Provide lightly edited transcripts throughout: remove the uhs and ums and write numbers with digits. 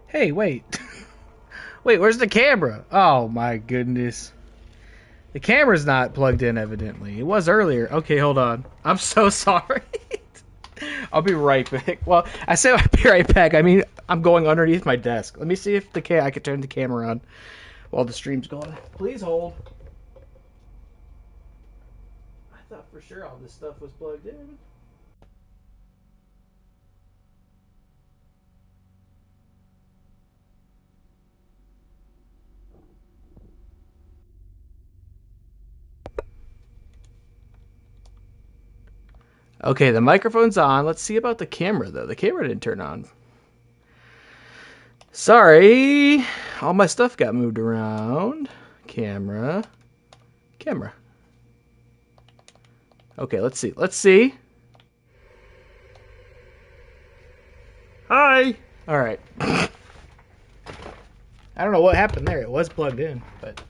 Hey, wait. Wait, where's the camera? Oh my goodness. The camera's not plugged in, evidently. It was earlier. Okay, hold on. I'm so sorry. I'll be right back. Well, I say I'll be right back. I mean, I'm going underneath my desk. Let me see if I can turn the camera on while the stream's going. Please hold. I thought for sure all this stuff was plugged in. Okay, the microphone's on. Let's see about the camera, though. The camera didn't turn on. Sorry. All my stuff got moved around. Camera. Camera. Okay, let's see. Let's see. Hi. All right. I don't know what happened there. It was plugged in, but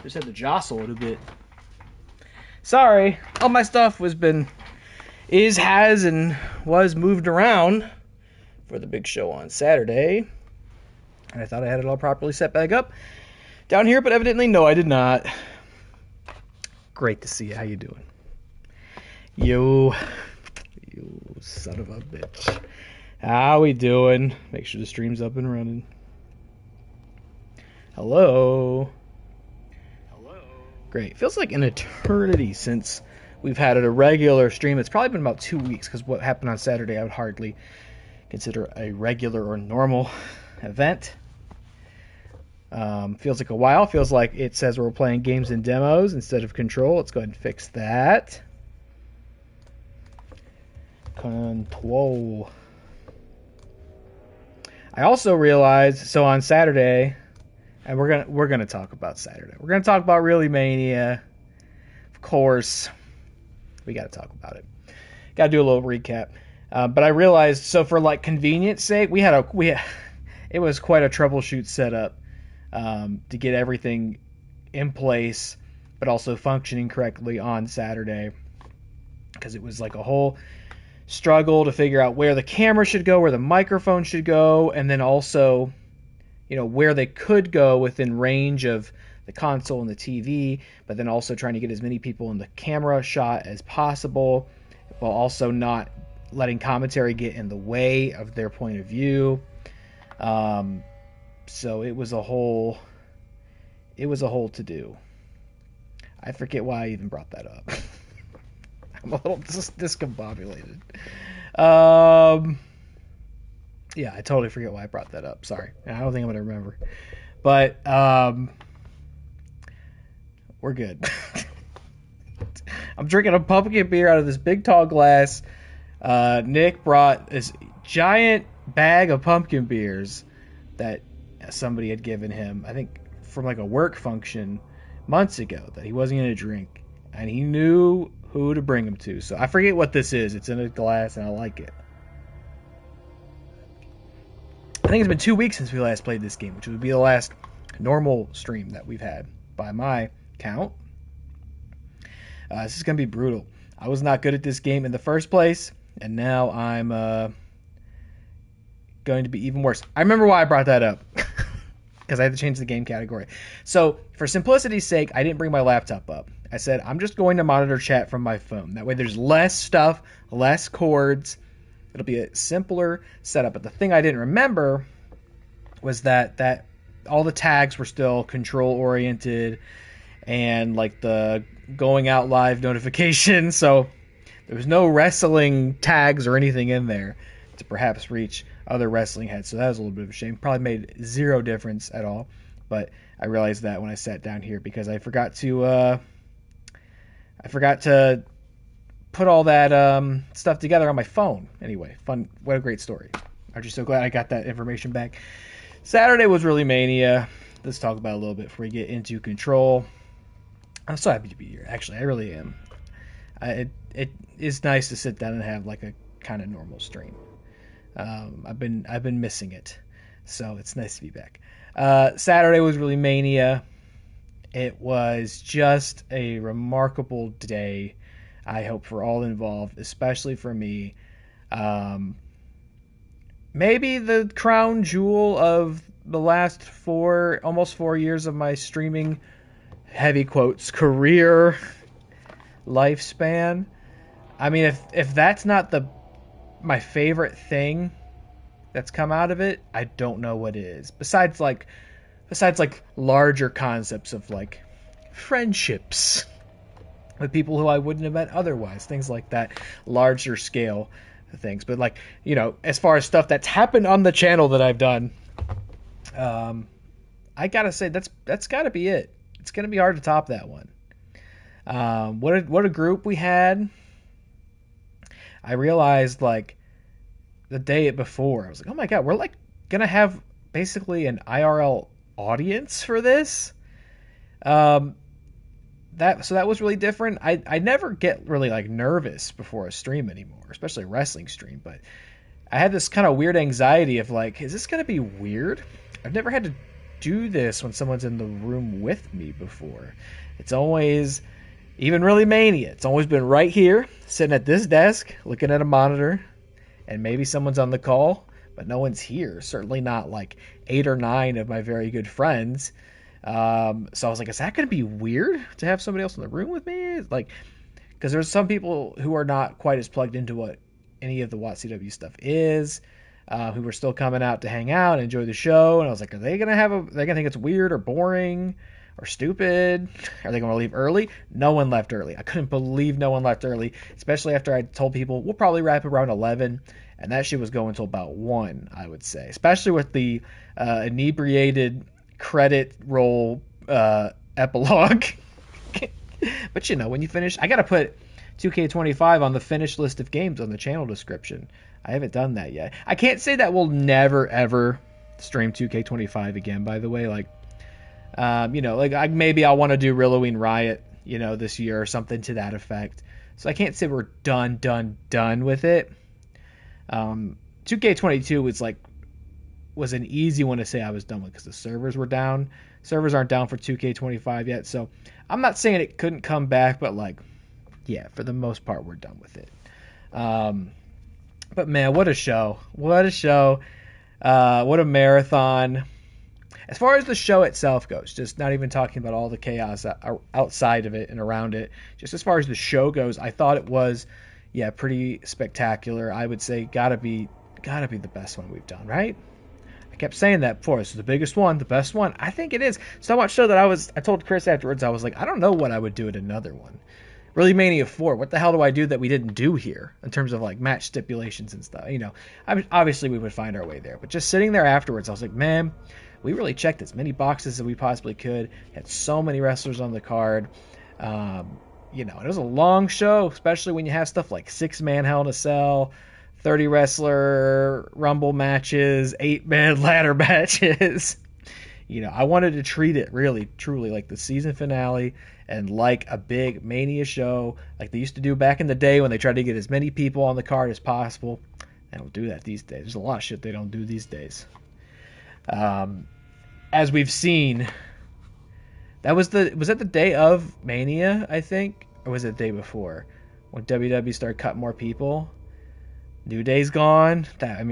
just had to jostle it a bit. Sorry. All my stuff has, and was moved around for the big show on Saturday. And I thought I had it all properly set back up down here, but evidently no, I did not. Great to see you. How you doing? You son of a bitch. How we doing? Make sure the stream's up and running. Hello. Great. Feels like an eternity since we've had a regular stream. It's probably been about 2 weeks because what happened on Saturday I would hardly consider a regular or normal event. Feels like a while. Feels like it says we're playing games and demos instead of Control. Let's go ahead and fix that. Control. I also realized, so on Saturday, and we're gonna talk about Saturday. We're gonna talk about Really Mania. Of course, we got to talk about it. Got to do a little recap. But I realized, so for like convenience sake, it was quite a troubleshoot setup to get everything in place, but also functioning correctly on Saturday, because it was like a whole struggle to figure out where the camera should go, where the microphone should go, and then also, where they could go within range of the console and the TV, but then also trying to get as many people in the camera shot as possible, while also not letting commentary get in the way of their point of view. So it was a whole to do. I forget why I even brought that up. I'm a little discombobulated. Yeah, I totally forget why I brought that up. Sorry. I don't think I'm going to remember. But we're good. I'm drinking a pumpkin beer out of this big tall glass. Nick brought this giant bag of pumpkin beers that somebody had given him, I think from like a work function months ago, that he wasn't going to drink. And he knew who to bring them to. So I forget what this is. It's in a glass and I like it. I think it's been 2 weeks since we last played this game, which would be the last normal stream that we've had by my count. This is going to be brutal. I was not good at this game in the first place, and now I'm going to be even worse. I remember why I brought that up, because I had to change the game category. So for simplicity's sake, I didn't bring my laptop up. I said, I'm just going to monitor chat from my phone. That way there's less stuff, less cords. It'll be a simpler setup. But the thing I didn't remember was that all the tags were still Control oriented, and like the going out live notification. So there was no wrestling tags or anything in there to perhaps reach other wrestling heads. So that was a little bit of a shame. Probably made zero difference at all. But I realized that when I sat down here, because I forgot to put all that stuff together on my phone. Anyway, fun. What a great story. Aren't you so glad I got that information back? Saturday was Really Mania. Let's talk about it a little bit before we get into Control. I'm so happy to be here. Actually, I really am. It is nice to sit down and have like a kind of normal stream. I've been missing it, so it's nice to be back. Saturday was Really Mania. It was just a remarkable day, I hope, for all involved, especially for me. maybe the crown jewel of the last almost 4 years of my streaming, heavy quotes, career lifespan. I mean, if that's not the my favorite thing that's come out of it, I don't know what is. Besides like larger concepts of like friendships with people who I wouldn't have met otherwise, things like that, larger scale things. But like, as far as stuff that's happened on the channel that I've done, I gotta say that's gotta be it. It's gonna be hard to top that one. What a group we had. I realized like the day before, I was like, oh my god, we're like gonna have basically an IRL audience for this. That was really different. I never get really like nervous before a stream anymore, especially a wrestling stream, but I had this kind of weird anxiety of like, is this gonna be weird? I've never had to do this when someone's in the room with me before. It's always, even really Mania, it's always been right here, sitting at this desk, looking at a monitor, and maybe someone's on the call, but no one's here. Certainly not like 8 or 9 of my very good friends. So I was like, is that going to be weird to have somebody else in the room with me? Like, because there's some people who are not quite as plugged into what any of the WotCW stuff is, who were still coming out to hang out and enjoy the show. And I was like, are they going to think it's weird or boring or stupid? Are they going to leave early? No one left early. I couldn't believe no one left early, especially after I told people we'll probably wrap around 11. And that shit was going until about 1, I would say, especially with the inebriated credit roll epilogue. But when you finish, I gotta put 2K25 on the finished list of games on the channel description. I haven't done that yet. I can't say that we'll never ever stream 2K25 again, by the way. Like maybe I'll want to do Halloween Riot this year or something to that effect. So I can't say we're done with it. 2K22 was an easy one to say I was done with because the servers were down. Servers aren't down for 2K25 yet, so I'm not saying it couldn't come back, but for the most part, we're done with it. But man, what a show! What a show! What a marathon! As far as the show itself goes, just not even talking about all the chaos outside of it and around it, just as far as the show goes, I thought it was, pretty spectacular. I would say gotta be the best one we've done, right? I kept saying that before. This is the biggest one, the best one. I think it is. So much so that I told Chris afterwards, I was like, I don't know what I would do at another one. Really Mania 4, what the hell do I do that we didn't do here in terms of like match stipulations and stuff? Obviously we would find our way there. But just sitting there afterwards, I was like, man, we really checked as many boxes as we possibly could. Had so many wrestlers on the card. It was a long show, especially when you have stuff like 6-man Hell in a Cell, 30 wrestler Rumble matches, 8-man ladder matches. I wanted to treat it really, truly like the season finale and like a big Mania show like they used to do back in the day when they tried to get as many people on the card as possible. They don't do that these days. There's a lot of shit they don't do these days. As we've seen, was that the day of Mania, I think? Or was it the day before? When WWE started cutting more people? New Day's gone. That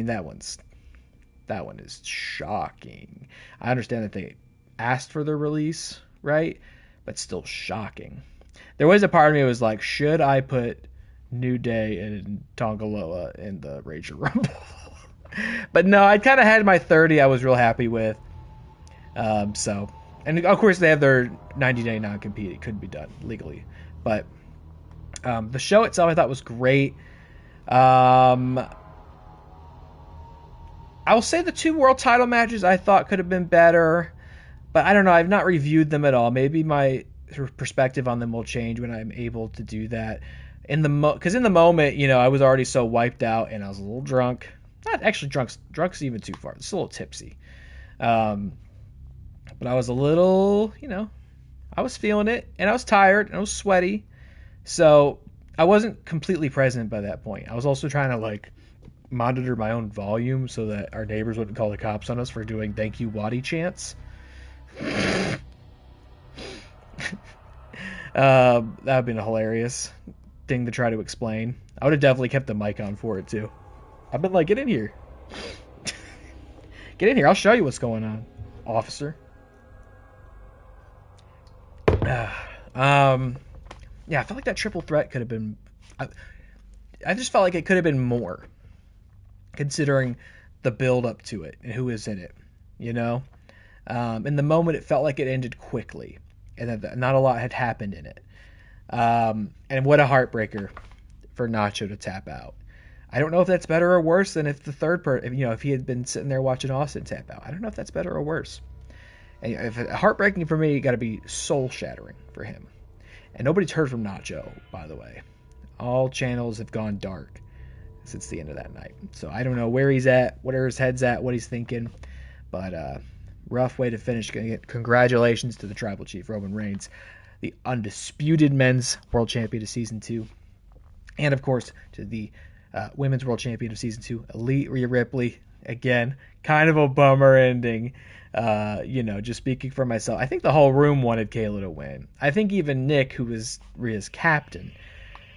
one is shocking. I understand that they asked for their release, right? But still shocking. There was a part of me that was like, should I put New Day and Tongaloa in the Rager Rumble? But no, I kind of had my 30 I was real happy with. And of course they have their 90-day non-compete. It couldn't be done legally. But the show itself I thought was great. I will say the 2 world title matches I thought could have been better, but I don't know. I've not reviewed them at all. Maybe my perspective on them will change when I'm able to do that. Because in the moment, I was already so wiped out and I was a little drunk. Not actually drunk. Drunk's even too far. It's a little tipsy. But I was a little, I was feeling it, and I was tired, and I was sweaty. So I wasn't completely present by that point. I was also trying to monitor my own volume so that our neighbors wouldn't call the cops on us for doing "Thank you, Waddy" chants. That would have been a hilarious thing to try to explain. I would have definitely kept the mic on for it too. I've been like, get in here. Get in here. I'll show you what's going on, officer. Yeah, I felt like that triple threat could have been. I just felt like it could have been more, considering the build up to it and who is in it. You know, in the moment, it felt like it ended quickly, and that not a lot had happened in it. And what a heartbreaker for Nacho to tap out. I don't know if that's better or worse than if the third person, if he had been sitting there watching Austin tap out. I don't know if that's better or worse. And if heartbreaking for me, it got to be soul shattering for him. And nobody's heard from Nacho, by the way. All channels have gone dark since the end of that night. So I don't know where he's at, where his head's at, what he's thinking. But rough way to finish. Congratulations to the Tribal Chief, Roman Reigns, the undisputed men's world champion of Season 2. And, of course, to the women's world champion of Season 2, Elite Rhea Ripley. Again, kind of a bummer ending. Just speaking for myself, I think the whole room wanted Kayla to win. I think even Nick, who was Rhea's captain,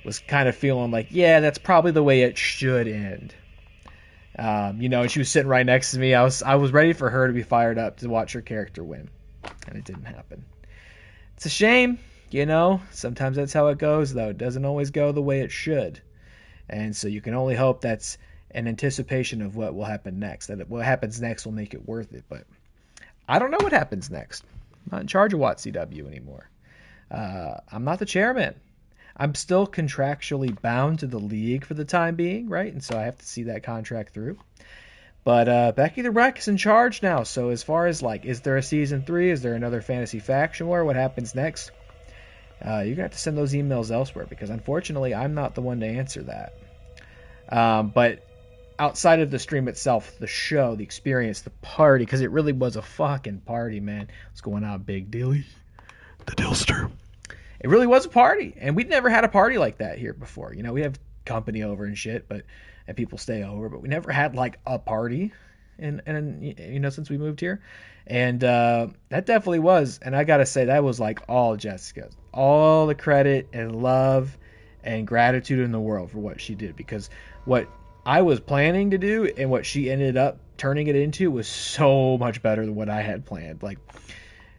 was kind of feeling like, yeah, that's probably the way it should end. And she was sitting right next to me. I was ready for her to be fired up to watch her character win, and it didn't happen. It's a shame, Sometimes that's how it goes, though. It doesn't always go the way it should, and so you can only hope that's an anticipation of what will happen next. That what happens next will make it worth it, but I don't know what happens next. I'm not in charge of WotCW anymore. I'm not the chairman. I'm still contractually bound to the league for the time being, right? And so I have to see that contract through. But Becky the Wreck is in charge now. So as far as is there a season 3? Is there another Fantasy Faction War? What happens next? You're going to have to send those emails elsewhere because unfortunately I'm not the one to answer that. But outside of the stream itself, the show, the experience, the party, because it really was a fucking party, man. What's going on, Big Dilly? The Dillster. It really was a party, and we'd never had a party like that here before. We have company over and shit, and people stay over, but we never had a party, since we moved here, and that definitely was. And I gotta say, that was all Jessica's, all the credit and love and gratitude in the world for what she did, because what I was planning to do and what she ended up turning it into was so much better than what I had planned.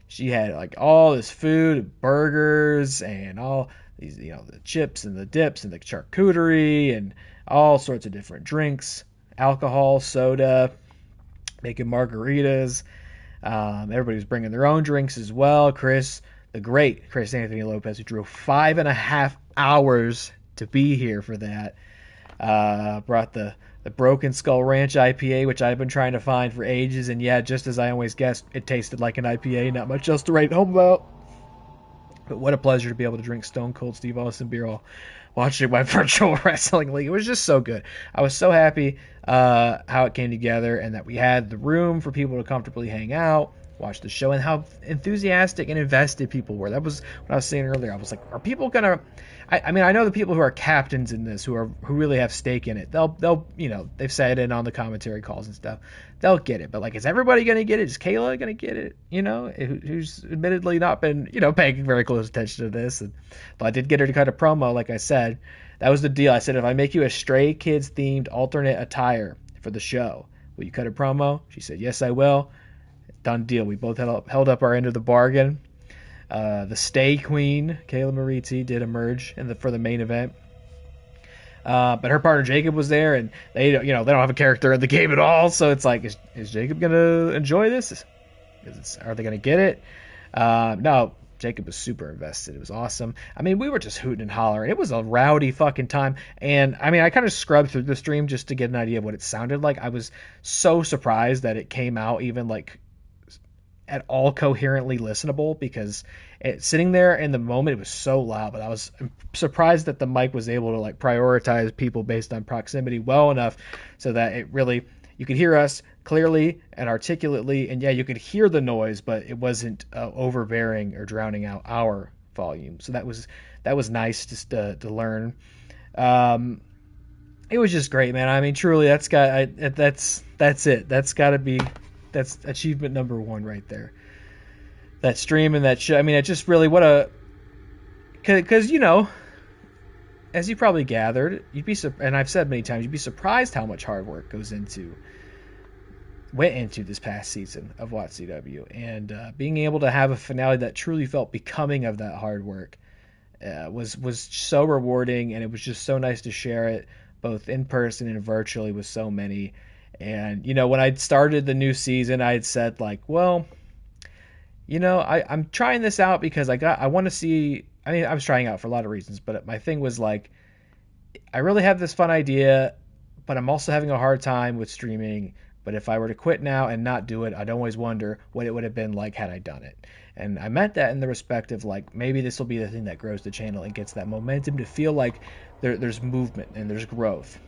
She had all this food, burgers, and all these, the chips and the dips and the charcuterie and all sorts of different drinks, alcohol, soda, making margaritas. Everybody was bringing their own drinks as well. The great Chris Anthony Lopez, who drove 5.5 hours to be here for that, brought the Broken Skull Ranch IPA, which I've been trying to find for ages, and yeah, just as I always guessed, it tasted like an IPA, not much else to write home about. But what a pleasure to be able to drink Stone Cold Steve Austin beer while watching my virtual wrestling league. It was just so good. I was so happy how it came together, and that we had the room for people to comfortably hang out, watch the show, and how enthusiastic and invested people were. That was what I was saying earlier. I was like, are people gonna? I know the people who are captains in this, who really have stake in it. They'll they've said it on the commentary calls and stuff. They'll get it. But is everybody gonna get it? Is Kayla gonna get it? Who's admittedly not been paying very close attention to this. But I did get her to cut a promo. Like I said, that was the deal. I said, if I make you a Stray Kids themed alternate attire for the show, will you cut a promo? She said, yes, I will. Done deal. We both held up our end of the bargain. The Stay Queen, Kayla Marizzi, did emerge for the main event. But her partner Jacob was there, and they don't have a character in the game at all. So it's is Jacob gonna enjoy this? Are they gonna get it? No, Jacob was super invested. It was awesome. We were just hooting and hollering. It was a rowdy fucking time. And I kind of scrubbed through the stream just to get an idea of what it sounded like. I was so surprised that it came out even at all coherently listenable, because sitting there in the moment, it was so loud. But I was surprised that the mic was able to prioritize people based on proximity well enough so that it really, you could hear us clearly and articulately, and yeah, you could hear the noise, but it wasn't overbearing or drowning out our volume. So that was nice just to learn. It was just great, man. Truly, that's it. That's achievement number 1 right there. That stream and that show. It just really, because as you probably gathered, and I've said many times, you'd be surprised how much hard work goes into went into this past season of WotCW, and being able to have a finale that truly felt becoming of that hard work was so rewarding, and it was just so nice to share it both in person and virtually with so many. And when I started the new season, I had said like, well, I'm trying this out because I want to see. I mean, I was trying out for a lot of reasons, but my thing was like, I really have this fun idea, but I'm also having a hard time with streaming. But if I were to quit now and not do it, I'd always wonder what it would have been like had I done it. And I meant that in the respect of like, maybe this will be the thing that grows the channel and gets that momentum to feel like there's movement and there's growth.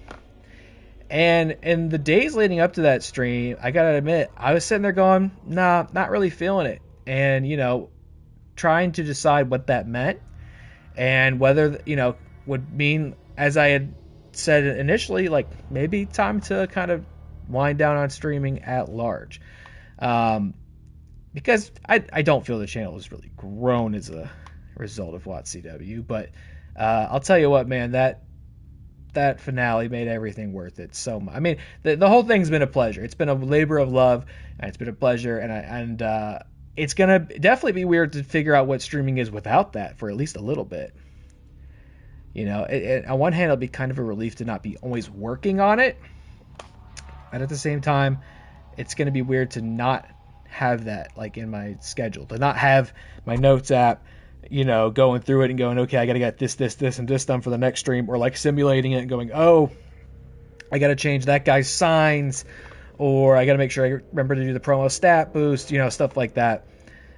And in the days leading up to that stream, I gotta admit, I was sitting there going, nah, not really feeling it. And, trying to decide what that meant and whether, would mean, as I had said initially, like maybe time to kind of wind down on streaming at large. Because I don't feel the channel has really grown as a result of WotCW. But I'll tell you what, man, that finale made everything worth it so much. I mean, the whole thing's been a pleasure. It's been a labor of love, and it's been a pleasure. And it's gonna definitely be weird to figure out what streaming is without that for at least a little bit. On one hand, it'll be kind of a relief to not be always working on it, and at the same time, it's gonna be weird to not have that like in my schedule, to not have my notes app, going through it and going, okay, I gotta get this, and this done for the next stream, or like simulating it and going, oh, I gotta change that guy's signs, or I gotta make sure I remember to do the promo stat boost, stuff like that,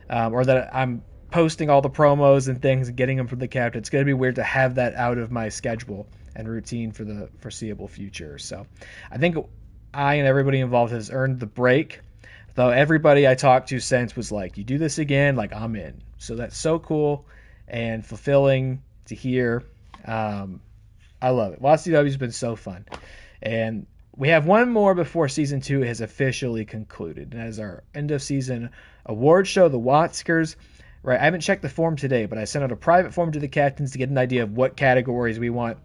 or that I'm posting all the promos and things and getting them from the captain. It's gonna be weird to have that out of my schedule and routine for the foreseeable future. So I think I and everybody involved has earned the break. Though everybody I talked to since was like, you do this again, like I'm in. So that's so cool and fulfilling to hear. I love it. WotCW's been so fun. And we have one more before season 2 has officially concluded. And as our end of season award show, the Wotskers. Right, I haven't checked the form today, but I sent out a private form to the captains to get an idea of what categories we want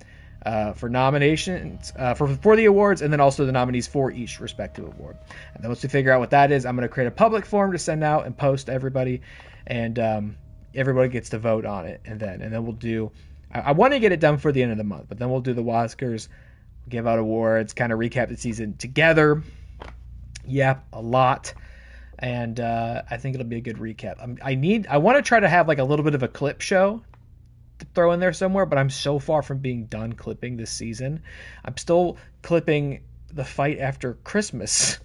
for nominations for the awards, and then also the nominees for each respective award. And then once we figure out what that is, I'm going to create a public form to send out and post to everybody, and everybody gets to vote on it. And then we'll do. I want to get it done for the end of the month, but then we'll do the Wotskers, give out awards, kind of recap the season together. Yep, a lot. And I think it'll be a good recap. I want to try to have like a little bit of a clip show to throw in there somewhere, but I'm so far from being done clipping this season. I'm still clipping the fight after Christmas.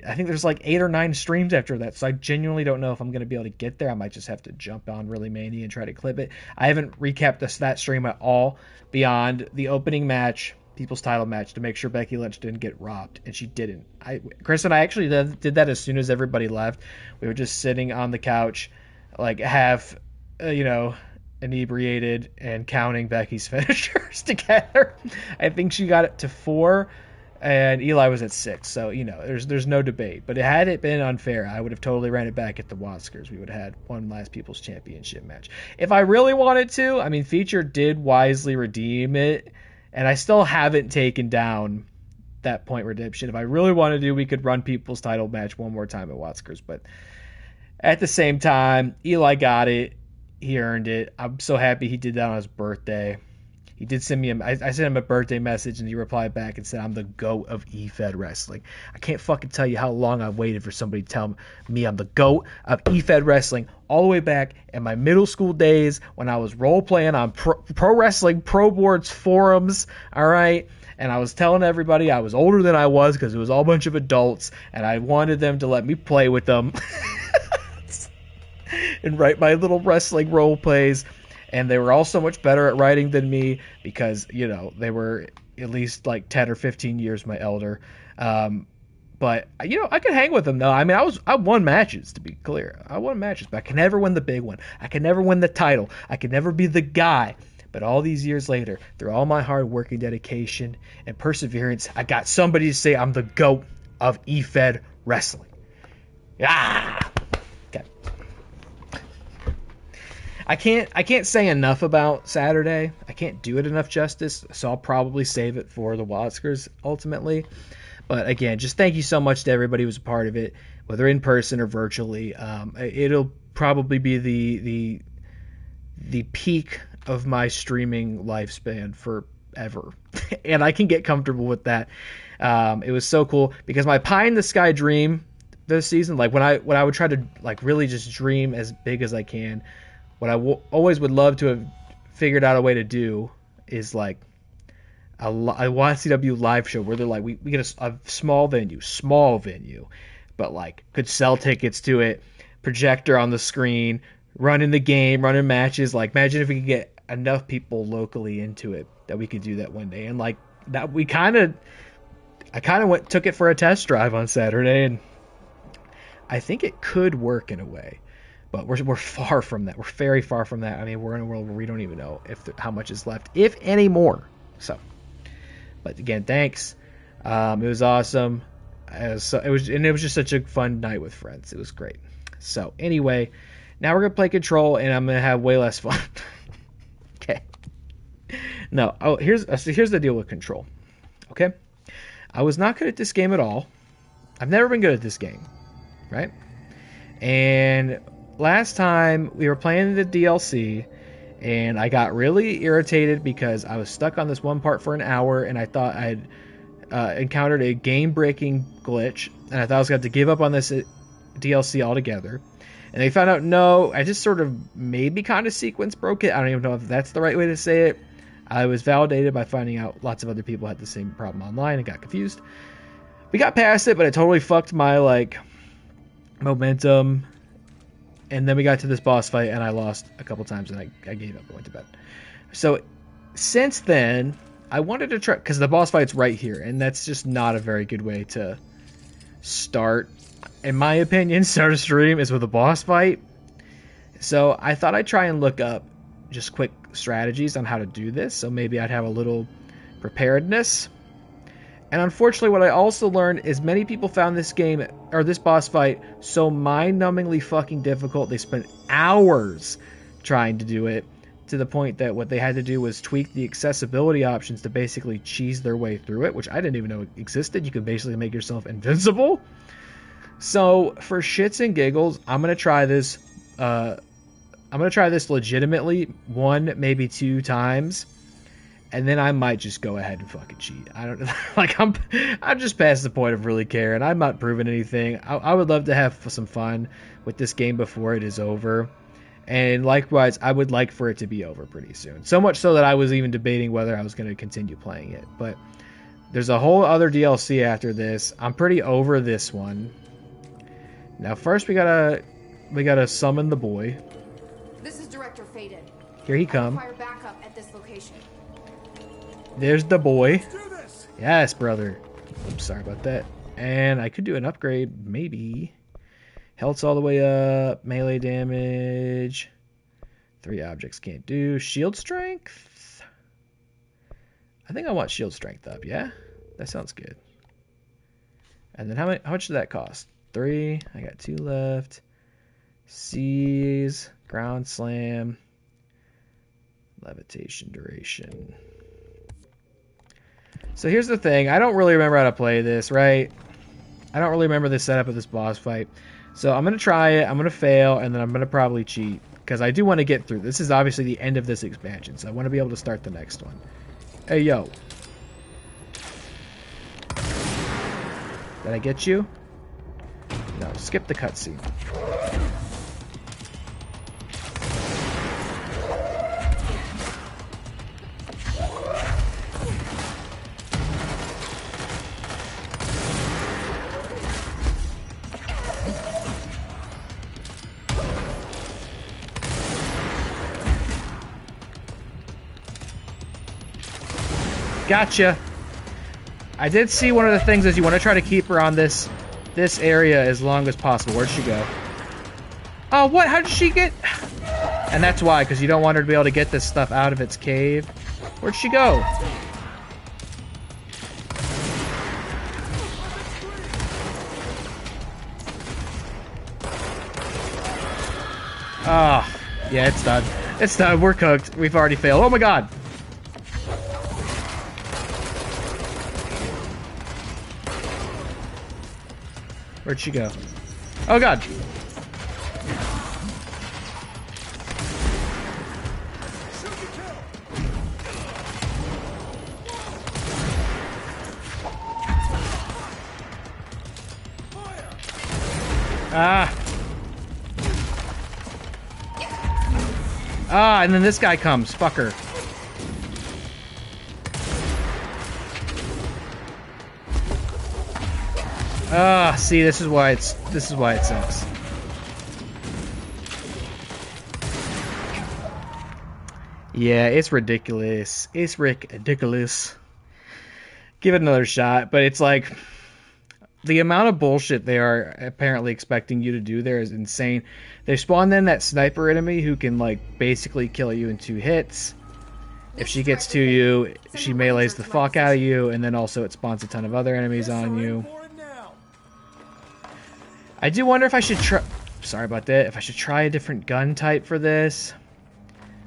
I think there's like 8 or 9 streams after that, so I genuinely don't know if I'm going to be able to get there. I might just have to jump on Really Mania and try to clip it. I haven't recapped that stream at all beyond the opening match, People's title match, to make sure Becky Lynch didn't get robbed, and she didn't. Chris and I actually did that as soon as everybody left. We were just sitting on the couch, like half, inebriated and counting Becky's finishers together. I think she got it to 4, and Eli was at 6. So there's no debate. But had it been unfair, I would have totally ran it back at the Wotskers. We would have had one last People's Championship match if I really wanted to. I mean, Feature did wisely redeem it. And I still haven't taken down that point redemption. If I really wanted to, we could run People's title match one more time at Wotskers. But at the same time, Eli got it. He earned it. I'm so happy he did that on his birthday. He did send me I sent him a birthday message, and he replied back and said, I'm the GOAT of eFed Wrestling. I can't fucking tell you how long I've waited for somebody to tell me I'm the GOAT of eFed Wrestling, all the way back in my middle school days when I was role-playing on Pro Wrestling Pro Boards forums, all right? And I was telling everybody I was older than I was because it was all a bunch of adults, and I wanted them to let me play with them and write my little wrestling role plays. And they were all so much better at writing than me because, they were at least like 10 or 15 years my elder. But, I could hang with them, though. I mean, I won matches, to be clear. I won matches, but I can never win the big one. I can never win the title. I can never be the guy. But all these years later, through all my hard work and dedication and perseverance, I got somebody to say I'm the GOAT of eFed Wrestling. Ah! Okay. I can't say enough about Saturday. I can't do it enough justice, so I'll probably save it for the Wotskers ultimately. But again, just thank you so much to everybody who was a part of it, whether in person or virtually. It'll probably be the peak of my streaming lifespan forever, and I can get comfortable with that. It was so cool because my pie in the sky dream this season, like when I would try to like really just dream as big as I can, what I always would love to have figured out a way to do is like a YCW live show where they're like we get a small venue, but like could sell tickets to it, projector on the screen, running the game, running matches. Like imagine if we could get enough people locally into it that we could do that one day. And like that I kind of took it for a test drive on Saturday, and I think it could work in a way, but we're far from that. We're very far from that. I mean, we're in a world where we don't even know how much is left, if any more. So, but again, thanks. It was awesome. It was just such a fun night with friends. It was great. So anyway, now we're gonna play Control, and I'm gonna have way less fun. Okay. No. Oh, here's the deal with Control. Okay. I was not good at this game at all. I've never been good at this game, right? And last time we were playing the DLC, and I got really irritated because I was stuck on this one part for an hour, and I thought I'd encountered a game-breaking glitch, and I thought I was going to have to give up on this DLC altogether. And they found out, no, I just sort of maybe kind of sequence broke it. I don't even know if that's the right way to say it. I was validated by finding out lots of other people had the same problem online and got confused. We got past it, but it totally fucked my like momentum. And then we got to this boss fight, and I lost a couple times, and I gave up and went to bed. So since then, I wanted to try, because the boss fight's right here, and that's just not a very good way to start. In my opinion, start a stream is with a boss fight. So I thought I'd try and look up just quick strategies on how to do this, so maybe I'd have a little preparedness. And unfortunately, what I also learned is many people found this game, or this boss fight, so mind-numbingly fucking difficult, they spent hours trying to do it, to the point that what they had to do was tweak the accessibility options to basically cheese their way through it, which I didn't even know existed. You could basically make yourself invincible. So, for shits and giggles, I'm going to try this, legitimately 1, maybe 2 times, and then I might just go ahead and fucking cheat. I don't like I'm just past the point of really caring. I'm not proving anything. I would love to have some fun with this game before it is over, and likewise, I would like for it to be over pretty soon. So much so that I was even debating whether I was going to continue playing it. But there's a whole other DLC after this. I'm pretty over this one. Now, first we gotta summon the boy. This is Director Faden. Here he comes. Require backup at this location. There's the boy. Let's do this. Yes, brother. Oops, sorry about that. And I could do an upgrade, maybe. Health's all the way up. Melee damage. 3 objects can't do. Shield strength. I think I want shield strength up. Yeah, that sounds good. And then how much did that cost? 3. I got 2 left. Seize. Ground slam. Levitation duration. So here's the thing. I don't really remember how to play this, right? I don't really remember the setup of this boss fight. So I'm going to try it. I'm going to fail. And then I'm going to probably cheat. Because I do want to get through. This is obviously the end of this expansion. So I want to be able to start the next one. Hey, yo. Did I get you? No, skip the cutscene. Gotcha. I did see one of the things is you want to try to keep her on this area as long as possible. Where'd she go? Oh, what? How did she get? And that's why, because you don't want her to be able to get this stuff out of its cave. Where'd she go? Ah, oh, yeah, it's done. It's done. We're cooked. We've already failed. Oh my god. Where'd she go? Oh god. Ah. Ah, and then this guy comes. Fucker. Ah, see, this is why it sucks. Yeah, it's ridiculous. It's ridiculous. Give it another shot, but it's like the amount of bullshit they are apparently expecting you to do there is insane. They spawned in that sniper enemy who can like basically kill you in 2 hits. If she gets to you, she melees the fuck out of you, and then also it spawns a ton of other enemies on you. I do wonder if I should try... Sorry about that. If I should try a different gun type for this.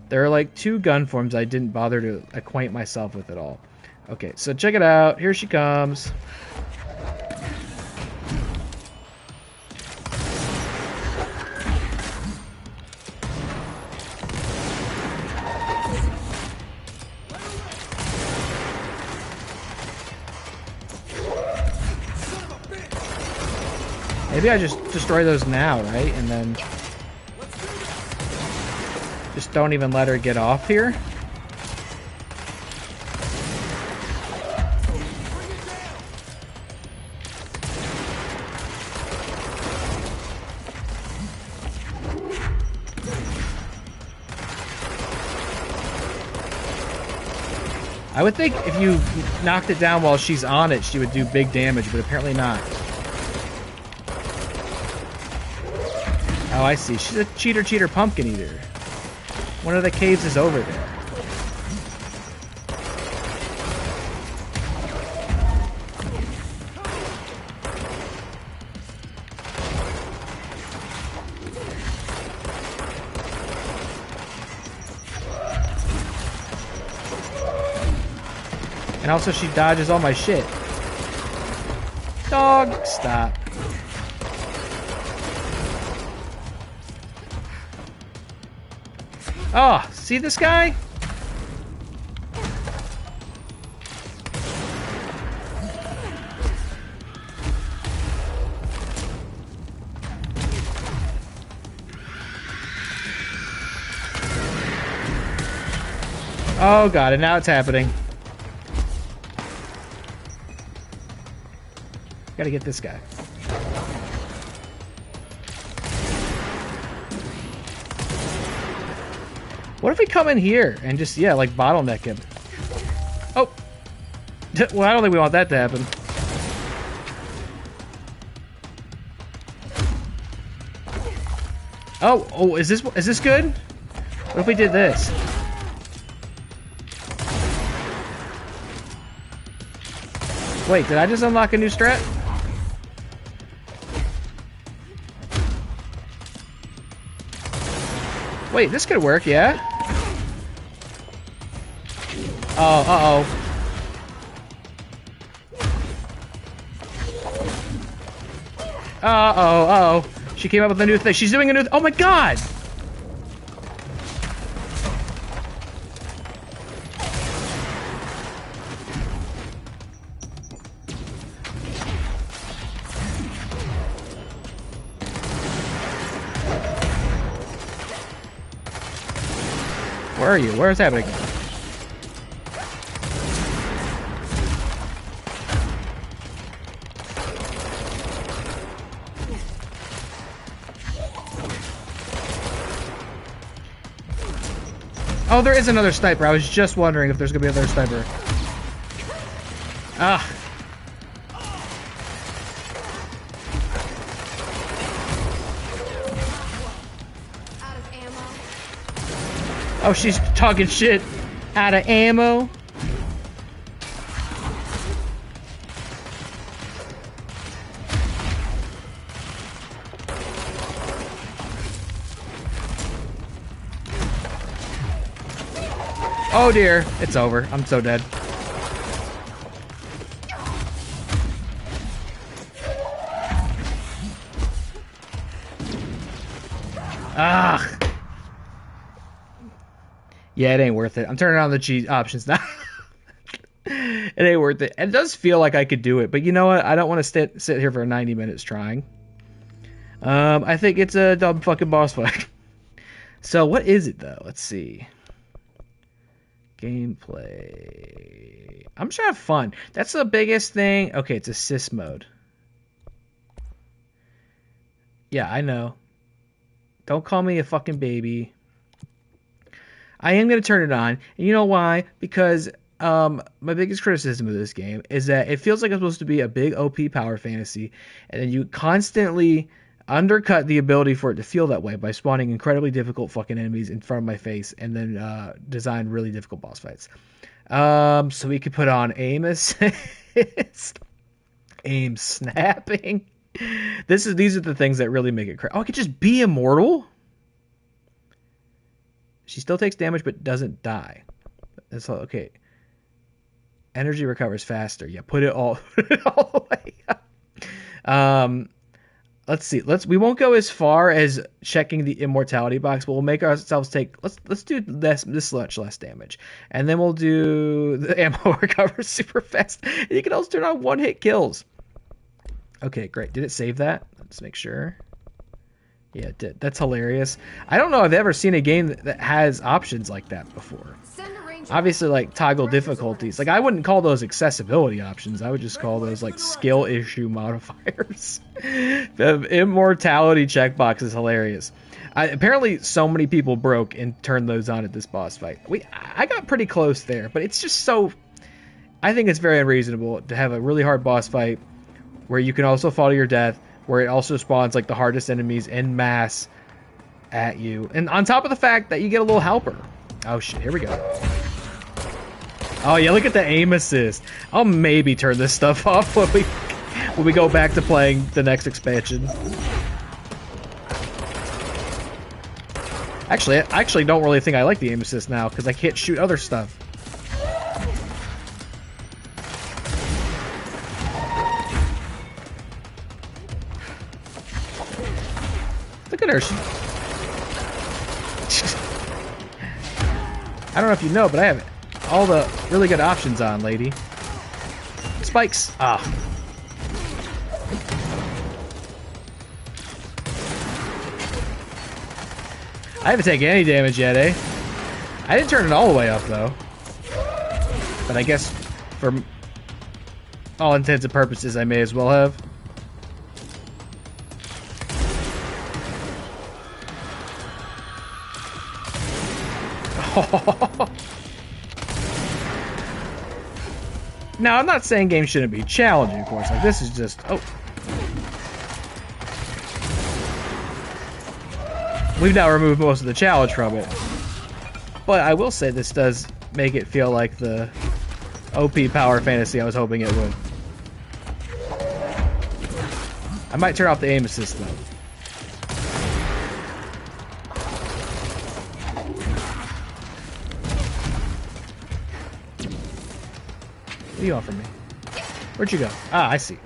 There are like 2 gun forms I didn't bother to acquaint myself with at all. Okay, so check it out. Here she comes. Maybe I just destroy those now, right? And then just don't even let her get off here. I would think if you knocked it down while she's on it, she would do big damage, but apparently not. Oh, I see. She's a cheater pumpkin eater. One of the caves is over there. And also she dodges all my shit. Dog, stop. Oh, see this guy? Oh god, and now it's happening. Gotta get this guy. What if we come in here and just, yeah, like bottleneck him? Oh! Well, I don't think we want that to happen. Oh, is this good? What if we did this? Wait, did I just unlock a new strat? Wait, this could work, yeah? Oh, uh-oh. Uh-oh, uh-oh. She came up with a new thing. She's doing a new... Oh my god! Where are you? Where is happening? Oh, there is another sniper. I was just wondering if there's gonna be another sniper. Ah. Out of ammo. Oh, she's talking shit. Out of ammo. Oh dear, it's over. I'm so dead. Ugh. Yeah, it ain't worth it. I'm turning on the cheat options now. It ain't worth it. It does feel like I could do it, but you know what? I don't want to sit here for 90 minutes trying. I think it's a dumb fucking boss fight. So what is it though? Let's see. Gameplay. I'm just trying to have fun. That's the biggest thing. Okay, it's assist mode. Yeah, I know. Don't call me a fucking baby. I am going to turn it on. And you know why? Because my biggest criticism of this game is that it feels like it's supposed to be a big OP power fantasy, and then you constantly undercut the ability for it to feel that way by spawning incredibly difficult fucking enemies in front of my face, and then design really difficult boss fights. So we could put on aim assist, aim snapping. These are the things that really make it crazy. Oh, I could just be immortal. She still takes damage but doesn't die. That's all, okay. Energy recovers faster. Yeah, put it all the way up. Let's see. We won't go as far as checking the immortality box, but we'll make ourselves take. Let's do this much less damage, and then we'll do the ammo recover super fast. And you can also turn on one-hit kills. Okay, great. Did it save that? Let's make sure. Yeah, it did. That's hilarious. I don't know if I've ever seen a game that has options like that before. Obviously, like, toggle difficulties. Like, I wouldn't call those accessibility options. I would just call those, like, skill issue modifiers. The immortality checkbox is hilarious. Apparently, so many people broke and turned those on at this boss fight. I got pretty close there, but it's just so... I think it's very unreasonable to have a really hard boss fight where you can also fall to your death, where it also spawns like the hardest enemies en masse at you. And on top of the fact that you get a little helper. Oh shit, here we go. Oh yeah, look at the aim assist. I'll maybe turn this stuff off when we go back to playing the next expansion. Actually, I actually don't really think I like the aim assist now because I can't shoot other stuff. Look at her. I don't know if you know, but I have all the really good options on, lady. Spikes. Ah. I haven't taken any damage yet, eh? I didn't turn it all the way up, though. But I guess for all intents and purposes, I may as well have. Now, I'm not saying games shouldn't be challenging, of course. Like, this is just... Oh. We've now removed most of the challenge from it. But I will say this does make it feel like the OP power fantasy I was hoping it would. I might turn off the aim assist, though. What do you want from me? Where'd you go? Ah, I see.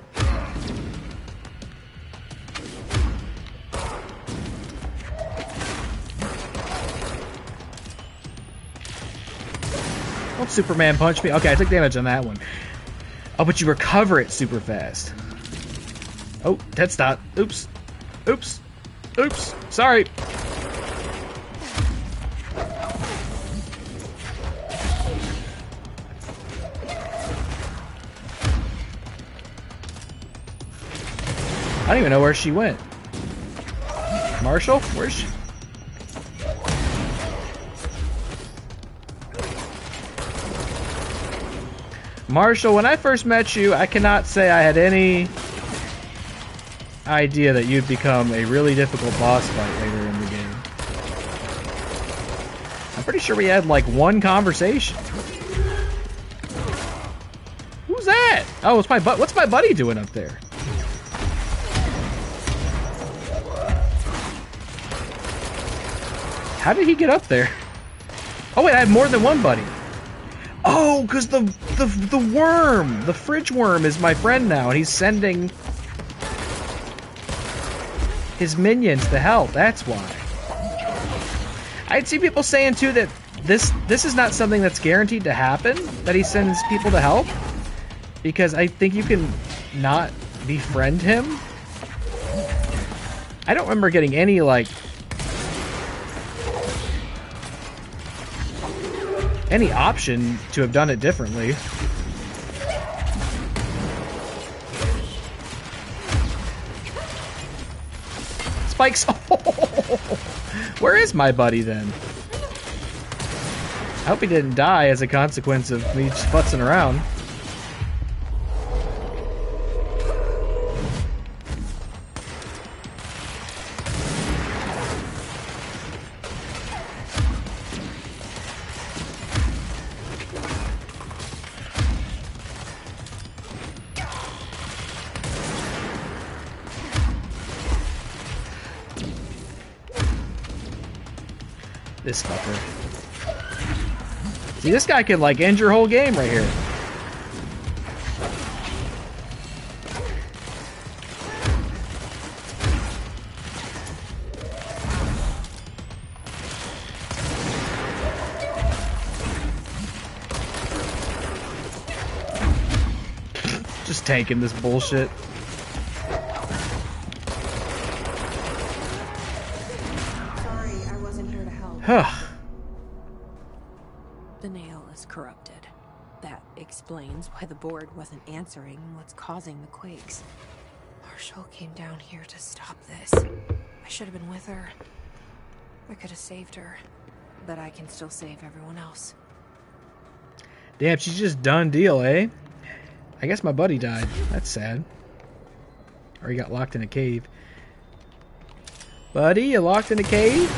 Don't Superman punch me. Okay, I took damage on that one. Oh, but you recover it super fast. Oh, dead stop. Oops. Oops. Oops. Sorry. I don't even know where she went. Marshall? Where's she? Marshall, when I first met you, I cannot say I had any idea that you'd become a really difficult boss fight later in the game. I'm pretty sure we had like one conversation. Who's that? Oh, it's my what's my buddy doing up there? How did he get up there? Oh wait, I have more than one buddy. Oh, because the worm, the fridge worm is my friend now, and he's sending his minions to help. That's why. I'd see people saying too that this is not something that's guaranteed to happen, that he sends people to help, because I think you can not befriend him. I don't remember getting any like any option to have done it differently. Spikes. Where is my buddy then? I hope he didn't die as a consequence of me just futzing around. This fucker. See, this guy could like end your whole game right here. Just tanking this bullshit. The nail is corrupted. That explains why the board wasn't answering what's causing the quakes. Marshall came down here to stop this. I should have been with her. I could have saved her. But I can still save everyone else. Damn, she's just done deal, eh? I guess my buddy died. That's sad. Or he got locked in a cave. Buddy, you locked in a cave?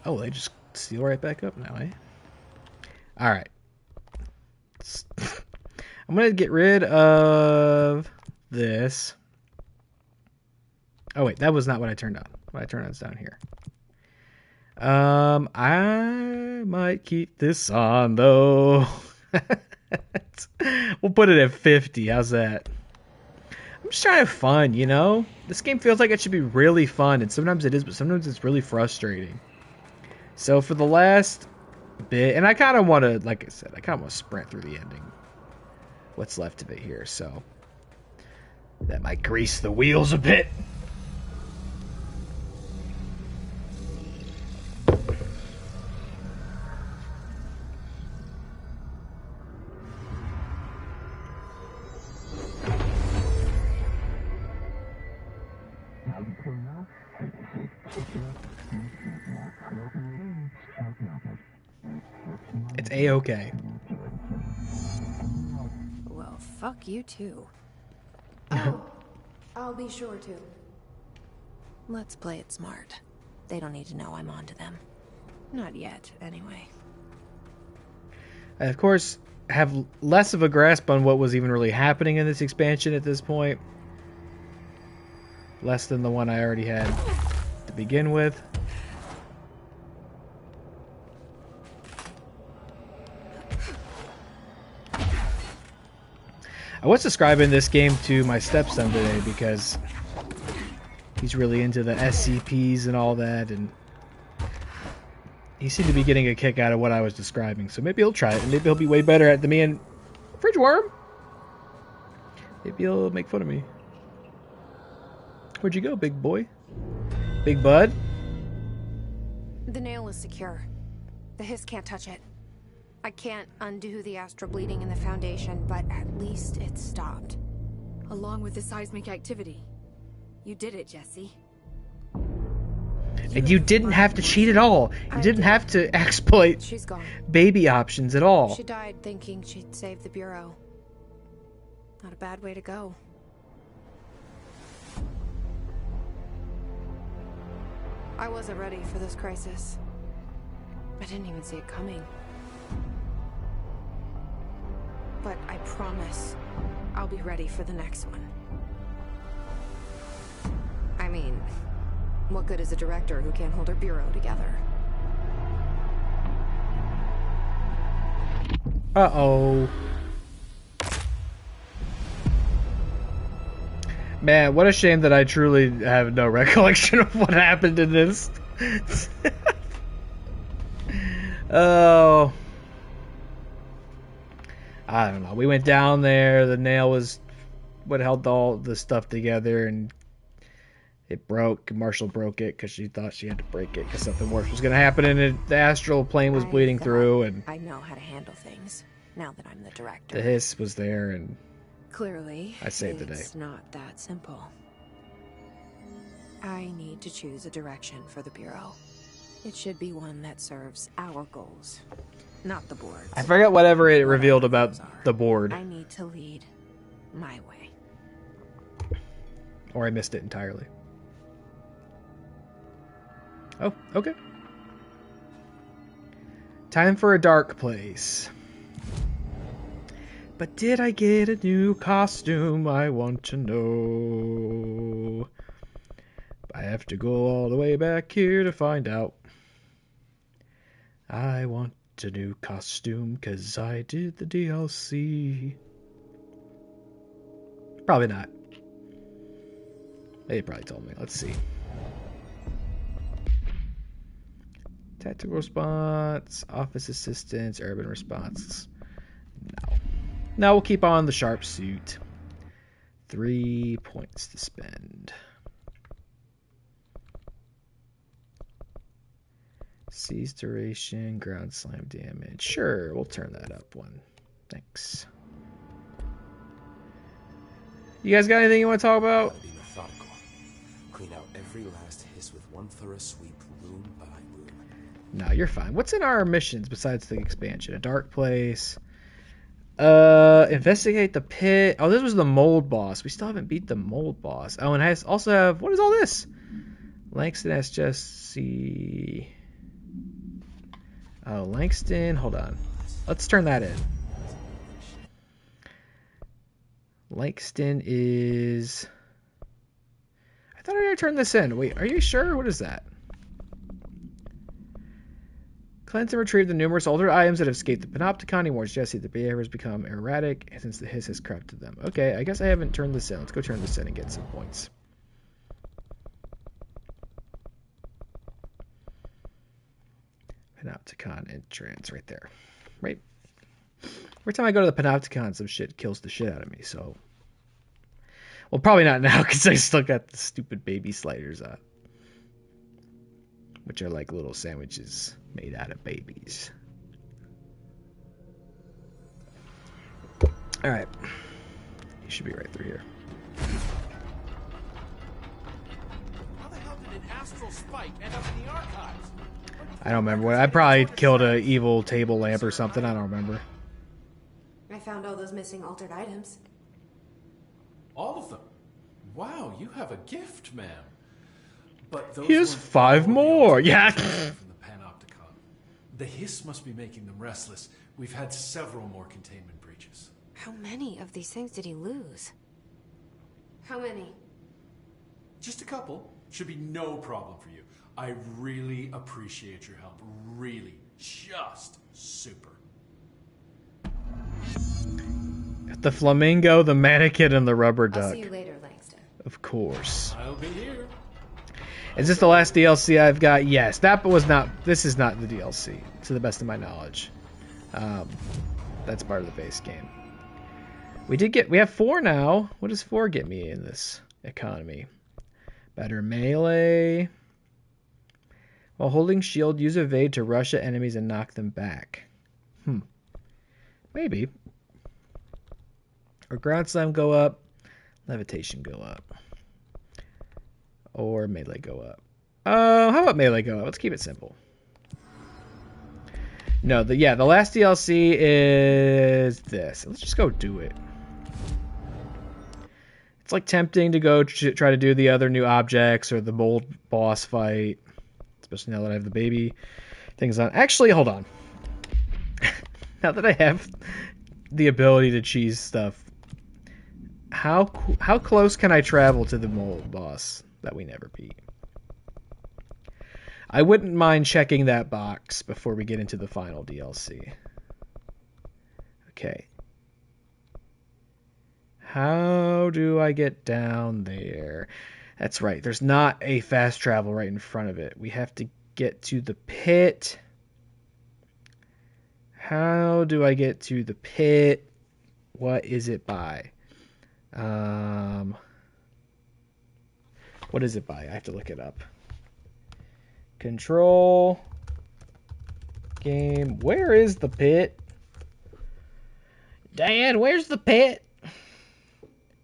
Oh, they just steal right back up now, eh? Alright. I'm gonna get rid of this. Oh wait, that was not what I turned on. What I turned on is down here. I might keep this on though. We'll put it at 50. How's that? I'm just trying to have fun, you know? This game feels like it should be really fun, and sometimes it is, but sometimes it's really frustrating. So for the last bit, and I kind of want to, like I said, I kind of want to sprint through the ending. What's left of it here, so that might grease the wheels a bit. It's A-okay. Well, fuck you too. Oh, I'll be sure to. Let's play it smart. They don't need to know I'm onto them. Not yet, anyway. I, of course, have less of a grasp on what was even really happening in this expansion at this point. Less than the one I already had to begin with. I was describing this game to my stepson today because he's really into the SCPs and all that, and he seemed to be getting a kick out of what I was describing. So maybe he'll try it, and maybe he'll be way better at it than me. And Fridge Worm, maybe he'll make fun of me. Where'd you go, big boy? Big bud? The nail is secure. The Hiss can't touch it. I can't undo the astral bleeding in the Foundation, but at least it's stopped. Along with the seismic activity. You did it, Jesse. And you didn't have to cheat at all. You didn't have to exploit She's gone. baby options at all. She died thinking she'd save the Bureau. Not a bad way to go. I wasn't ready for this crisis. I didn't even see it coming. But I promise I'll be ready for the next one. I mean, what good is a director who can't hold her bureau together? Uh-oh. Man, what a shame that I truly have no recollection of what happened in this. Oh. I don't know. We went down there. The nail was what held all the stuff together, and it broke. Marshall broke it because she thought she had to break it because something worse was going to happen, and the astral plane was bleeding through, and I know how to handle things now that I'm the director. the hiss was there, and Clearly, I saved the day. It's not that simple. I need to choose a direction for the Bureau. It should be one that serves our goals, not the board's. I forget whatever it revealed about the board, I need to lead my way. or I missed it entirely. Oh, okay. Time for a dark place. But did I get a new costume? I want to know. I have to go all the way back here to find out. I want a new costume because I did the DLC. Probably not. They probably told me. Let's see. Tactical response, office assistance, urban response. No. No, we'll keep on the sharp suit. 3 points to spend. Seize duration, ground slam damage. Sure, we'll turn that up one. Thanks. You guys got anything you want to talk about? Gotta be methodical. Clean out every last hiss with one thorough sweep, room by room. No, you're fine. What's in our missions besides the expansion? A dark place. Investigate the pit. Oh, this was the mold boss. We still haven't beat the mold boss. Oh, and I also have, what is all this? Langston has just see. Oh, Langston. Hold on. Let's turn that in. Langston is. I thought I already turned this in. Wait, are you sure? What is that? Cleanse and retrieve the numerous older items that have escaped the Panopticon. He warns Jesse the behavior has become erratic since the hiss has corrupted them. Okay, I guess I haven't turned this in. Let's go turn this in and get some points. Panopticon entrance right there. Right. Every time I go to the Panopticon, some shit kills the shit out of me, so. Well, probably not now because I still got the stupid baby sliders on. Which are like little sandwiches made out of babies. Alright. You should be right through here. How the hell did an astral spike end up in the archives? I don't remember what. I probably killed an evil table lamp or something. I don't remember. I found all those missing altered items. All of them? Wow, you have a gift, ma'am. But those Here's weren't 5 all the more. altered Yeah. items from the Panopticon. The hiss must be making them restless. We've had several more containment breaches. How many of these things did he lose? How many? Just a couple. Should be no problem for you. I really appreciate your help. Really. Just super. The flamingo, the mannequin, and the rubber I'll duck. see you later, Langston. Of course. I'll be here. Is this the last DLC I've got? Yes. That was not. This is not the DLC, to the best of my knowledge. That's part of the base game. We have 4 now. What does 4 get me in this economy? Better melee. While holding shield, use evade to rush at enemies and knock them back. Maybe. Or ground slam go up. Levitation go up. Or melee go up. How about melee go up? Let's keep it simple. No, the last DLC is this. Let's just go do it. It's like tempting to go try to do the other new objects or the mold boss fight. Especially now that I have the baby things on. Actually, hold on. Now that I have the ability to cheese stuff, how close can I travel to the mold boss that we never beat? I wouldn't mind checking that box before we get into the final DLC. Okay. How do I get down there? That's right. There's not a fast travel right in front of it. We have to get to the pit. How do I get to the pit? What is it by? What is it by? I have to look it up. Control. Game. Where is the pit? Dad, where's the pit?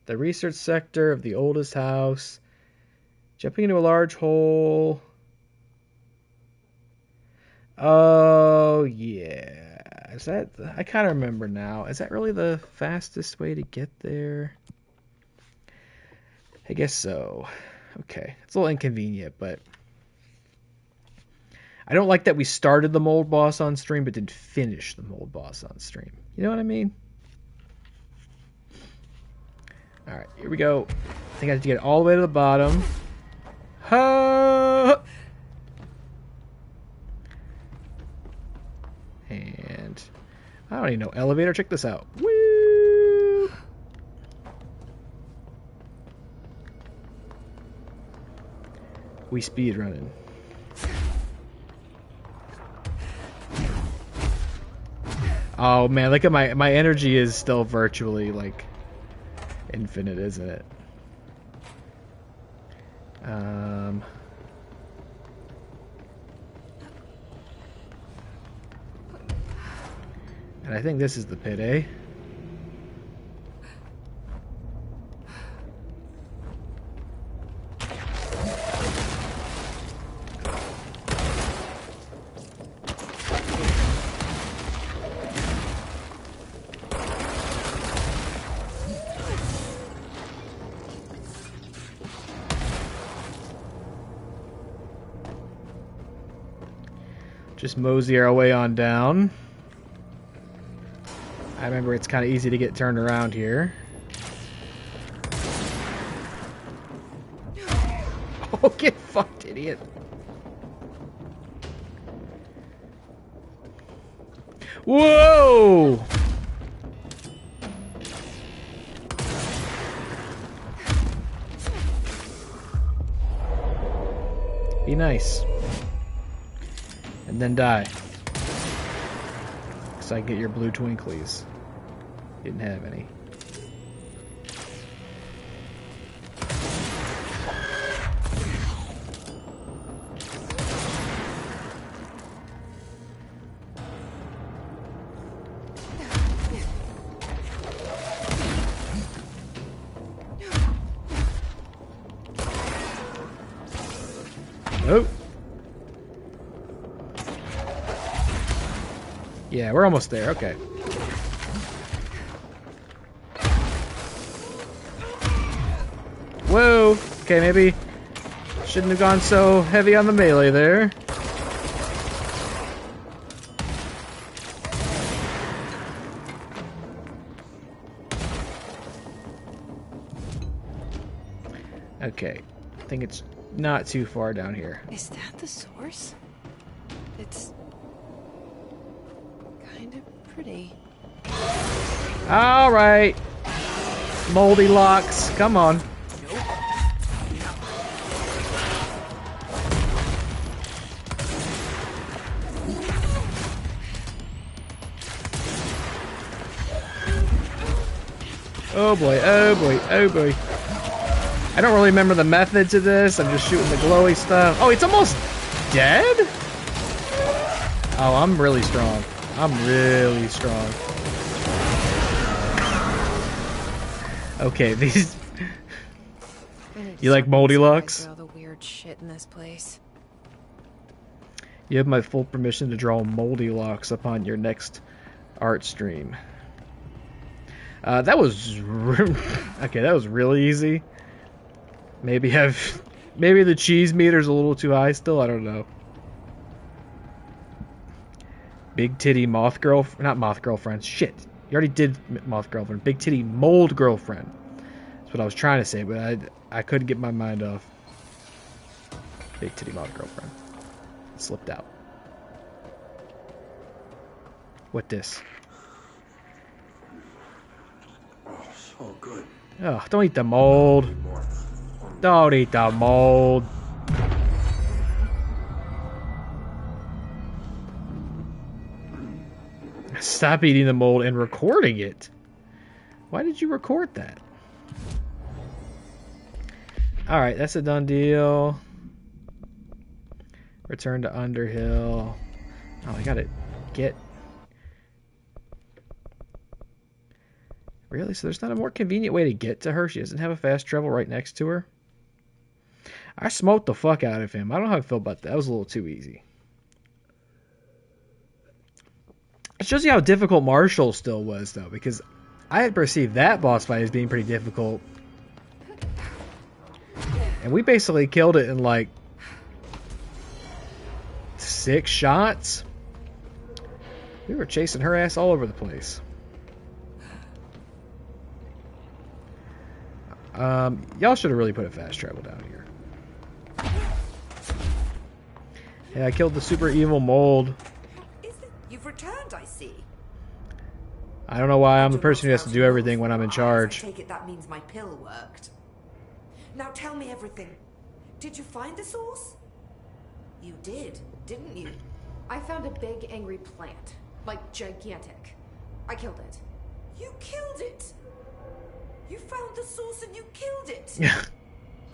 The research sector of the oldest house. Jumping into a large hole. Oh, yeah. Is that... I kind of remember now. Is that really the fastest way to get there? I guess so. Okay. It's a little inconvenient, but... I don't like that we started the mold boss on stream, but didn't finish the mold boss on stream. You know what I mean? Alright, here we go. I think I have to get all the way to the bottom. Ha! And I don't even know. Elevator, check this out. Woo! We speed running. Oh man, look at my energy is still virtually like infinite, isn't it? And I think this is the pit, eh? Just mosey our way on down. I remember it's kind of easy to get turned around here. Oh, get fucked, idiot. Whoa! Be nice. And then die. So I get your blue twinklies. Didn't have any. Oh. Yeah, we're almost there. Okay. Whoa! Okay, maybe shouldn't have gone so heavy on the melee there. Okay, I think it's not too far down here. Is that the source? It's kind of pretty. All right, Moldy Locks, come on. Oh boy, oh boy, oh boy. I don't really remember the method to this. I'm just shooting the glowy stuff. Oh, it's almost dead? Oh, I'm really strong. I'm really strong. Okay, these... You like Moldy Locks? All the weird shit in this place. You have my full permission to draw Moldy Locks upon your next art stream. That was... Okay, that was really easy. Maybe the cheese meter's a little too high still, I don't know. Big titty moth girlfriend, not moth girlfriend, shit. You already did moth girlfriend. Big titty mold girlfriend. That's what I was trying to say, but I couldn't get my mind off. Big titty moth girlfriend. It slipped out. What this? Oh, so good. Oh, don't eat the mold. Don't eat the mold. Stop eating the mold and recording it. Why did you record that? Alright, that's a done deal. Return to Underhill. Oh, I gotta get... Really? So there's not a more convenient way to get to her? She doesn't have a fast travel right next to her? I smoked the fuck out of him. I don't know how I feel about that. That was a little too easy. It shows you how difficult Marshall still was, though, because I had perceived that boss fight as being pretty difficult. And we basically killed it in, like, 6 shots. We were chasing her ass all over the place. Y'all should have really put a fast travel down here. Yeah, I killed the super evil mold. You've returned, I see. I don't know why I'm the person who has to do everything when I'm in charge. I take it that means my pill worked. Now tell me everything. Did you find the source? You did, didn't you? I found a big angry plant. Like, gigantic. I killed it. You killed it! You found the source and you killed it! Yeah.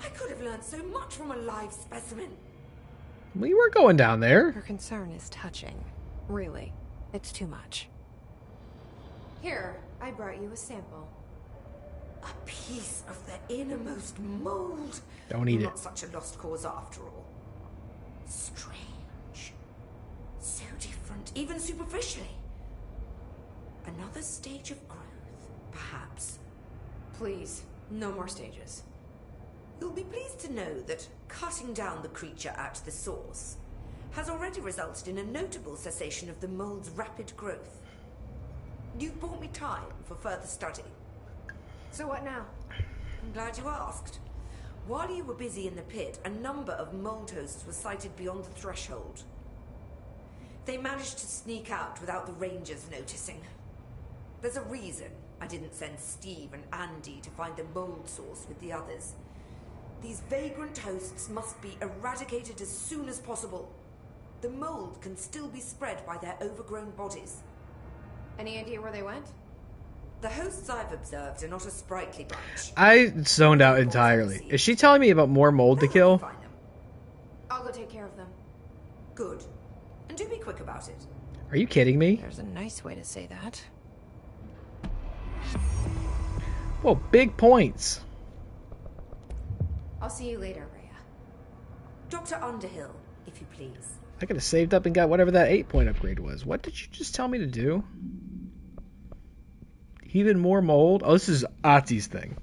I could have learned so much from a live specimen. We were going down there. Her concern is touching. Really, it's too much. Here, I brought you a sample. A piece of the innermost mold. Don't eat it. Not such a lost cause after all. Strange. So different, even superficially. Another stage of growth, perhaps. Please, no more stages. You'll be pleased to know that cutting down the creature at the source has already resulted in a notable cessation of the mold's rapid growth. You've bought me time for further study. So what now? I'm glad you asked. While you were busy in the pit, a number of mold hosts were sighted beyond the threshold. They managed to sneak out without the rangers noticing. There's a reason I didn't send Steve and Andy to find the mold source with the others. These vagrant hosts must be eradicated as soon as possible. The mold can still be spread by their overgrown bodies. Any idea where they went? The hosts I've observed are not a sprightly bunch. I zoned out entirely. Is she telling me about more mold to kill? Find them. I'll go take care of them. Good. And do be quick about it. Are you kidding me? There's a nice way to say that. Whoa, big points. I'll see you later, Rhea. Dr. Underhill, if you please. I could have saved up and got whatever that 8-point upgrade was. What did you just tell me to do? Even more mold? Oh, this is Ati's thing.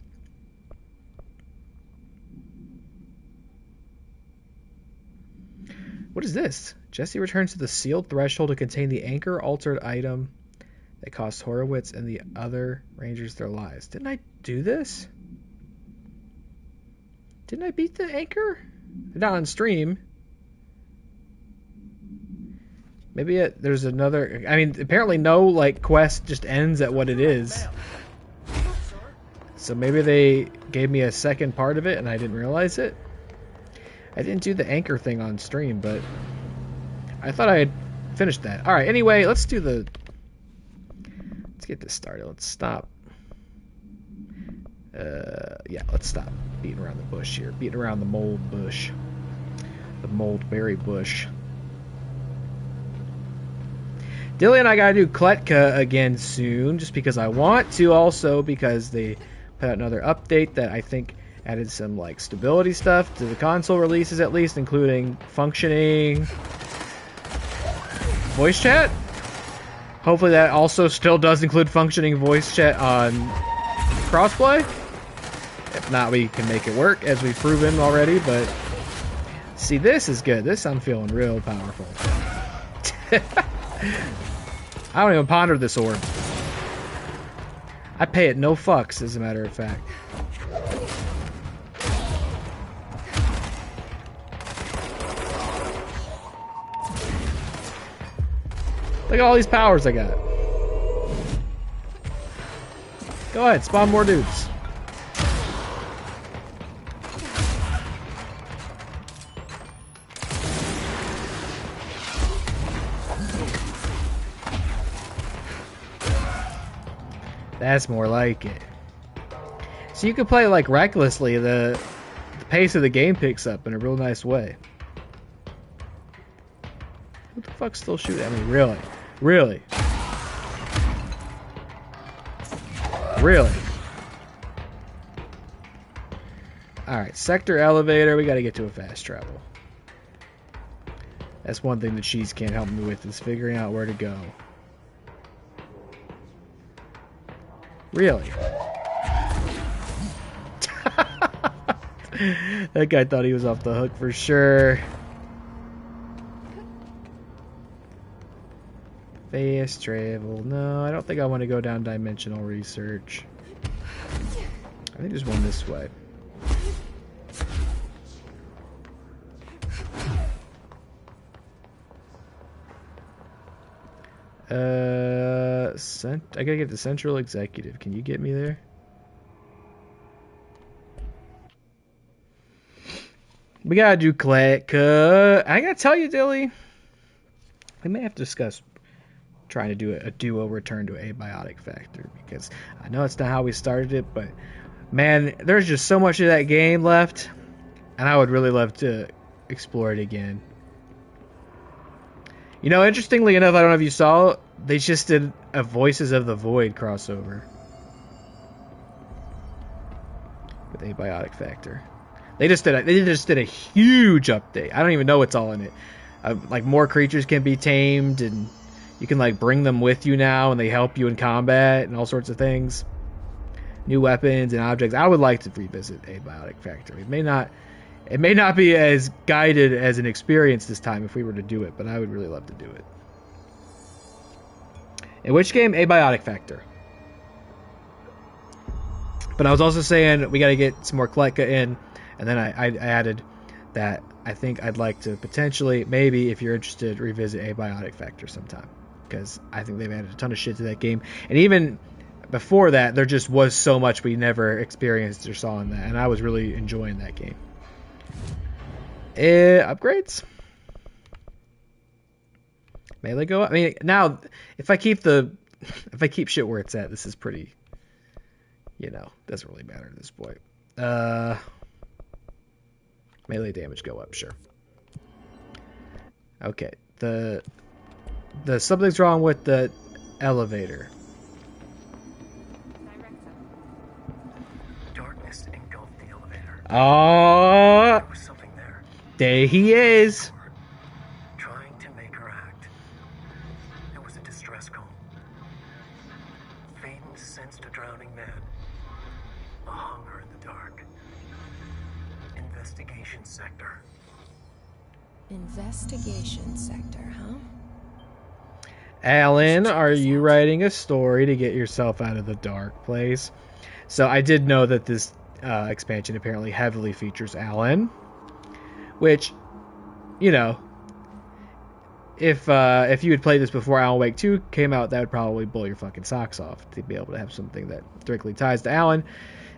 What is this? Jesse returns to the sealed threshold to contain the anchor-altered item that cost Horowitz and the other rangers their lives. Didn't I do this? Didn't I beat the anchor? Not on stream. Maybe there's another... I mean, apparently no, like, quest just ends at what it is. So maybe they gave me a second part of it and I didn't realize it. I didn't do the anchor thing on stream, but I thought I had finished that. Alright, anyway, let's do the... Let's get this started. Let's stop. Yeah, let's stop beating around the bush here. Beating around the mold bush. The mold berry bush. Dilly and I gotta do Kletka again soon, just because I want to, also because they put out another update that I think added some like stability stuff to the console releases, at least, including functioning voice chat. Hopefully that also still does include functioning voice chat on crossplay. If not, we can make it work, as we've proven already, but see, this is good. This I'm feeling real powerful. I don't even ponder this orb. I pay it no fucks, as a matter of fact. Look at all these powers I got. Go ahead, spawn more dudes. That's more like it. So you can play like recklessly. The pace of the game picks up in a real nice way. Who the fuck's still shooting at me? Really? Really? Really? Alright, sector elevator. We gotta get to a fast travel. That's one thing the cheese can't help me with, is figuring out where to go. Really? That guy thought he was off the hook for sure. Fast travel. No, I don't think I want to go down dimensional research. I think there's one this way. I gotta get the Central Executive. Can you get me there? We gotta do Click. I gotta tell you, Dilly, we may have to discuss trying to do a duo return to Abiotic Factor, because I know it's not how we started it, but man, there's just so much of that game left, and I would really love to explore it again. You know, interestingly enough, I don't know if you saw, they just did a Voices of the Void crossover with Abiotic Factor. They just did a huge update. I don't even know what's all in it. Like, more creatures can be tamed, and you can like bring them with you now, and they help you in combat and all sorts of things. New weapons and objects. I would like to revisit Abiotic Factor. It may not be as guided as an experience this time if we were to do it, but I would really love to do it. In which game? Abiotic Factor. But I was also saying we got to get some more Kletka in, and then I added that I think I'd like to potentially, maybe if you're interested, revisit Abiotic Factor sometime, because I think they've added a ton of shit to that game. And even before that, there just was so much we never experienced or saw in that, and I was really enjoying that game. Upgrades? Melee go up? I mean, now, if I keep shit where it's at, this is pretty, doesn't really matter at this point. Melee damage go up, sure. Okay, the something's wrong with the elevator. Darkness engulfed the elevator. Oh, There was something there. There he is. Trying to make her act. It was a distress call. Faden sensed a drowning man. A hunger in the dark. Investigation sector. Investigation sector, huh? Alan, are you writing a story to get yourself out of the dark place? So I did know that this expansion apparently heavily features Alan, which, if you had played this before Alan Wake 2 came out, that would probably blow your fucking socks off to be able to have something that directly ties to Alan.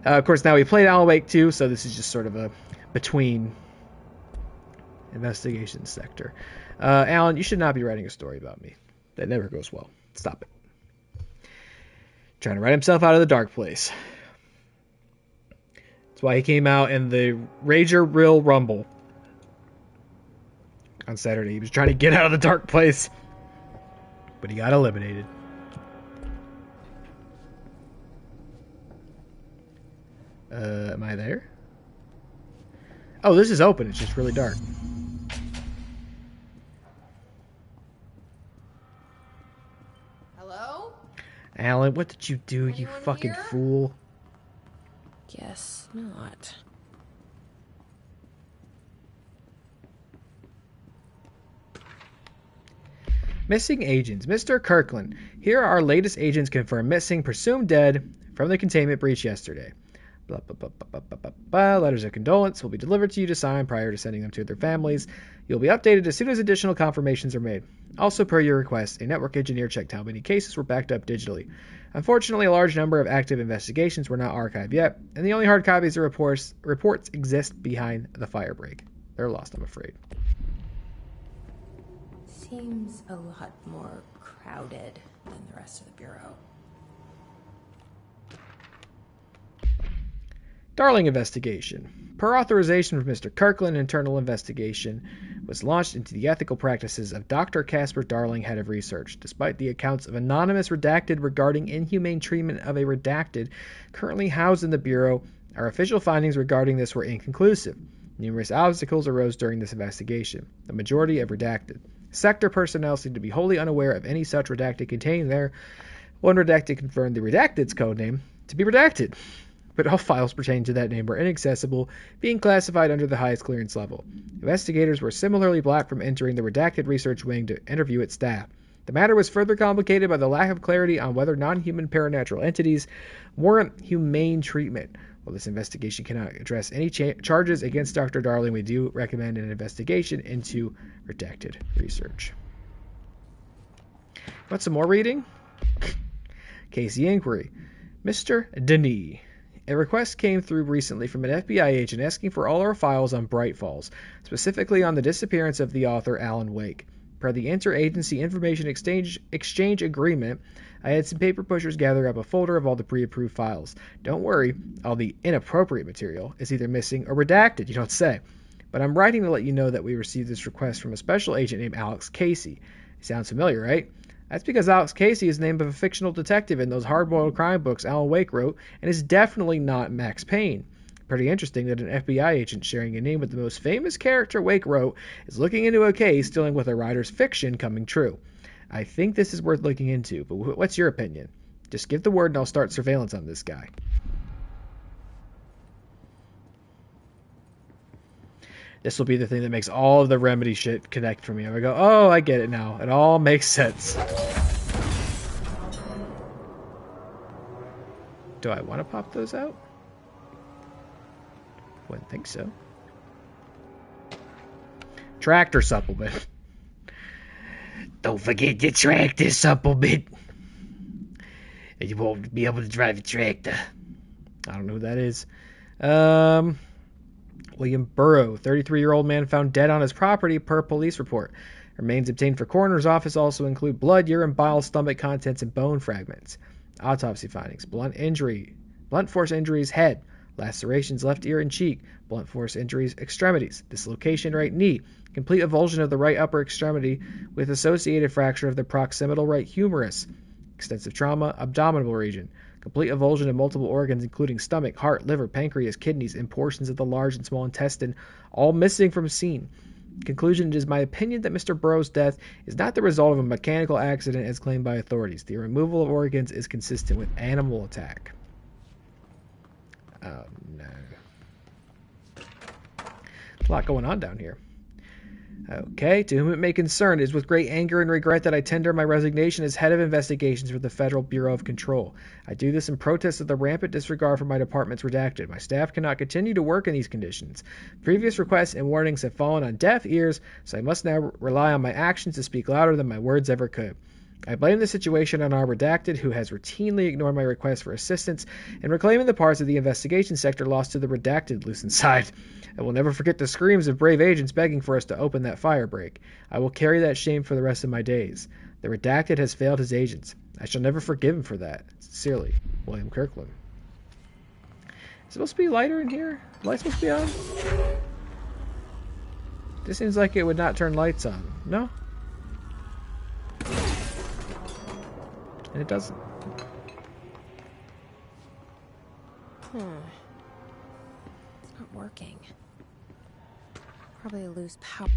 Of course, now we played Alan Wake 2, so this is just sort of a between investigation sector. Alan, you should not be writing a story about me. That never goes well. Stop it. Trying to write himself out of the dark place. That's why he came out in the Rager Real Rumble on Saturday. He was trying to get out of the dark place, but he got eliminated. Am I there? Oh, this is open. It's just really dark. Hello? Alan, what did you do, you Anyone fucking here? fool? Guess not. Missing agents. Mr. Kirkland, here are our latest agents confirmed missing, presumed dead from the containment breach yesterday. Blah, blah, blah, blah, blah, blah, blah. Letters of condolence will be delivered to you to sign prior to sending them to their families. You'll be updated as soon as additional confirmations are made. Also, per your request, a network engineer checked how many cases were backed up digitally. Unfortunately, a large number of active investigations were not archived yet, and the only hard copies of reports exist behind the firebreak. They're lost, I'm afraid. Seems a lot more crowded than the rest of the Bureau. Darling investigation. Per authorization from Mr. Kirkland, internal investigation was launched into the ethical practices of Dr. Casper Darling, head of research. Despite the accounts of anonymous redacted regarding inhumane treatment of a redacted currently housed in the Bureau, our official findings regarding this were inconclusive. Numerous obstacles arose during this investigation, the majority of redacted. Sector personnel seem to be wholly unaware of any such redacted contained there. One redacted confirmed the redacted's codename to be redacted, but all files pertaining to that name were inaccessible, being classified under the highest clearance level. Investigators were similarly blocked from entering the redacted research wing to interview its staff. The matter was further complicated by the lack of clarity on whether non-human paranatural entities warrant humane treatment. While this investigation cannot address any charges against Dr. Darling, we do recommend an investigation into redacted research. Want some more reading? Casey Inquiry. Mr. Denis. A request came through recently from an FBI agent asking for all our files on Bright Falls, specifically on the disappearance of the author Alan Wake. Per the Interagency Information Exchange Agreement, I had some paper pushers gather up a folder of all the pre-approved files. Don't worry, all the inappropriate material is either missing or redacted, you don't say. But I'm writing to let you know that we received this request from a special agent named Alex Casey. Sounds familiar, right? That's because Alex Casey is the name of a fictional detective in those hard-boiled crime books Alan Wake wrote, and is definitely not Max Payne. Pretty interesting that an FBI agent sharing a name with the most famous character Wake wrote is looking into a case dealing with a writer's fiction coming true. I think this is worth looking into, but what's your opinion? Just give the word and I'll start surveillance on this guy. This will be the thing that makes all of the Remedy shit connect for me. I go, oh, I get it now. It all makes sense. Do I want to pop those out? Wouldn't think so. Tractor supplement. Don't forget your tractor supplement. And you won't be able to drive a tractor. I don't know who that is. William Burrow, 33-year-old man found dead on his property per police report. Remains obtained for coroner's office also include blood, urine, bile, stomach contents, and bone fragments. Autopsy findings: blunt force injuries, head. Lacerations, left ear and cheek. Blunt force injuries, extremities. Dislocation, right knee. Complete avulsion of the right upper extremity with associated fracture of the proximal right humerus. Extensive trauma, abdominal region. Complete avulsion of multiple organs, including stomach, heart, liver, pancreas, kidneys, and portions of the large and small intestine, all missing from scene. Conclusion: it is my opinion that Mr. Burrow's death is not the result of a mechanical accident as claimed by authorities. The removal of organs is consistent with animal attack. Oh, no. A lot going on down here. Okay, to whom it may concern, it is with great anger and regret that I tender my resignation as head of investigations for the Federal Bureau of Control. I do this in protest of the rampant disregard for my department's redacted. My staff cannot continue to work in these conditions. Previous requests and warnings have fallen on deaf ears, so I must now rely on my actions to speak louder than my words ever could. I blame the situation on our redacted, who has routinely ignored my requests for assistance in reclaiming the parts of the investigation sector lost to the redacted loose inside. I will never forget the screams of brave agents begging for us to open that fire break. I will carry that shame for the rest of my days. The redacted has failed his agents. I shall never forgive him for that. Sincerely, William Kirkland. Is it supposed to be lighter in here? Lights supposed to be on? This seems like it would not turn lights on. No? And it doesn't. It's not working. Probably a loose power.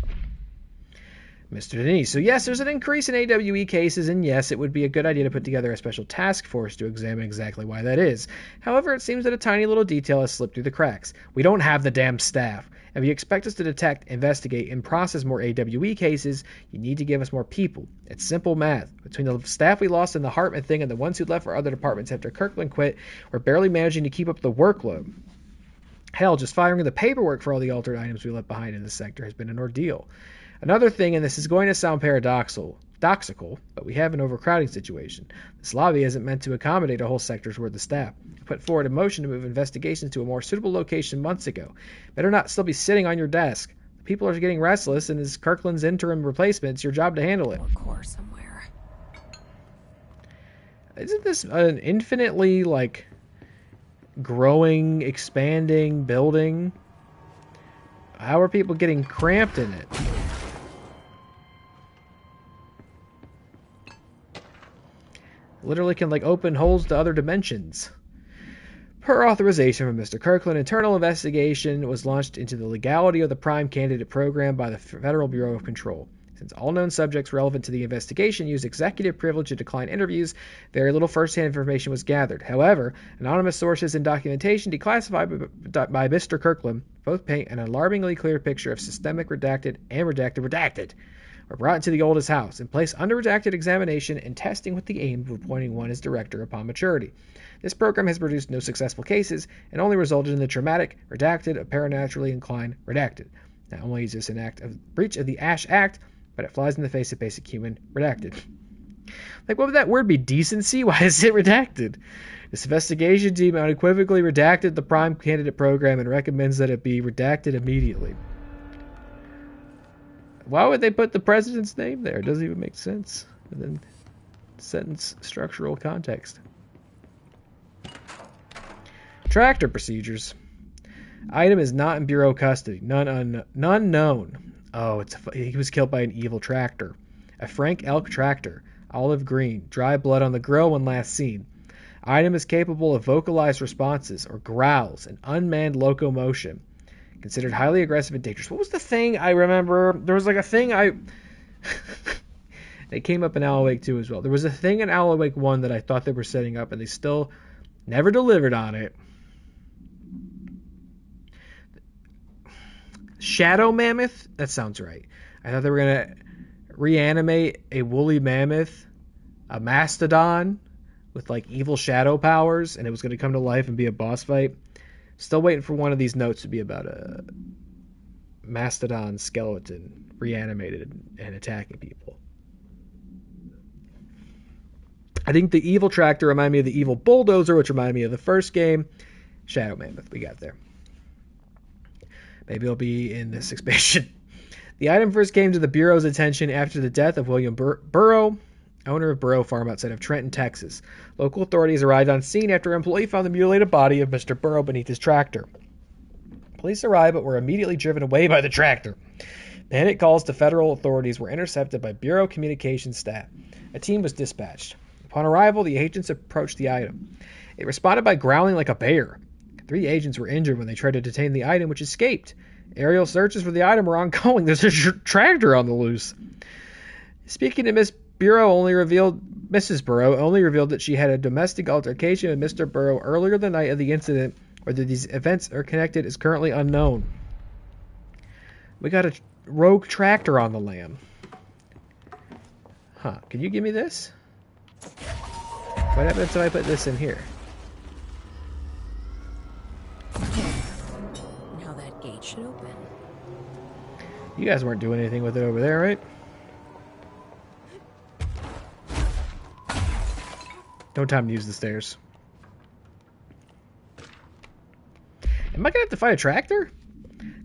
Mr. Denis. So yes, there's an increase in AWE cases, and yes, it would be a good idea to put together a special task force to examine exactly why that is. However, it seems that a tiny little detail has slipped through the cracks. We don't have the damn staff. If you expect us to detect, investigate, and process more AWE cases, you need to give us more people. It's simple math. Between the staff we lost in the Hartman thing and the ones who left for other departments after Kirkland quit, we're barely managing to keep up the workload. Hell, just firing the paperwork for all the altered items we left behind in this sector has been an ordeal. Another thing, and this is going to sound paradoxical, but we have an overcrowding situation. This lobby isn't meant to accommodate a whole sector's worth of staff. I put forward a motion to move investigations to a more suitable location months ago. Better not still be sitting on your desk. The people are getting restless, and as Kirkland's interim replacement, it's your job to handle it. Core somewhere. Isn't this an infinitely, growing, expanding building. How are people getting cramped in it? Literally can like open holes to other dimensions. Per authorization from Mr. Kirkland, internal investigation was launched into the legality of the Prime Candidate program by the Federal Bureau of Control. Since all known subjects relevant to the investigation used executive privilege to decline interviews, very little first-hand information was gathered. However, anonymous sources and documentation declassified by Mr. Kirkland both paint an alarmingly clear picture of systemic redacted and redacted were brought into the oldest house and placed under redacted examination and testing with the aim of appointing one as director upon maturity. This program has produced no successful cases and only resulted in the traumatic, redacted, of paranaturally inclined, redacted. Not only is this an act of breach of the Ash Act, but it flies in the face of basic human redacted. Like, what would that word be? Decency? Why is it redacted? This investigation team unequivocally redacted the Prime Candidate program and recommends that it be redacted immediately. Why would they put the president's name there? It doesn't even make sense. And then sentence structural context. Tractor procedures. Item is not in Bureau custody. None known. Oh, he was killed by an evil tractor. A Frank Elk tractor. Olive green. Dry blood on the grill when last seen. Item is capable of vocalized responses or growls and unmanned locomotion. Considered highly aggressive and dangerous. What was the thing I remember? There was like a thing it came up in Alan Wake 2 as well. There was a thing in Alan Wake 1 that I thought they were setting up and they still never delivered on it. Shadow mammoth? That sounds right. I thought they were going to reanimate a woolly mammoth, a mastodon with like evil shadow powers, and it was going to come to life and be a boss fight. Still waiting for one of these notes to be about a mastodon skeleton reanimated and attacking people. I think the evil tractor reminded me of the evil bulldozer, which reminded me of the first game. Shadow mammoth, we got there. Maybe it'll be in this expansion. The item first came to the Bureau's attention after the death of William Burrow, owner of Burrow Farm outside of Trenton, Texas. Local authorities arrived on scene after an employee found the mutilated body of Mr. Burrow beneath his tractor. Police arrived but were immediately driven away by the tractor. Panic calls to federal authorities were intercepted by Bureau communications staff. A team was dispatched. Upon arrival, the agents approached the item. It responded by growling like a bear. 3 agents were injured when they tried to detain the item, which escaped. Aerial searches for the item were ongoing. There's a tractor on the loose. Speaking to Mrs. Burrow only revealed that she had a domestic altercation with Mr. Burrow earlier the night of the incident. Whether these events are connected is currently unknown. We got a rogue tractor on the lam. Huh. Can you give me this? What happens if I put this in here? Now that gate should open. You guys weren't doing anything with it over there, right? No time to use the stairs. Am I going to have to fight a tractor?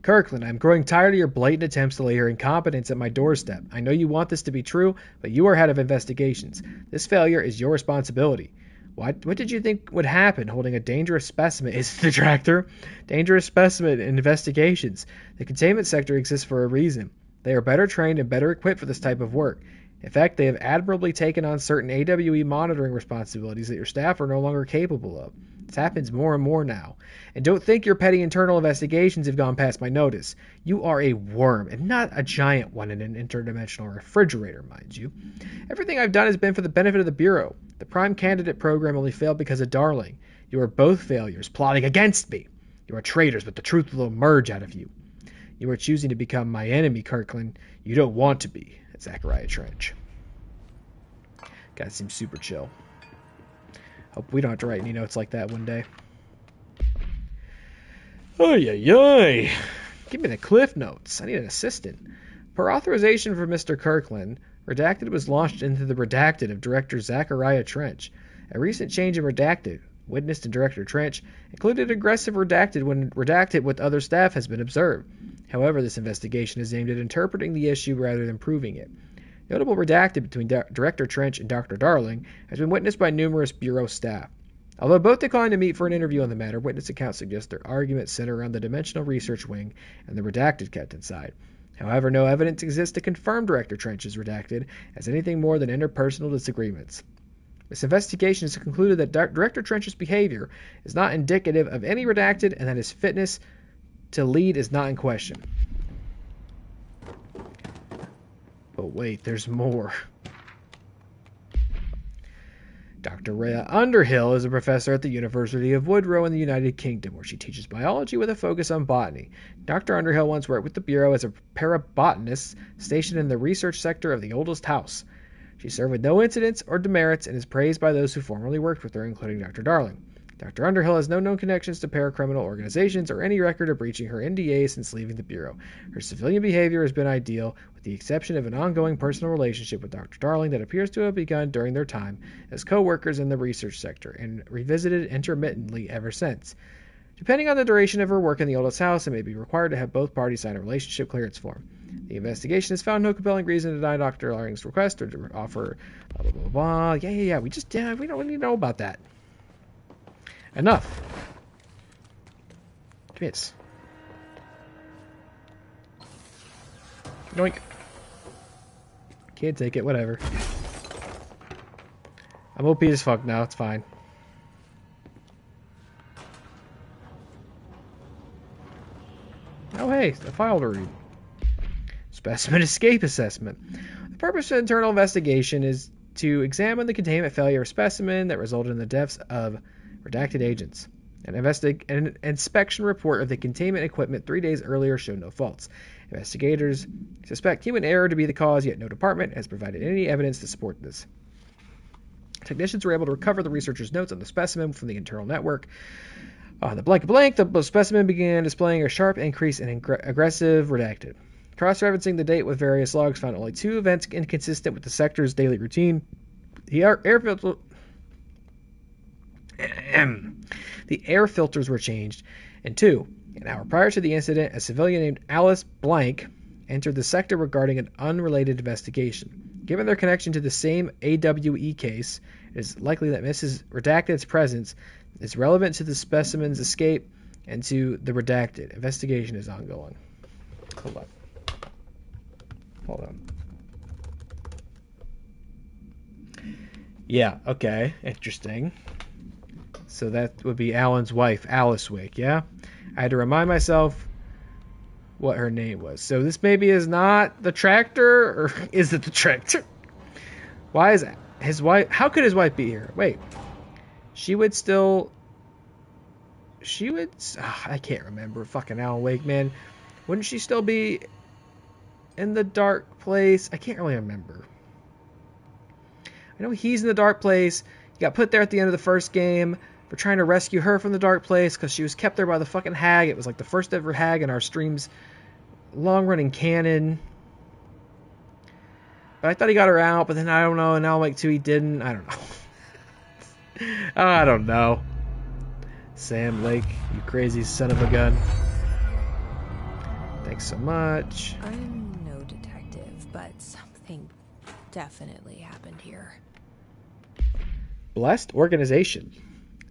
Kirkland, I'm growing tired of your blatant attempts to lay your incompetence at my doorstep. I know you want this to be true, but you are head of investigations. This failure is your responsibility. What did you think would happen holding a dangerous specimen? Is the tractor? Dangerous specimen in investigations. The containment sector exists for a reason. They are better trained and better equipped for this type of work. In fact, they have admirably taken on certain AWE monitoring responsibilities that your staff are no longer capable of. This happens more and more now. And don't think your petty internal investigations have gone past my notice. You are a worm, and not a giant one in an interdimensional refrigerator, mind you. Everything I've done has been for the benefit of the Bureau. The Prime Candidate program only failed because of Darling. You are both failures, plotting against me. You are traitors, but the truth will emerge out of you. You are choosing to become my enemy, Kirkland. You don't want to be. Zachariah Trench. Guy seems super chill. Hope we don't have to write any notes like that one day. Oy. Give me the cliff notes. I need an assistant. Per authorization for Mr. Kirkland, Redacted was launched into the Redacted of Director Zachariah Trench. A recent change in Redacted, witnessed in Director Trench, included aggressive Redacted when Redacted with other staff has been observed. However, this investigation is aimed at interpreting the issue rather than proving it. Notable Redacted between Director Trench and Dr. Darling has been witnessed by numerous Bureau staff. Although both declined to meet for an interview on the matter, witness accounts suggest their arguments center around the Dimensional Research Wing and the redacted kept inside. However, no evidence exists to confirm Director Trench's redacted as anything more than interpersonal disagreements. This investigation has concluded that Director Trench's behavior is not indicative of any redacted and that his fitness to lead is not in question. But wait, there's more. Dr. Rhea Underhill is a professor at the University of Woodrow in the United Kingdom, where she teaches biology with a focus on botany. Dr. Underhill once worked with the Bureau as a parabotanist stationed in the research sector of the oldest house. She served with no incidents or demerits and is praised by those who formerly worked with her, including Dr. Darling. Dr. Underhill has no known connections to paracriminal organizations or any record of breaching her NDA since leaving the Bureau. Her civilian behavior has been ideal, with the exception of an ongoing personal relationship with Dr. Darling that appears to have begun during their time as co-workers in the research sector and revisited intermittently ever since. Depending on the duration of her work in the oldest house, it may be required to have both parties sign a relationship clearance form. The investigation has found no compelling reason to deny Dr. Darling's request or to offer blah, blah, blah, blah. Yeah. We don't need to know about that. Enough. Kiss. Yoink. Can't take it, whatever. I'm OP as fuck now, it's fine. Oh hey, a file to read. Specimen escape assessment. The purpose of internal investigation is to examine the containment failure of specimen that resulted in the deaths of redacted agents. An inspection report of the containment equipment 3 days earlier showed no faults. Investigators suspect human error to be the cause, yet no department has provided any evidence to support this. Technicians were able to recover the researchers' notes on the specimen from the internal network. On the blank, the specimen began displaying a sharp increase in aggressive redacted. Cross-referencing the date with various logs found only 2 events inconsistent with the sector's daily routine. The air filters were changed, and 2, an hour prior to the incident, a civilian named Alice Blank entered the sector regarding an unrelated investigation. Given their connection to the same AWE case, it is likely that Mrs. Redacted's presence is relevant to the specimen's escape and to the redacted. Investigation is ongoing. Hold on. Yeah, okay. Interesting. So that would be Alan's wife, Alice Wake, yeah? I had to remind myself what her name was. So this maybe is not the tractor, or is it the tractor? Why is his wife... How could his wife be here? Wait. I can't remember. Fucking Alan Wake, man. Wouldn't she still be in the dark place? I can't really remember. I know he's in the dark place. He got put there at the end of the first game for trying to rescue her from the dark place because she was kept there by the fucking hag. It was like the first ever hag in our stream's long-running canon. But I thought he got her out, but then I don't know. And now like 2 he didn't. I don't know. I don't know. Sam Lake, you crazy son of a gun. Thanks so much. I'm no detective, but something definitely happened here. Blessed Organization.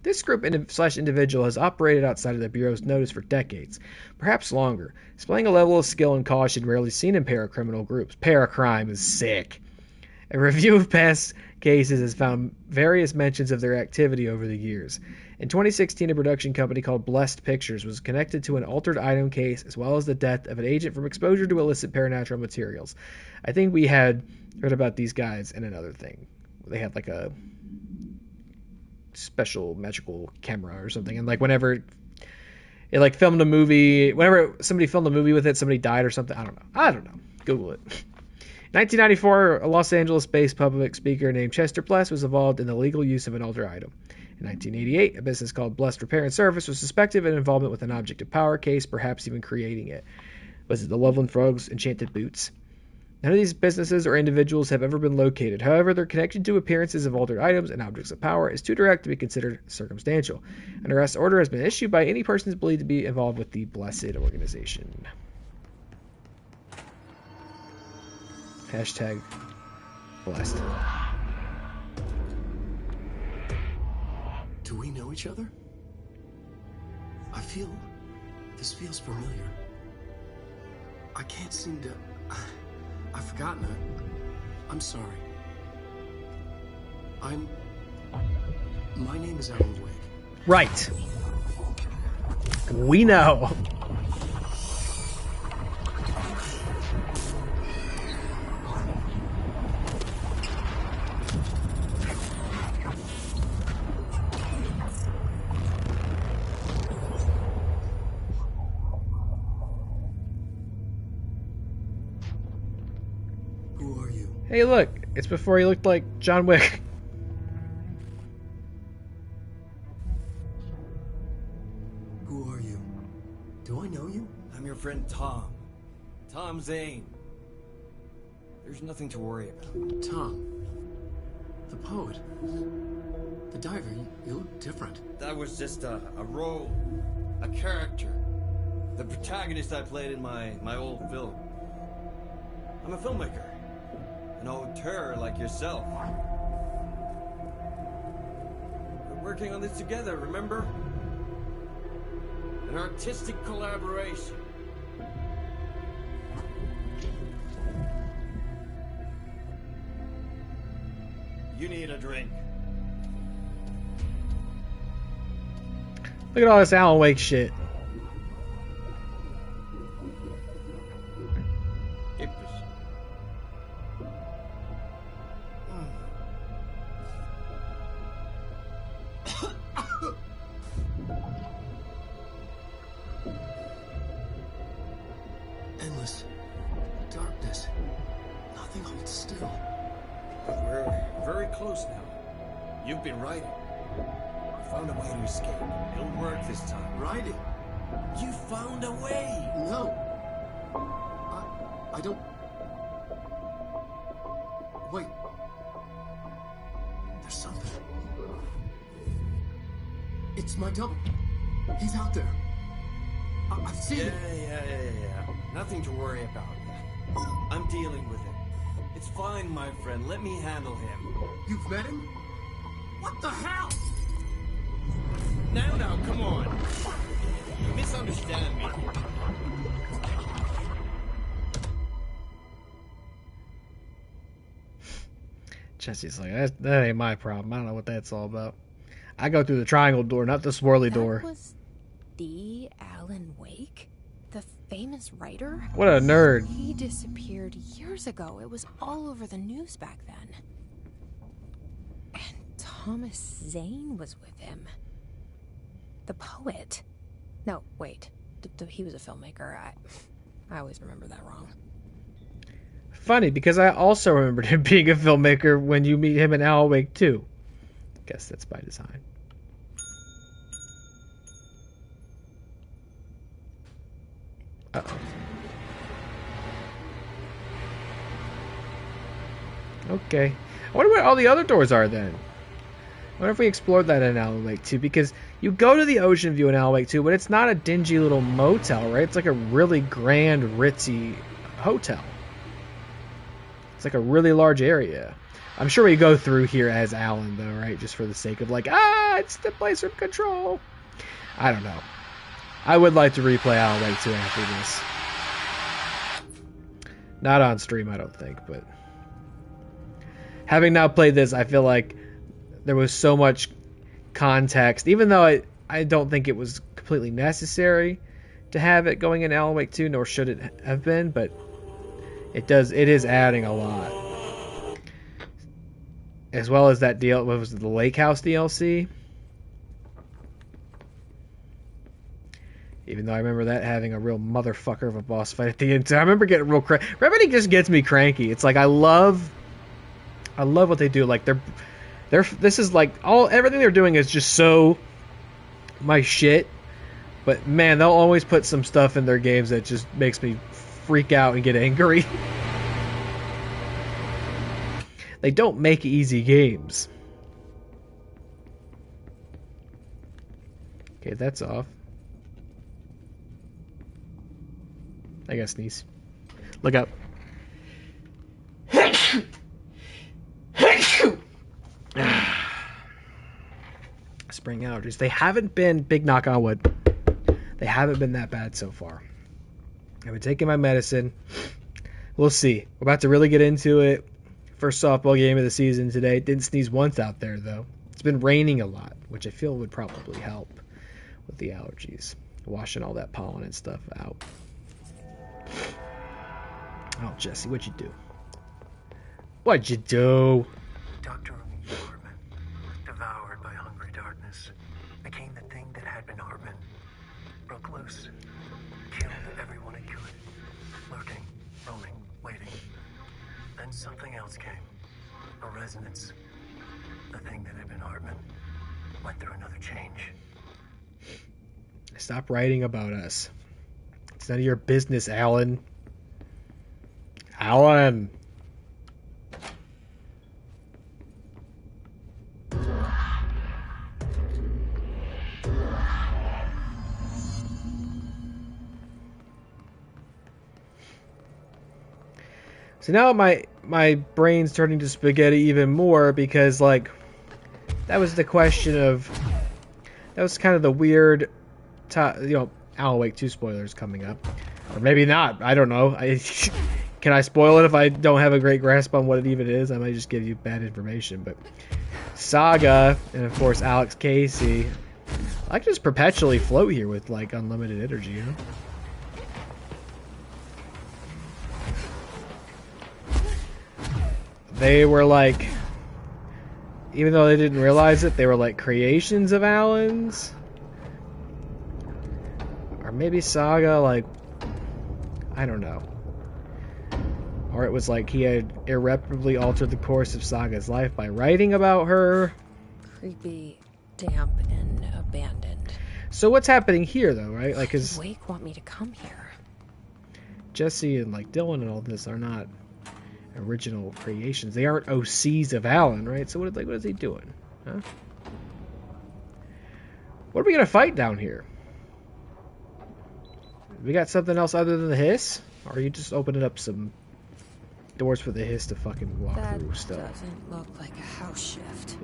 This group / individual has operated outside of the Bureau's notice for decades, perhaps longer, displaying a level of skill and caution rarely seen in paracriminal groups. Paracrime is sick. A review of past cases has found various mentions of their activity over the years. In 2016, a production company called Blessed Pictures was connected to an altered item case as well as the death of an agent from exposure to illicit paranatural materials. I think we had heard about these guys in another thing. They had like a special magical camera or something, and like whenever it like filmed a movie, whenever somebody filmed a movie with it, somebody died or something. I don't know. Google it. 1994, a Los Angeles-based public speaker named Chester Bless was involved in the legal use of an altered item. In 1988, a business called Blessed Repair and Service was suspected of involvement with an object of power case, perhaps even creating it. Was it the Loveland Frogs' enchanted boots? None of these businesses or individuals have ever been located. However, their connection to appearances of altered items and objects of power is too direct to be considered circumstantial. An arrest order has been issued by any persons believed to be involved with the Blessed Organization. Hashtag blessed. Do we know each other? This feels familiar. I can't seem to... I've forgotten it. I'm sorry. My name is Alan Wake. Right. We know. Who are you? Hey, look. It's before he looked like John Wick. Who are you? Do I know you? I'm your friend Tom. Tom Zane. There's nothing to worry about. Tom. The poet. The diver. You look different. That was just a role. A character. The protagonist I played in my old film. I'm a filmmaker. An auteur like yourself. We're working on this together, remember? An artistic collaboration. You need a drink. Look at all this Alan Wake shit. Endless darkness. Nothing holds still. But we're very close now. You've been writing. I found a way to escape. It'll work this time. Writing? You found a way! No. I don't... Wait. There's something. It's my double. He's out there. I've seen it. Yeah. Nothing to worry about. I'm dealing with it. It's fine, my friend. Let me handle him. You've met him? What the hell? Now, come on. You misunderstand me. Jesse's like, that ain't my problem. I don't know what that's all about. I go through the triangle door, not the swirly door. That was the Alan Wake? The famous writer? What a nerd. He disappeared years ago. It was all over the news back then. And Thomas Zane was with him. The poet. No, wait. He was a filmmaker. I always remember that wrong. Funny, because I also remembered him being a filmmaker when you meet him in Alan Wake 2. Guess that's by design. Uh-oh. Okay. I wonder what all the other doors are then. I wonder if we explored that in Alan Wake 2, because you go to the ocean view in Alan Wake 2, but it's not a dingy little motel, right? It's like a really grand, ritzy hotel. It's like a really large area. I'm sure we go through here as Alan, though, right? Just for the sake of like, it's the place from Control. I don't know. I would like to replay Alan Wake 2 after this. Not on stream, I don't think, but... Having now played this, I feel like there was so much context, even though I don't think it was completely necessary to have it going in Alan Wake 2, nor should it have been, but it is adding a lot. As well as that deal, what was it, the Lake House DLC? Even though I remember that having a real motherfucker of a boss fight at the end. I remember getting real cranky. Remedy just gets me cranky. It's like I love what they do. Like this is like everything they're doing is just so my shit. But man, they'll always put some stuff in their games that just makes me freak out and get angry. They don't make easy games. Okay, that's off. I gotta sneeze. Look up. spring allergies. They haven't been, big knock on wood, they haven't been that bad so far. I've been taking my medicine. We'll see. We're about to really get into it. First softball game of the season today. Didn't sneeze once out there, though. It's been raining a lot, which I feel would probably help with the allergies. Washing all that pollen and stuff out. Oh, Jesse, what'd you do? What'd you do? Dr. Hartman, devoured by hungry darkness, became the thing that had been Hartman. Broke loose, killed everyone it could, lurking, roaming, waiting. Then something else came, a resonance. The thing that had been Hartman went through another change. Stop writing about us. It's none of your business, Alan. Alan! So now my brain's turning to spaghetti even more because, like, that was the question of... That was kind of the weird... Alan Wake 2 spoilers coming up. Or maybe not. I don't know. Can I spoil it if I don't have a great grasp on what it even is? I might just give you bad information. But Saga, and of course Alex Casey. I can just perpetually float here with, like, unlimited energy, you know? They were like, even though they didn't realize it, they were like creations of Alan's. Or maybe Saga, like, I don't know. Or it was like he had irreparably altered the course of Saga's life by writing about her. Creepy, damp, and abandoned. So what's happening here, though, right? Like, cause Wake want me to come here. Jesse and like Dylan and all this are not original creations. They aren't OCs of Alan, right? So what is he doing? Huh? What are we gonna fight down here? We got something else other than the hiss? Or are you just opening up some doors for the hiss to fucking walk through stuff? That doesn't look like a house shift.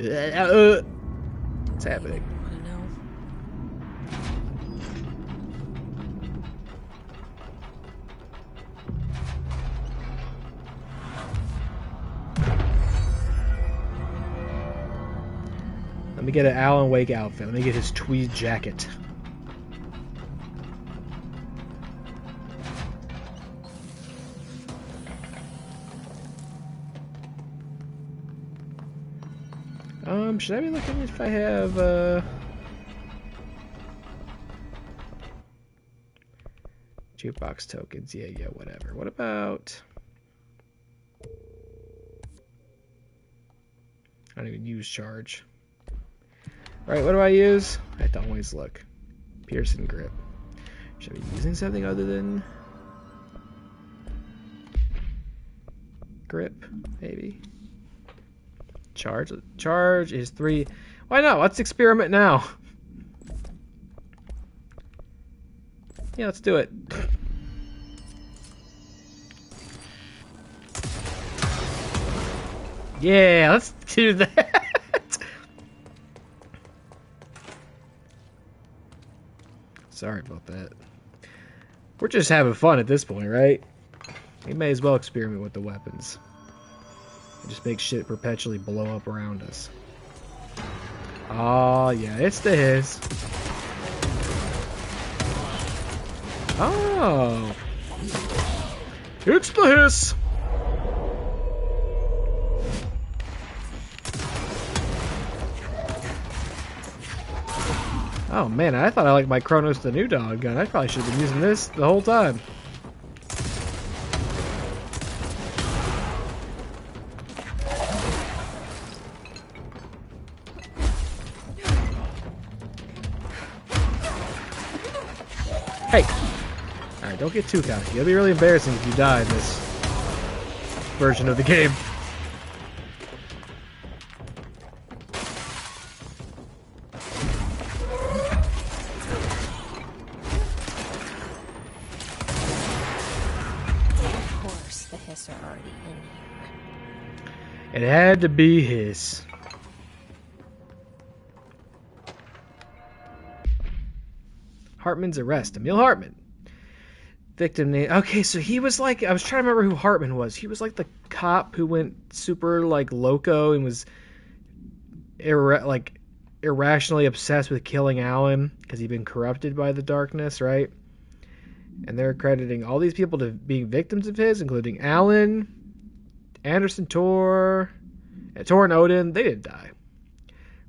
What's happening? Want to know? Let me get an Alan Wake outfit. Let me get his tweed jacket. Should I be looking if I have, jukebox tokens? Yeah, whatever. What about... I don't even use charge. Alright, what do I use? I have to always look. Pearson grip. Should I be using something other than... grip, maybe? Charge. Charge is 3. Why not? Let's experiment now. Yeah, let's do it. Yeah, let's do that. Sorry about that. We're just having fun at this point, right? We may as well experiment with the weapons. Just make shit perpetually blow up around us. Oh, yeah, it's the hiss. Oh. It's the hiss. Oh, man, I thought I liked my Kronos the New Dog gun. I probably should have been using this the whole time. Hey! Alright, don't get too cocky. It'll be really embarrassing if you die in this version of the game. Of course, the hiss are already in here. It had to be his. Hartman's arrest. Emil Hartman. Victim name. Okay, so he was like, I was trying to remember who Hartman was. He was like the cop who went super like loco and was irrationally obsessed with killing Alan because he'd been corrupted by the darkness, right? And they're crediting all these people to being victims of his, including Alan, Anderson Tor and Odin. They didn't die.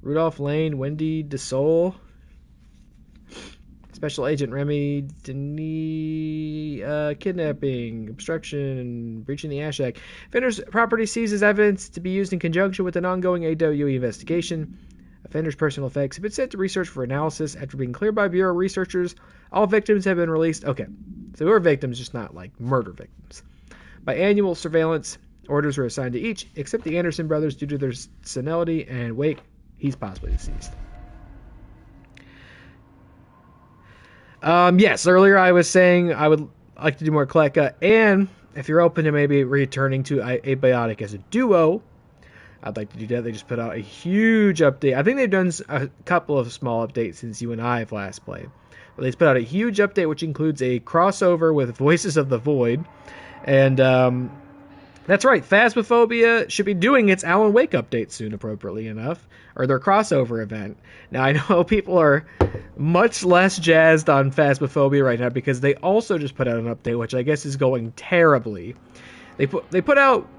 Rudolph Lane, Wendy DeSole, Special Agent Remy Denis, kidnapping, obstruction, breaching the Ash Act. Offender's property seizes evidence to be used in conjunction with an ongoing AWE investigation. Offender's personal effects have been sent to research for analysis. After being cleared by Bureau researchers, all victims have been released. Okay, so who are victims, just not like murder victims. By annual surveillance, orders were assigned to each, except the Anderson brothers due to their senility and weight. He's possibly deceased. Yes, earlier I was saying I would like to do more Kleka, and if you're open to maybe returning to Abiotic as a duo, I'd like to do that. They just put out a huge update. I think they've done a couple of small updates since you and I have last played. But they put out a huge update, which includes a crossover with Voices of the Void. And that's right, Phasmophobia should be doing its Alan Wake update soon, appropriately enough. Or their crossover event. Now, I know people are much less jazzed on Phasmophobia right now because they also just put out an update, which I guess is going terribly. They put out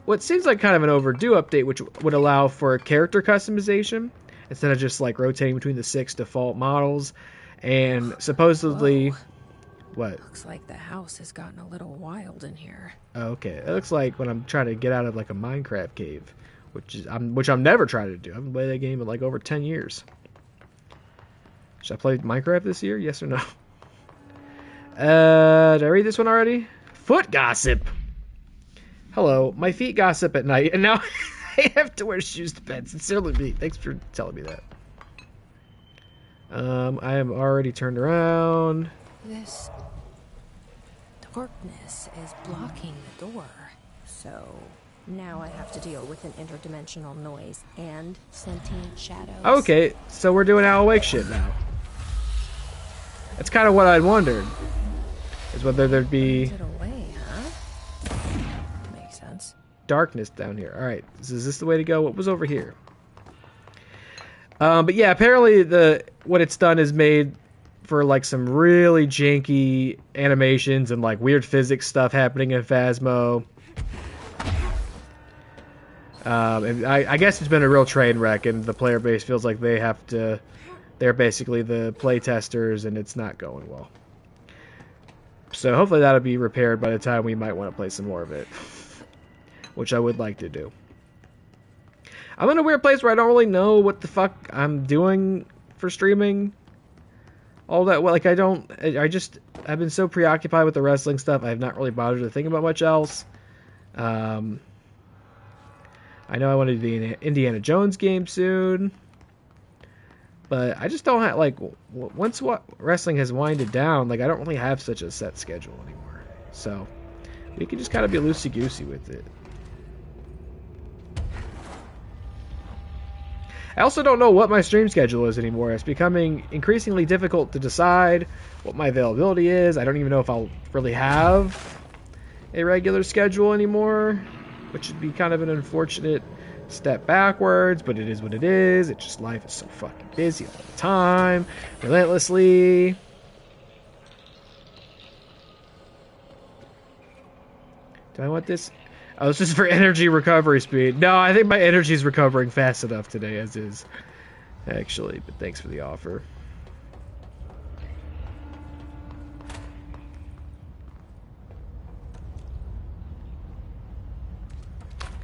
what seems like kind of an overdue update, which would allow for character customization instead of just like rotating between the 6 default models. And supposedly, what? Looks like the house has gotten a little wild in here. Okay, it looks like when I'm trying to get out of like a Minecraft cave, which I'm never trying to do. I haven't played that game in like over 10 years. Should I play Minecraft this year? Yes or no? Did I read this one already? Foot gossip. Hello, my feet gossip at night, and now I have to wear shoes to bed. Sincerely, me. Thanks for telling me that. I am already turned around. This darkness is blocking the door, so now I have to deal with an interdimensional noise and sentient shadows. Okay, so we're doing Alan Wake shit now. That's kind of what I'd wondered, is whether there'd be Put it away, huh? Makes sense. Darkness down here. All right, is this the way to go? What was over here? But yeah, apparently what it's done is made for like some really janky animations and like weird physics stuff happening in Phasmo. And I guess it's been a real train wreck, and the player base feels like they're basically the play testers, and it's not going well. So hopefully that'll be repaired by the time we might want to play some more of it, which I would like to do. I'm in a weird place where I don't really know what the fuck I'm doing for streaming. All that, well, like I've been so preoccupied with the wrestling stuff, I have not really bothered to think about much else. I know I want to do the Indiana Jones game soon, but I just don't have, like, once wrestling has winded down, like, I don't really have such a set schedule anymore. So we can just kind of be loosey-goosey with it. I also don't know what my stream schedule is anymore. It's becoming increasingly difficult to decide what my availability is. I don't even know if I'll really have a regular schedule anymore, which would be kind of an unfortunate step backwards, but it is what it is. It's just life is so fucking busy all the time, relentlessly. Do I want this? Oh, this is for energy recovery speed. No, I think my energy is recovering fast enough today as is, actually, but thanks for the offer.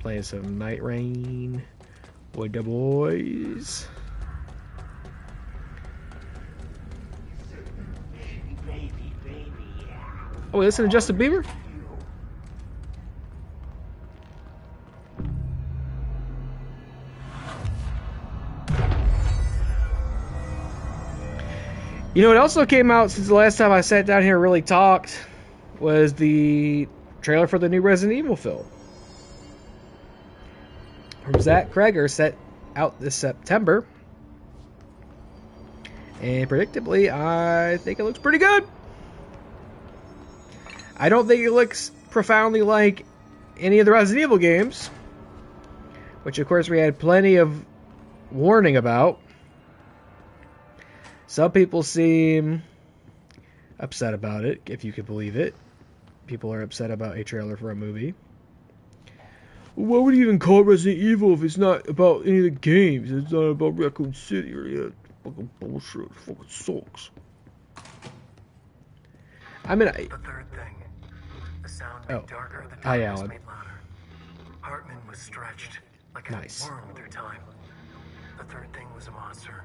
Playing some Night Rain with the boys. Oh, listen to Justin Bieber? You know what also came out since the last time I sat down here and really talked was the trailer for the new Resident Evil film. From Zach Kreger, set out this September. And predictably, I think it looks pretty good. I don't think it looks profoundly like any of the Resident Evil games, which of course we had plenty of warning about. Some people seem upset about it, if you could believe it. People are upset about a trailer for a movie. Why would you even call it Resident Evil if it's not about any of the games? It's not about Raccoon City or yeah, fucking bullshit. It fucking sucks. I mean, The third thing. The sound made darker, the hi, darkness Alan. made louder. Hartman was stretched like Nice. a worm through time. The third thing was a monster.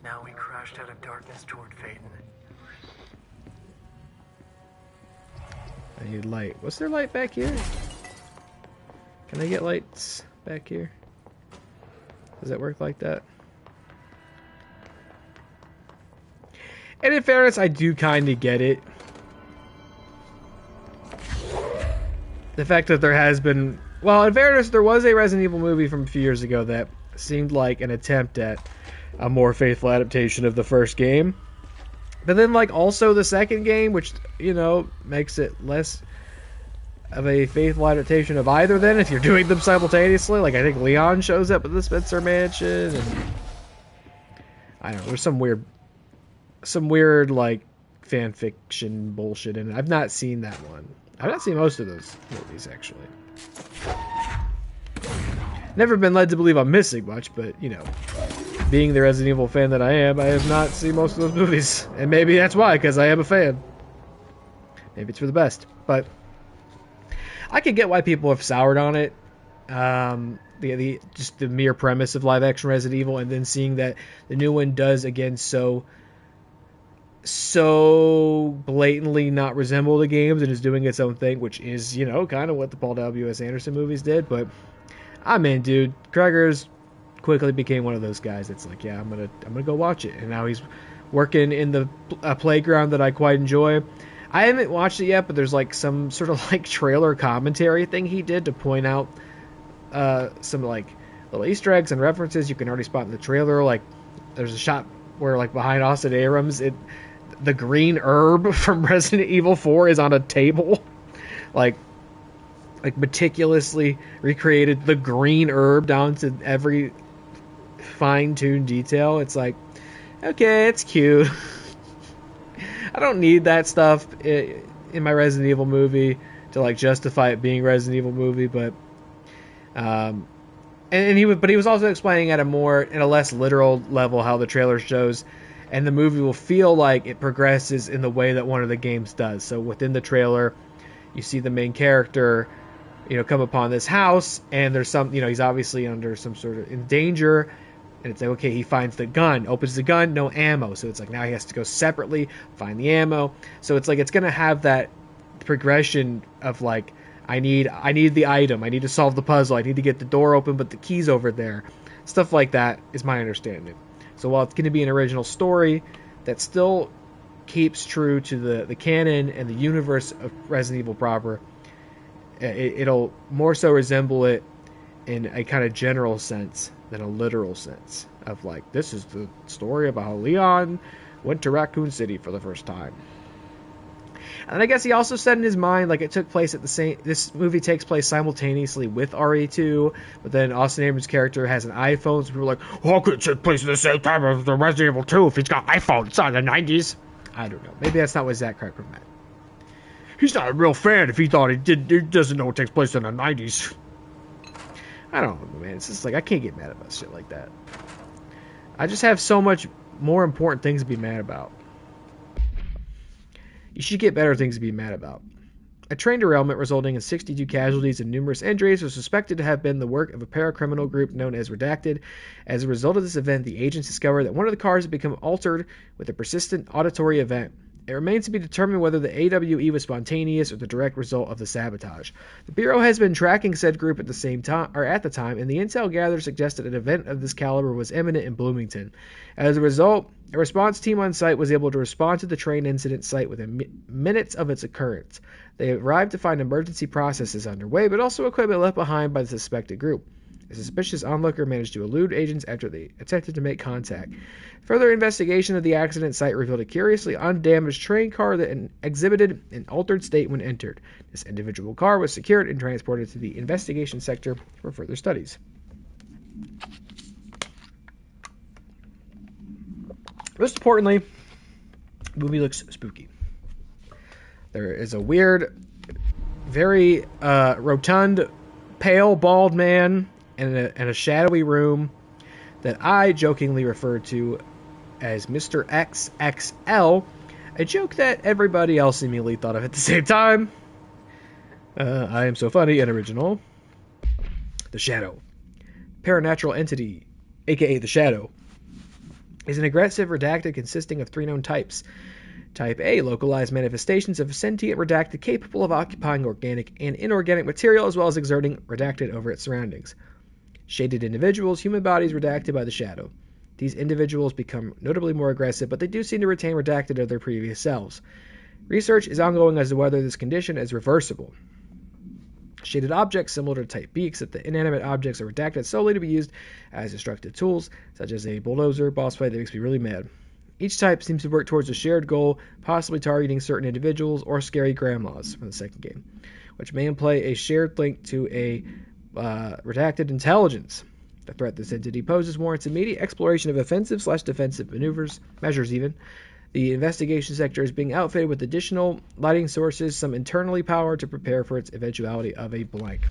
Now we crashed out of darkness toward Phaeton. I need light. What's there light back here? Can I get lights back here? Does that work like that? And in fairness, I do kind of get it. The fact that there has been... Well, in fairness, there was a Resident Evil movie from a few years ago that seemed like an attempt at a more faithful adaptation of the first game. But then, like, also the second game, which, you know, makes it less of a faithful adaptation of either then, if you're doing them simultaneously. Like, I think Leon shows up at the Spencer Mansion, and... I don't know, there's some weird, like, fan fiction bullshit in it. I've not seen that one. I've not seen most of those movies, actually. Never been led to believe I'm missing much, but, you know, being the Resident Evil fan that I am, I have not seen most of those movies. And maybe that's why, because I am a fan. Maybe it's for the best. But I can get why people have soured on it. Just the mere premise of live-action Resident Evil, and then seeing that the new one does, again, so blatantly not resemble the games and is doing its own thing, which is, you know, kind of what the Paul W.S. Anderson movies did. But I'm in, dude. Gregor's quickly became one of those guys that's like, yeah, I'm gonna go watch it. And now he's working in the playground that I quite enjoy. I haven't watched it yet, but there's like some sort of like trailer commentary thing he did to point out some like little Easter eggs and references you can already spot in the trailer. Like there's a shot where like behind Austin Abrams, the green herb from Resident Evil 4 is on a table, like meticulously recreated the green herb down to every fine-tuned detail. It's like, okay, it's cute. I don't need that stuff in my Resident Evil movie to like justify it being a Resident Evil movie, but he was also explaining at a less literal level how the trailer shows, and the movie will feel like it progresses in the way that one of the games does. So within the trailer, you see the main character, you know, come upon this house, and there's some, you know, he's obviously under some sort of in danger. And it's like, okay, he finds the gun, opens the gun, no ammo. So it's like now he has to go separately, find the ammo. So it's like it's going to have that progression of like, I need the item, I need to solve the puzzle, I need to get the door open, but the key's over there. Stuff like that is my understanding. So while it's going to be an original story that still keeps true to the canon and the universe of Resident Evil proper, it'll more so resemble it in a kind of general sense than a literal sense of like, this is the story about how Leon went to Raccoon City for the first time. And I guess he also said in his mind, like, it took place at this movie takes place simultaneously with RE2, but then Austin Abrams' character has an iPhone, so people are like, how could it take place at the same time as the Resident Evil 2 if he's got iPhone? It's not in the 90s. I don't know. Maybe that's not what Zach Cracker meant. He's not a real fan if he thought he doesn't know what takes place in the 90s. I don't know, man. It's just like, I can't get mad about shit like that. I just have so much more important things to be mad about. You should get better things to be mad about. A train derailment resulting in 62 casualties and numerous injuries was suspected to have been the work of a paracriminal group known as Redacted. As a result of this event, the agents discovered that one of the cars had become altered with a persistent auditory event. It remains to be determined whether the AWE was spontaneous or the direct result of the sabotage. The Bureau has been tracking said group at the time, and the intel gathered suggested an event of this caliber was imminent in Bloomington. As a result, a response team on site was able to respond to the train incident site within minutes of its occurrence. They arrived to find emergency processes underway, but also equipment left behind by the suspected group. A suspicious onlooker managed to elude agents after they attempted to make contact. Further investigation of the accident site revealed a curiously undamaged train car that exhibited an altered state when entered. This individual car was secured and transported to the investigation sector for further studies. Most importantly, the movie looks spooky. There is a weird, very rotund, pale, bald man in a shadowy room that I jokingly refer to as Mr. XXL, a joke that everybody else immediately thought of at the same time. I am so funny and original. The Shadow. Paranatural entity, aka the Shadow, is an aggressive redacted consisting of 3 known types. Type A, localized manifestations of sentient redacted capable of occupying organic and inorganic material as well as exerting redacted over its surroundings. Shaded individuals, human bodies redacted by the Shadow. These individuals become notably more aggressive, but they do seem to retain redacted of their previous selves. Research is ongoing as to whether this condition is reversible. Shaded objects, similar to Type B, except that inanimate objects are redacted solely to be used as destructive tools, such as a bulldozer, boss fight that makes me really mad. Each type seems to work towards a shared goal, possibly targeting certain individuals or scary grandmas from the second game, which may imply a shared link to a redacted intelligence. The threat this entity poses warrants immediate exploration of offensive/defensive measures even. The investigation sector is being outfitted with additional lighting sources, some internally powered to prepare for its eventuality of a blank.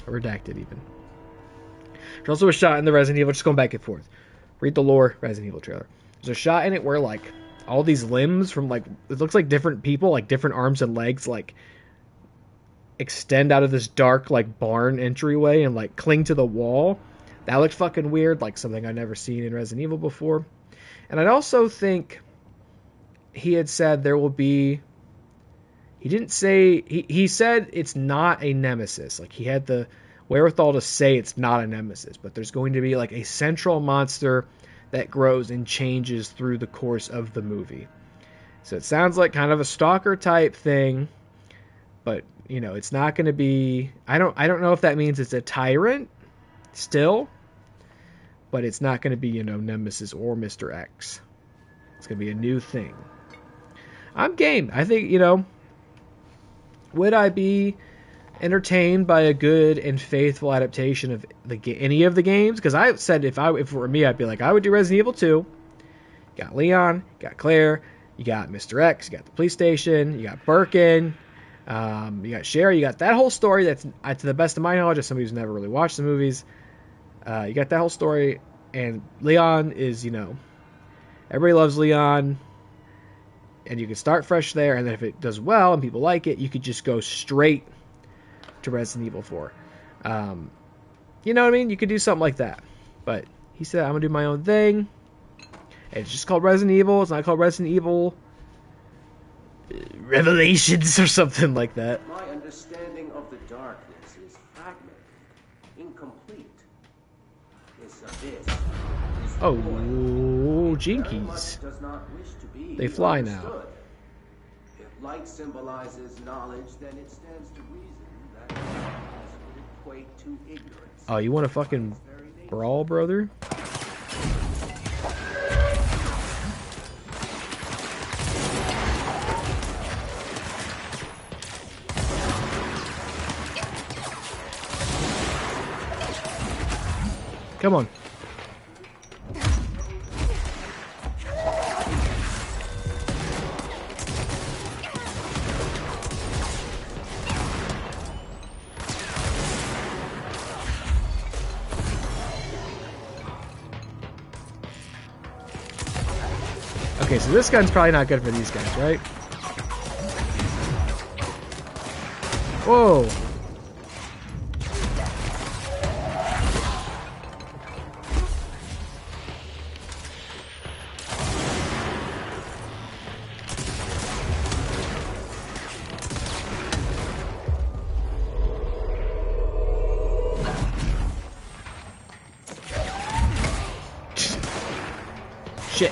A redacted even. There's also a shot in the Resident Evil, just going back and forth. Read the lore, Resident Evil trailer. There's a shot in it where, like, all these limbs from, like, it looks like different people, like, different arms and legs, like, extend out of this dark, like, barn entryway and, like, cling to the wall. That looked fucking weird, like something I'd never seen in Resident Evil before. And I'd also think he had said there will be... He didn't say... He said it's not a nemesis. Like, he had the wherewithal to say it's not a nemesis. But there's going to be, like, a central monster that grows and changes through the course of the movie. So it sounds like kind of a stalker type thing. But, you know, it's not going to be... I don't know if that means it's a tyrant still. But it's not going to be, you know, Nemesis or Mr. X. It's going to be a new thing. I'm game. I think, you know, would I be entertained by a good and faithful adaptation of any of the games? Because I said if it were me, I'd be like, I would do Resident Evil 2. You got Leon, you got Claire, you got Mr. X, you got the police station, you got Birkin, you got Sherry, you got that whole story that's, to the best of my knowledge, as somebody who's never really watched the movies, you got that whole story, and Leon is, you know, everybody loves Leon. And you can start fresh there, and then if it does well and people like it, you could just go straight to Resident Evil 4. You know what I mean? You could do something like that. But he said, I'm going to do my own thing. And it's just called Resident Evil. It's not called Resident Evil Revelations or something like that. My understanding of the darkness is fragmented, incomplete. This abyss is Jinkies. They fly now. If light symbolizes knowledge, then it stands to reason that darkness would equate to ignorance. Oh, you want to fucking brawl, brother? Come on. Okay, so this gun's probably not good for these guys, right? Whoa! Shit.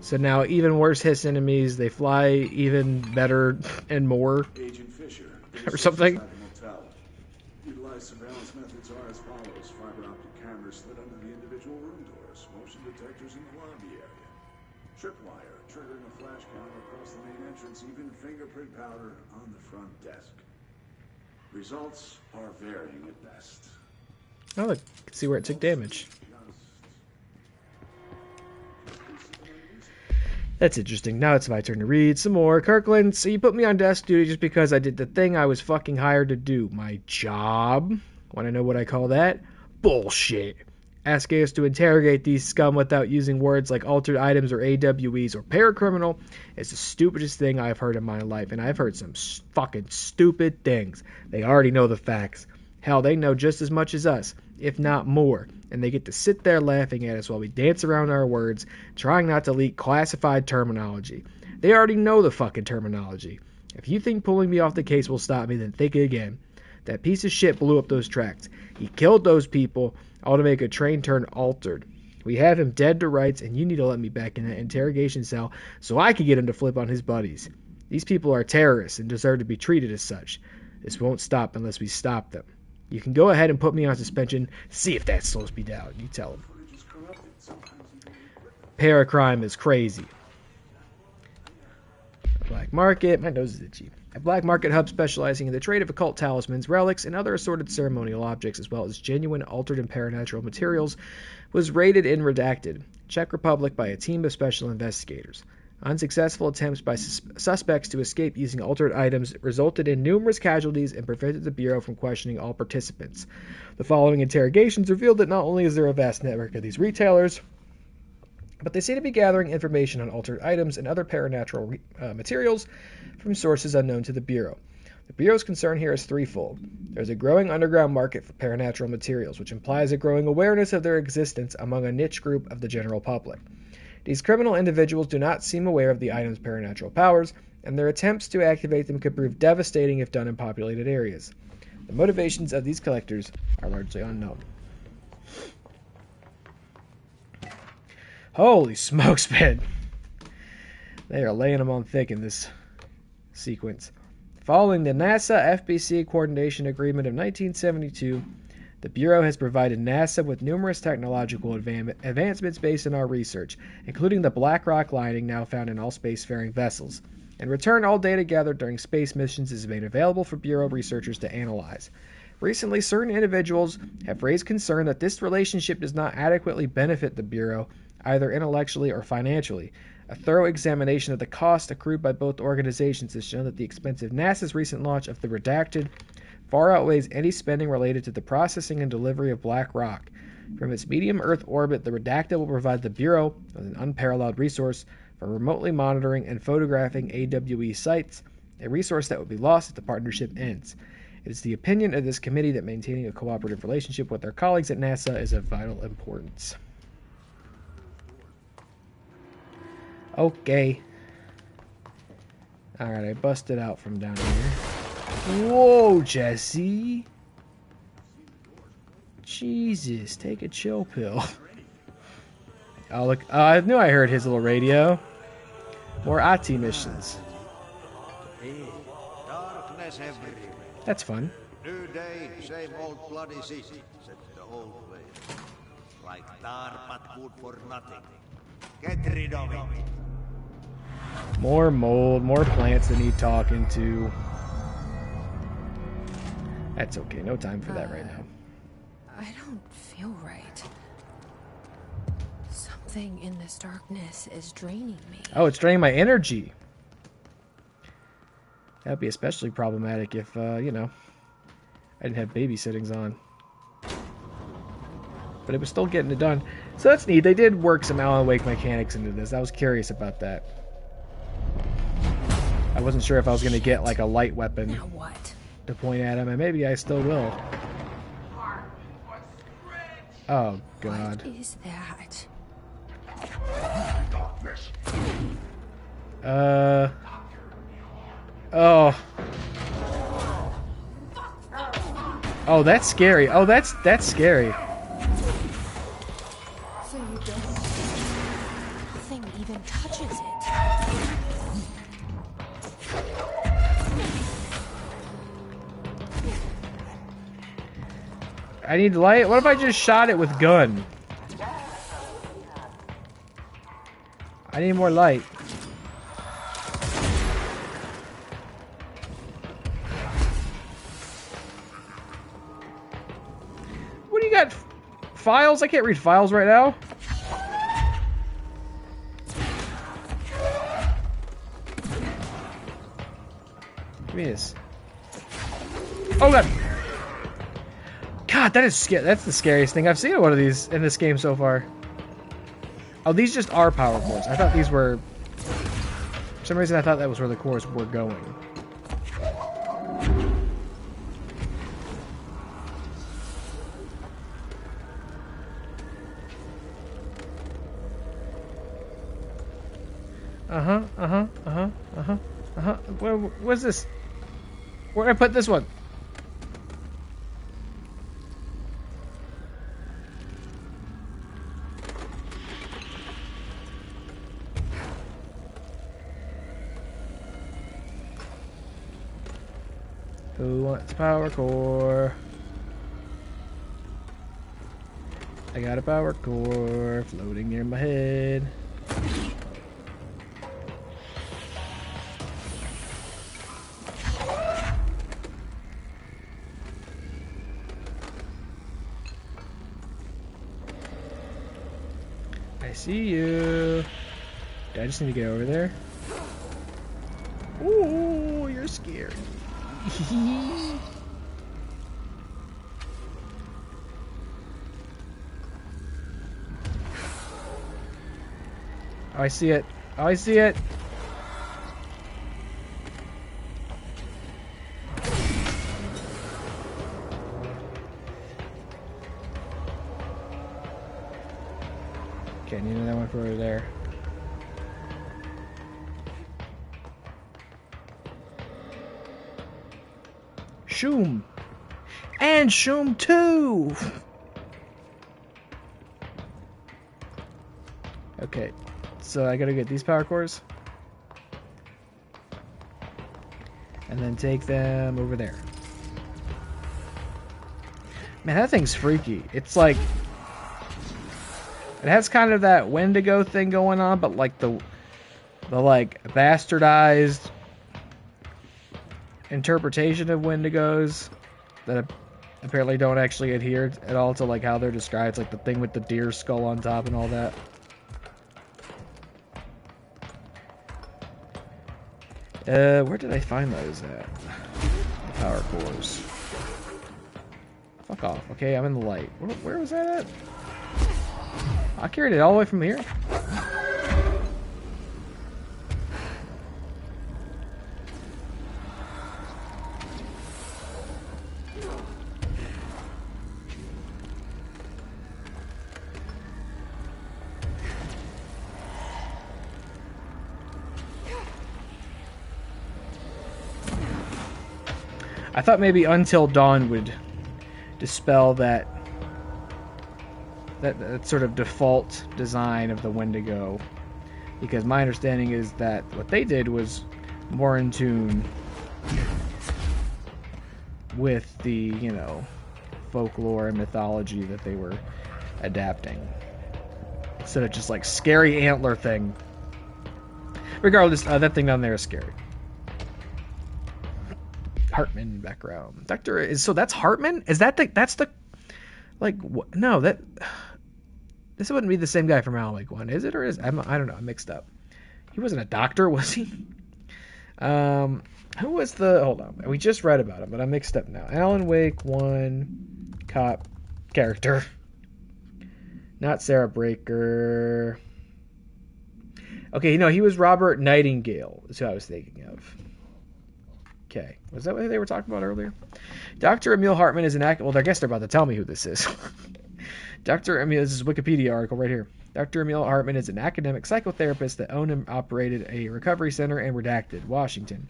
So now even worse Hiss enemies, they fly even better and more. Agent Fisher, or something. Utilized surveillance methods are as follows. Fiber optic cameras slid under the individual room doors, motion detectors in the lobby area, tripwire triggering a flash counter across the main entrance, even fingerprint powder on the front desk. Results are varying at best. Oh, look, see where it took damage. That's interesting. Now it's my turn to read some more. Kirkland, so you put me on desk duty just because I did the thing I was fucking hired to do. My job? Want to know what I call that? Bullshit. Asking us to interrogate these scum without using words like altered items or AWEs or paracriminal is the stupidest thing I've heard in my life, and I've heard some fucking stupid things. They already know the facts. Hell, they know just as much as us, if not more, and they get to sit there laughing at us while we dance around our words, trying not to leak classified terminology. They already know the fucking terminology. If you think pulling me off the case will stop me, then think again. That piece of shit blew up those tracks. He killed those people, all to make a train turn altered. We have him dead to rights, and you need to let me back in that interrogation cell so I can get him to flip on his buddies. These people are terrorists and deserve to be treated as such. This won't stop unless we stop them. You can go ahead and put me on suspension. See if that slows me down. You tell him. Paracrime is crazy. Black market. My nose is itchy. A black market hub specializing in the trade of occult talismans, relics, and other assorted ceremonial objects, as well as genuine altered and paranatural materials, was raided and redacted. Czech Republic by a team of special investigators. Unsuccessful attempts by suspects to escape using altered items resulted in numerous casualties and prevented the Bureau from questioning all participants. The following interrogations revealed that not only is there a vast network of these retailers, but they seem to be gathering information on altered items and other paranatural materials from sources unknown to the Bureau. The Bureau's concern here is threefold. There's a growing underground market for paranatural materials, which implies a growing awareness of their existence among a niche group of the general public. These criminal individuals do not seem aware of the item's paranatural powers, and their attempts to activate them could prove devastating if done in populated areas. The motivations of these collectors are largely unknown. Holy smokes, man. They are laying them on thick in this sequence. Following the NASA-FBC Coordination Agreement of 1972, the Bureau has provided NASA with numerous technological advancements based on our research, including the black rock lining now found in all spacefaring vessels. In return, all data gathered during space missions is made available for Bureau researchers to analyze. Recently, certain individuals have raised concern that this relationship does not adequately benefit the Bureau, either intellectually or financially. A thorough examination of the cost accrued by both organizations has shown that the expense of NASA's recent launch of the Redacted far outweighs any spending related to the processing and delivery of black rock. From its medium Earth orbit, the Redacted will provide the Bureau with an unparalleled resource for remotely monitoring and photographing AWE sites, a resource that would be lost if the partnership ends. It is the opinion of this committee that maintaining a cooperative relationship with their colleagues at NASA is of vital importance. Okay. Alright, I busted out from down here. Whoa, Jesse. Jesus, take a chill pill. Oh, look. Oh, I knew I heard his little radio. More IT missions. That's fun. New day, same old bloody city, said the old way. Like dark but good for nothing. Get rid of it. More mold, more plants that need talking to. That's okay, no time for that right now. I don't feel right. Something in this darkness is draining me. Oh, it's draining my energy. That would be especially problematic if, you know, I didn't have babysittings on. But it was still getting it done. So that's neat. They did work some Alan Wake mechanics into this. I was curious about that. I wasn't sure if I was going to get, like, a light weapon to point at him, and maybe I still will. Oh, God. What is that? Oh. Oh, that's scary. Oh, that's scary. So you don't... Nothing even touches I need light? What if I just shot it with gun? I need more light. What do you got? Files? I can't read files right now. Give me this. Oh god! God, that is scary. That's the scariest thing I've seen in one of these in this game so far. Oh, these just are power cores. I thought these were... For some reason, I thought that was where the cores were going. What's this? Where did I put this one? Who wants power core? I got a power core floating near my head. I see you. I just need to get over there. Ooh, you're scared. Oh, I see it. Oh, I see it. Okay, I need another one for over there. Shoom! And Shoom 2! Okay, so I gotta get these power cores. And then take them over there. Man, that thing's freaky. It's like... It has kind of that Wendigo thing going on, but like the like bastardized interpretation of Wendigos that apparently don't actually adhere at all to like how they're described. It's like the thing with the deer skull on top and all that. Where did I find those at? The power cores. Fuck off. Okay, I'm in the light. Where was that at? I carried it all the way from here. I thought maybe Until Dawn would dispel that sort of default design of the Wendigo, because my understanding is that what they did was more in tune with the, you know, folklore and mythology that they were adapting, instead of just like scary antler thing. Regardless, that thing down there is scary. Hartman background. Doctor is, so that's Hartman? Is that that's the like no, that this wouldn't be the same guy from Alan Wake 1, is it? Or is I don't know, I'm mixed up. He wasn't a doctor, was he? Who was the, hold on, we just read about him, but I'm mixed up now. Alan Wake 1 cop character. Not Sarah Breaker. Okay, no, he was Robert Nightingale, is who I was thinking of. Okay, was that what they were talking about earlier? Dr. Emil Hartman is an actor. Well, I guess they're about to tell me who this is. Dr. Emil, this is a Wikipedia article right here. Dr. Emil Hartman is an academic psychotherapist that owned and operated a recovery center in Redacted, Washington,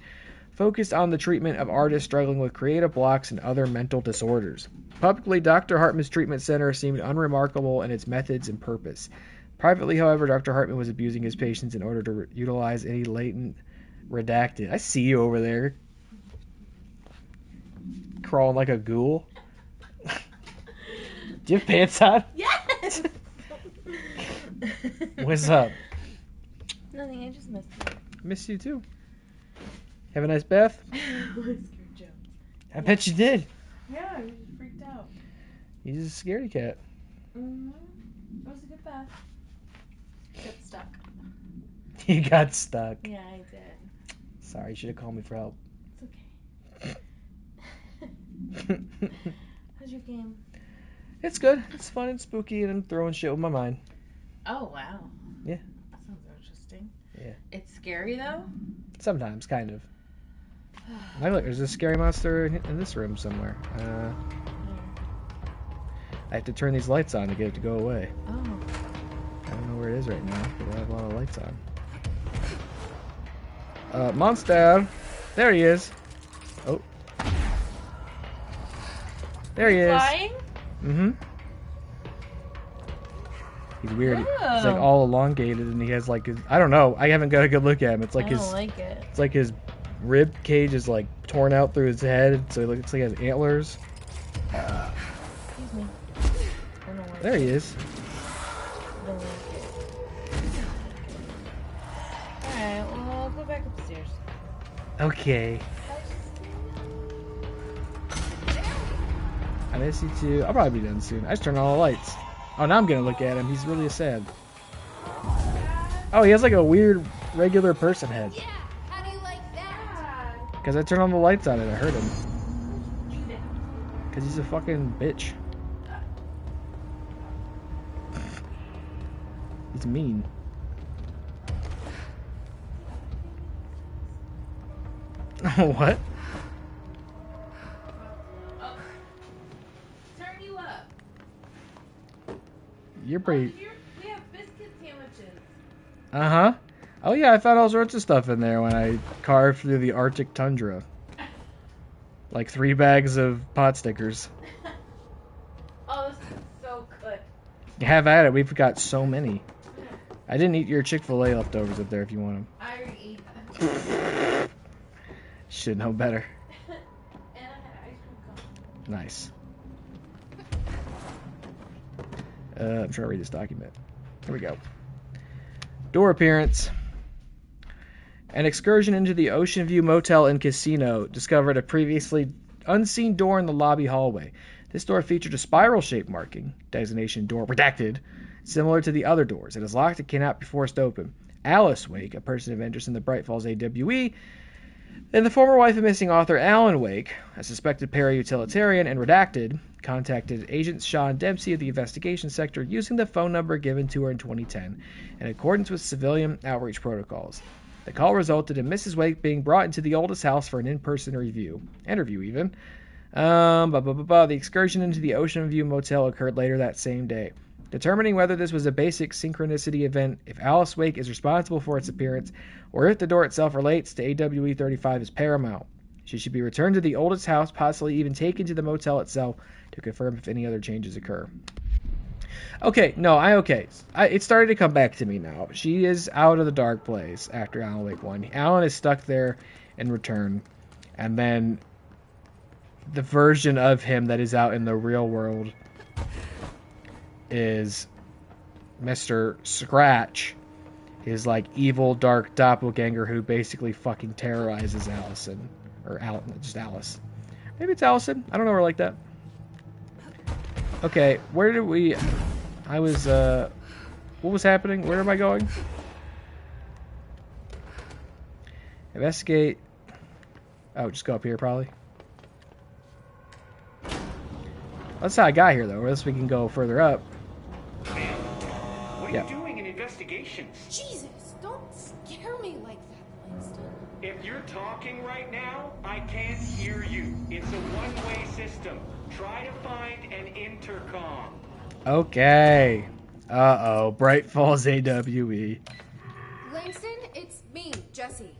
focused on the treatment of artists struggling with creative blocks and other mental disorders. Publicly, Dr. Hartman's treatment center seemed unremarkable in its methods and purpose. Privately, however, Dr. Hartman was abusing his patients in order to utilize any latent redacted. I see you over there. Crawling like a ghoul. Do you have pants on? Yes! What's up? Nothing, I just missed you. Miss you too. Have a nice bath? I bet you did. Yeah, I was freaked out. He's a scaredy cat. Mm-hmm. It was a good bath. Got stuck. You got stuck. Yeah, I did. Sorry, you should have called me for help. It's okay. How's your game? It's good. It's fun and spooky, and I'm throwing shit with my mind. Oh, wow. Yeah. That sounds interesting. Yeah. It's scary, though? Sometimes, kind of. Look, there's a scary monster in this room somewhere. I have to turn these lights on to get it to go away. Oh. I don't know where it is right now, but I have a lot of lights on. Monster! There he is! Oh. There he is! Flying? Mm-hmm. He's weird. Oh. He's like all elongated, and he has like his, I don't know. I haven't got a good look at him. It's like I don't like it. It's like his rib cage is like torn out through his head, so he looks like he has antlers. Excuse me. I don't like There he it. is. I don't like it. Alright, well, I'll go back upstairs. Okay. I miss you too. I'll probably be done soon. I just turned on all the lights. Oh, now I'm gonna look at him. He's really sad. Oh, he has like a weird regular person head. Yeah, how do you like that? Because I turned on the lights on it, I hurt him. Because he's a fucking bitch. He's mean. What? Turn you up. You're pretty... We have biscuit sandwiches. Uh-huh. Oh yeah, I found all sorts of stuff in there when I carved through the Arctic tundra. Like 3 bags of pot stickers. Oh, this is so good. Have at it. We've got so many. I didn't eat your Chick-fil-A leftovers up there if you want them. I already ate that. Should know better. And I had ice cream cone. Nice. I'm trying to read this document. Here we go. Door appearance. An excursion into the Ocean View Motel and Casino discovered a previously unseen door in the lobby hallway. This door featured a spiral-shaped marking, designation door redacted, similar to the other doors. It is locked and cannot be forced open. Alice Wake, a person of interest in the Bright Falls AWE, and the former wife of missing author Alan Wake, a suspected para-utilitarian and redacted, contacted Agent Sean Dempsey of the investigation sector using the phone number given to her in 2010, in accordance with civilian outreach protocols. The call resulted in Mrs. Wake being brought into the oldest house for an in-person interview even. The excursion into the Ocean View Motel occurred later that same day. Determining whether this was a basic synchronicity event, if Alice Wake is responsible for its appearance, or if the door itself relates to AWE 35 is paramount. She should be returned to the oldest house, possibly even taken to the motel itself to confirm if any other changes occur. Okay, no, it started to come back to me now. She is out of the dark place after Alan Wake 1. Alan is stuck there in return, and then the version of him that is out in the real world is Mr. Scratch, his like evil dark doppelganger who basically fucking terrorizes Allison. Or just Alice. Maybe it's Allison. I don't know her like that. Okay, where did we... I was, what was happening? Where am I going? Investigate. Oh, just go up here, probably. That's how I got here, though. Or else we can go further up. What are you doing in investigations? Jesus, don't scare me like that, Langston. If you're talking right now, I can't hear you. It's a one-way system. Try to find an intercom. Okay. Uh-oh. Bright Falls AWE. Langston, it's me, Jesse.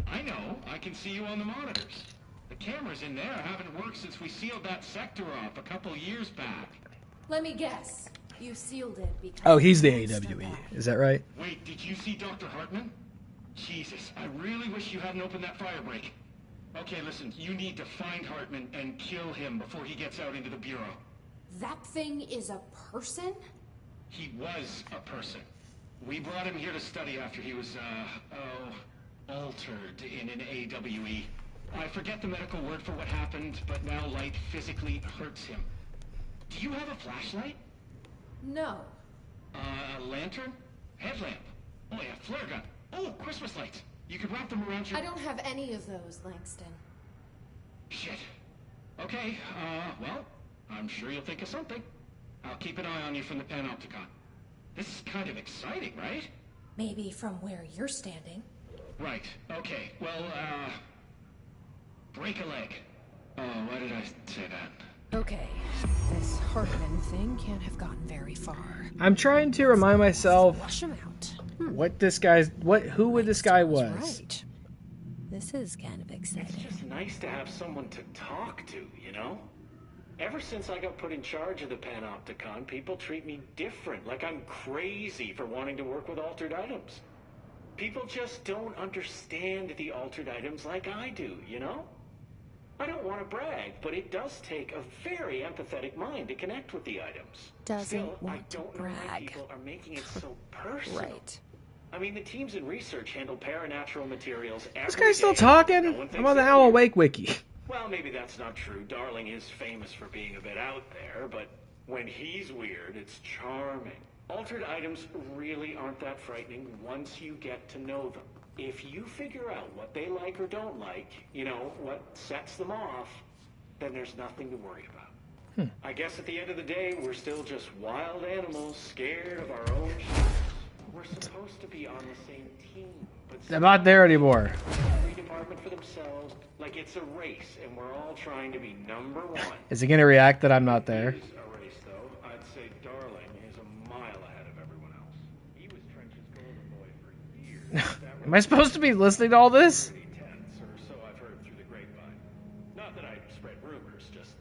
I know. I can see you on the monitors. The cameras in there haven't worked since we sealed that sector off a couple years back. Let me guess. You sealed it because... Oh, he's the AWE. Is that right? Wait, did you see Dr. Hartman? Jesus, I really wish you hadn't opened that fire break. Okay, listen, you need to find Hartman and kill him before he gets out into the Bureau. That thing is a person? He was a person. We brought him here to study after he was, altered in an AWE. I forget the medical word for what happened, but now light physically hurts him. Do you have a flashlight? No. A lantern? Headlamp? Oh yeah, flare gun. Oh, Christmas lights. You could wrap them around your... I don't have any of those, Langston. Shit. Okay, well, I'm sure you'll think of something. I'll keep an eye on you from the Panopticon. This is kind of exciting, right? Maybe from where you're standing. Right, okay. Well, break a leg. Oh, why did I say that? Okay, this Hartman thing can't have gotten very far. I'm trying to remind myself Flush him out. what this guy's, who this guy was. Right. This is kind of exciting. It's just nice to have someone to talk to, you know? Ever since I got put in charge of the Panopticon, people treat me different, like I'm crazy for wanting to work with altered items. People just don't understand the altered items like I do, you know? I don't want to brag, but it does take a very empathetic mind to connect with the items. Still, I don't know why people are making it so personal. Right. I mean, the teams in research handle paranatural materials every This guy's still day. talking? No one I'm thinks on the it's Alan weird. Wake wiki. Well, maybe that's not true. Darling is famous for being a bit out there, but when he's weird, it's charming. Altered items really aren't that frightening once you get to know them. If you figure out what they like or don't like, you know, what sets them off, then there's nothing to worry about. I guess at the end of the day, we're still just wild animals scared of our own shit. We're supposed to be on the same team, but I'm not there anymore. every department for themselves, like it's a race, and we're all trying to be number one. Is he gonna react that I'm not there? It is a race, though. I'd say Darling is a mile ahead of everyone else. He was Trench's golden boy for years. Am I supposed to be listening to all this? Pretty tense, or so I've heard through the grapevine. Not that I spread rumors, just,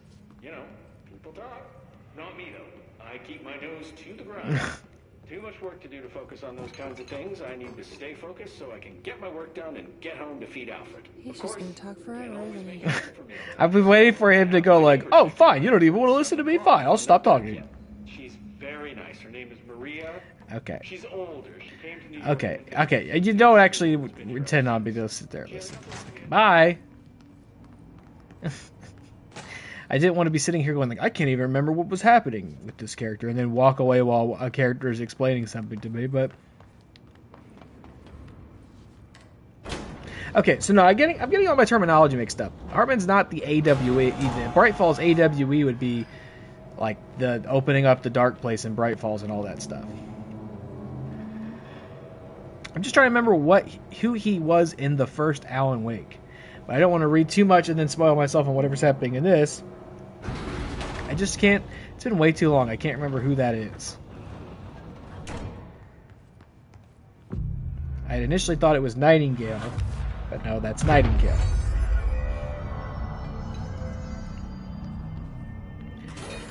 you know, people talk. Not me, though. I keep my nose to the ground. Too much work to do to focus on those kinds of things. I need to stay focused so I can get my work done and get home to feed Alfred. He's just gonna talk forever, isn't he? I've been waiting for him to go like, oh, fine, you don't even want to listen to me? Fine, I'll stop talking. She's very nice. Her name is Maria. Okay. She's older. She came to New York. Okay. You don't actually intend on me to sit there and listen. Bye. I didn't want to be sitting here going like, I can't even remember what was happening with this character, and then walk away while a character is explaining something to me, but... Okay, so no, I'm getting all my terminology mixed up. Hartman's not the AWE. Bright Falls AWE would be like the opening up the dark place in Bright Falls and all that stuff. I'm just trying to remember who he was in the first Alan Wake. But I don't want to read too much and then spoil myself on whatever's happening in this. I just can't. It's been way too long. I can't remember who that is. I had initially thought it was Nightingale, but no, that's Nightingale.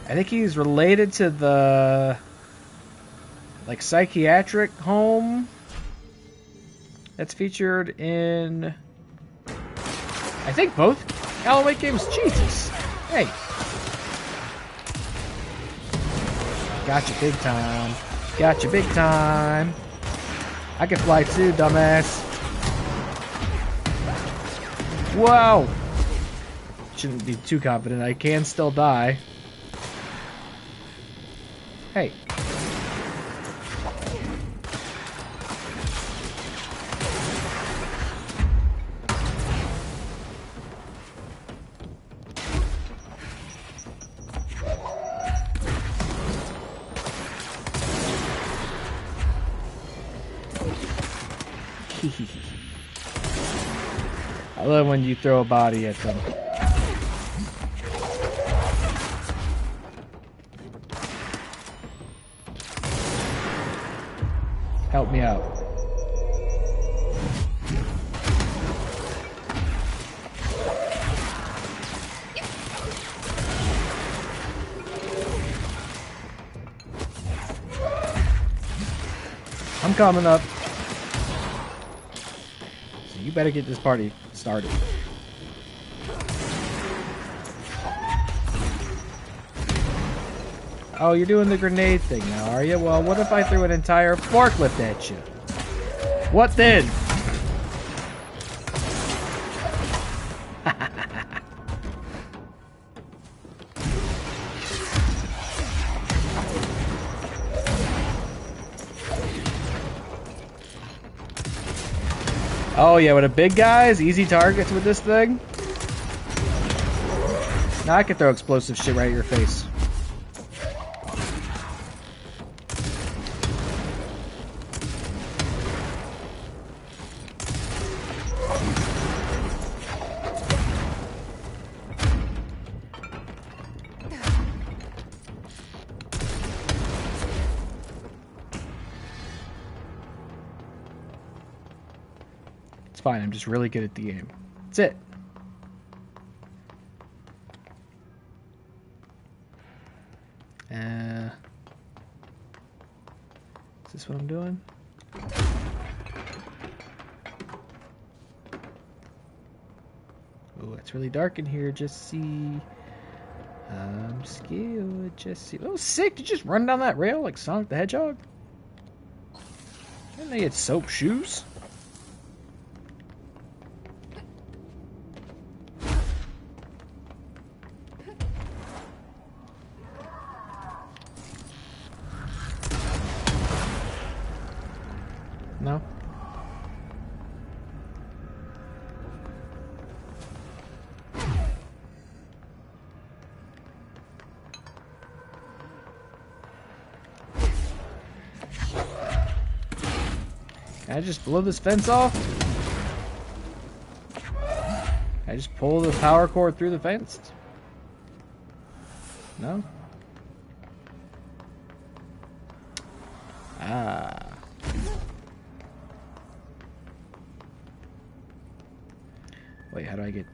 I think he's related to the like psychiatric home that's featured in I think both Alan Wake games. Jesus. Hey. Gotcha big time. Gotcha big time. I can fly too, dumbass. Whoa! Shouldn't be too confident. I can still die. Hey. I love when you throw a body at them. Help me out. I'm coming up. So you better get this party started. Oh, you're doing the grenade thing now, are you? Well, what if I threw an entire forklift at you? What then? Oh yeah, with a big guys, easy targets with this thing. Now I can throw explosive shit right at your face. It's fine, I'm just really good at the game. That's it. Is this what I'm doing? Oh, it's really dark in here, Jesse. I'm scared, Jesse. Oh, sick! Did you just run down that rail like Sonic the Hedgehog? Didn't they get soap shoes? No? Can I just blow this fence off? Can I just pull the power cord through the fence? No? Ah. Wait, how do I get...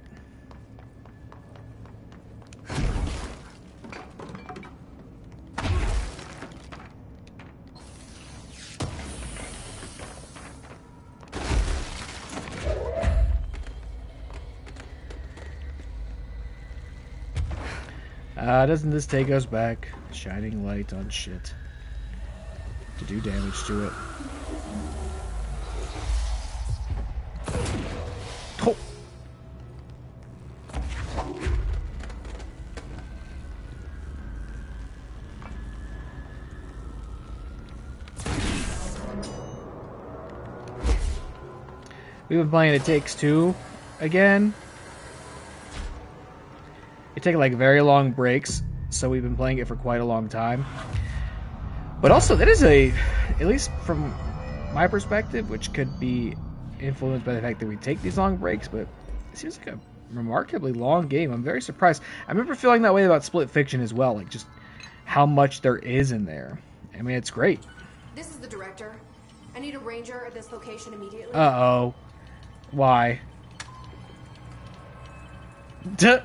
doesn't this take us back? Shining light on shit. To do damage to it. Oh. We've been playing It Takes Two again. We take like very long breaks, so we've been playing it for quite a long time. But also, that is at least from my perspective, which could be influenced by the fact that we take these long breaks, but it seems like a remarkably long game. I'm very surprised. I remember feeling that way about Split Fiction as well, like just how much there is in there. I mean, it's great. This is the director. I need a ranger at this location immediately. Uh-oh. Why? Duh.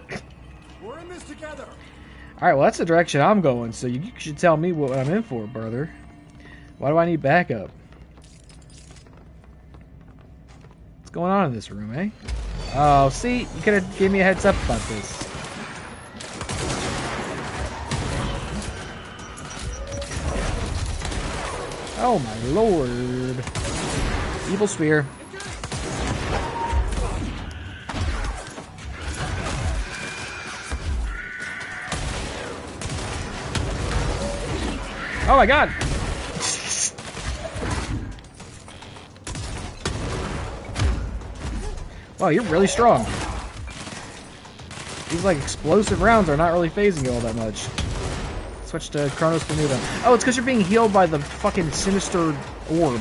We're in this together. Alright, well that's the direction I'm going, so you should tell me what I'm in for, brother. Why do I need backup? What's going on in this room, eh? Oh, see? You could have gave me a heads up about this. Oh my lord. Evil Spear. Oh my god! Wow, you're really strong. These like explosive rounds are not really phasing you all that much. Switch to Chronos Bermuda. Oh, it's because you're being healed by the fucking sinister orb.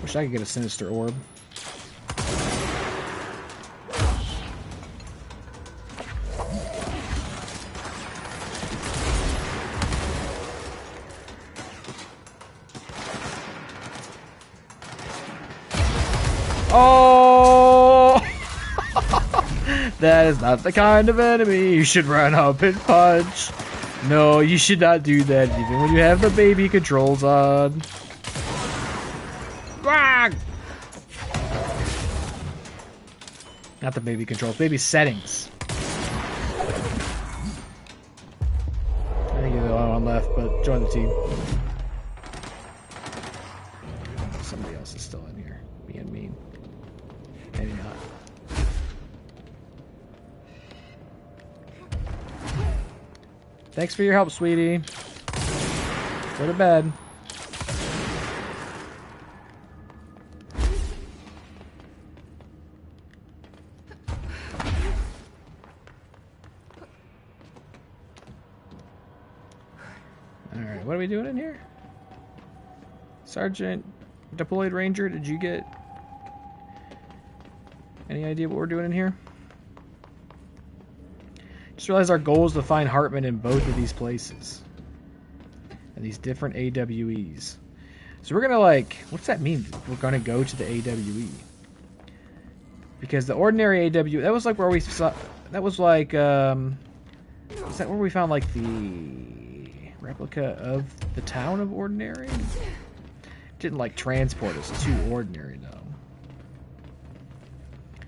Wish I could get a sinister orb. Oh! That is not the kind of enemy you should run up and punch. No, you should not do that even when you have the baby controls on. Ah! Not the baby controls, baby settings. I think you're the only one left, but join the team. Somebody else is still in here, being mean. Maybe not. Thanks for your help, sweetie. Go to bed. Alright, what are we doing in here? Sergeant, deployed ranger, did you get any idea what we're doing in here? Just realized our goal is to find Hartman in both of these places. And these different AWEs. So we're gonna like, what's that mean? We're gonna go to the AWE. Because the ordinary AWE, that was like where we saw, that was like, was that where we found like the replica of the town of Ordinary? Didn't like transport us to Ordinary though.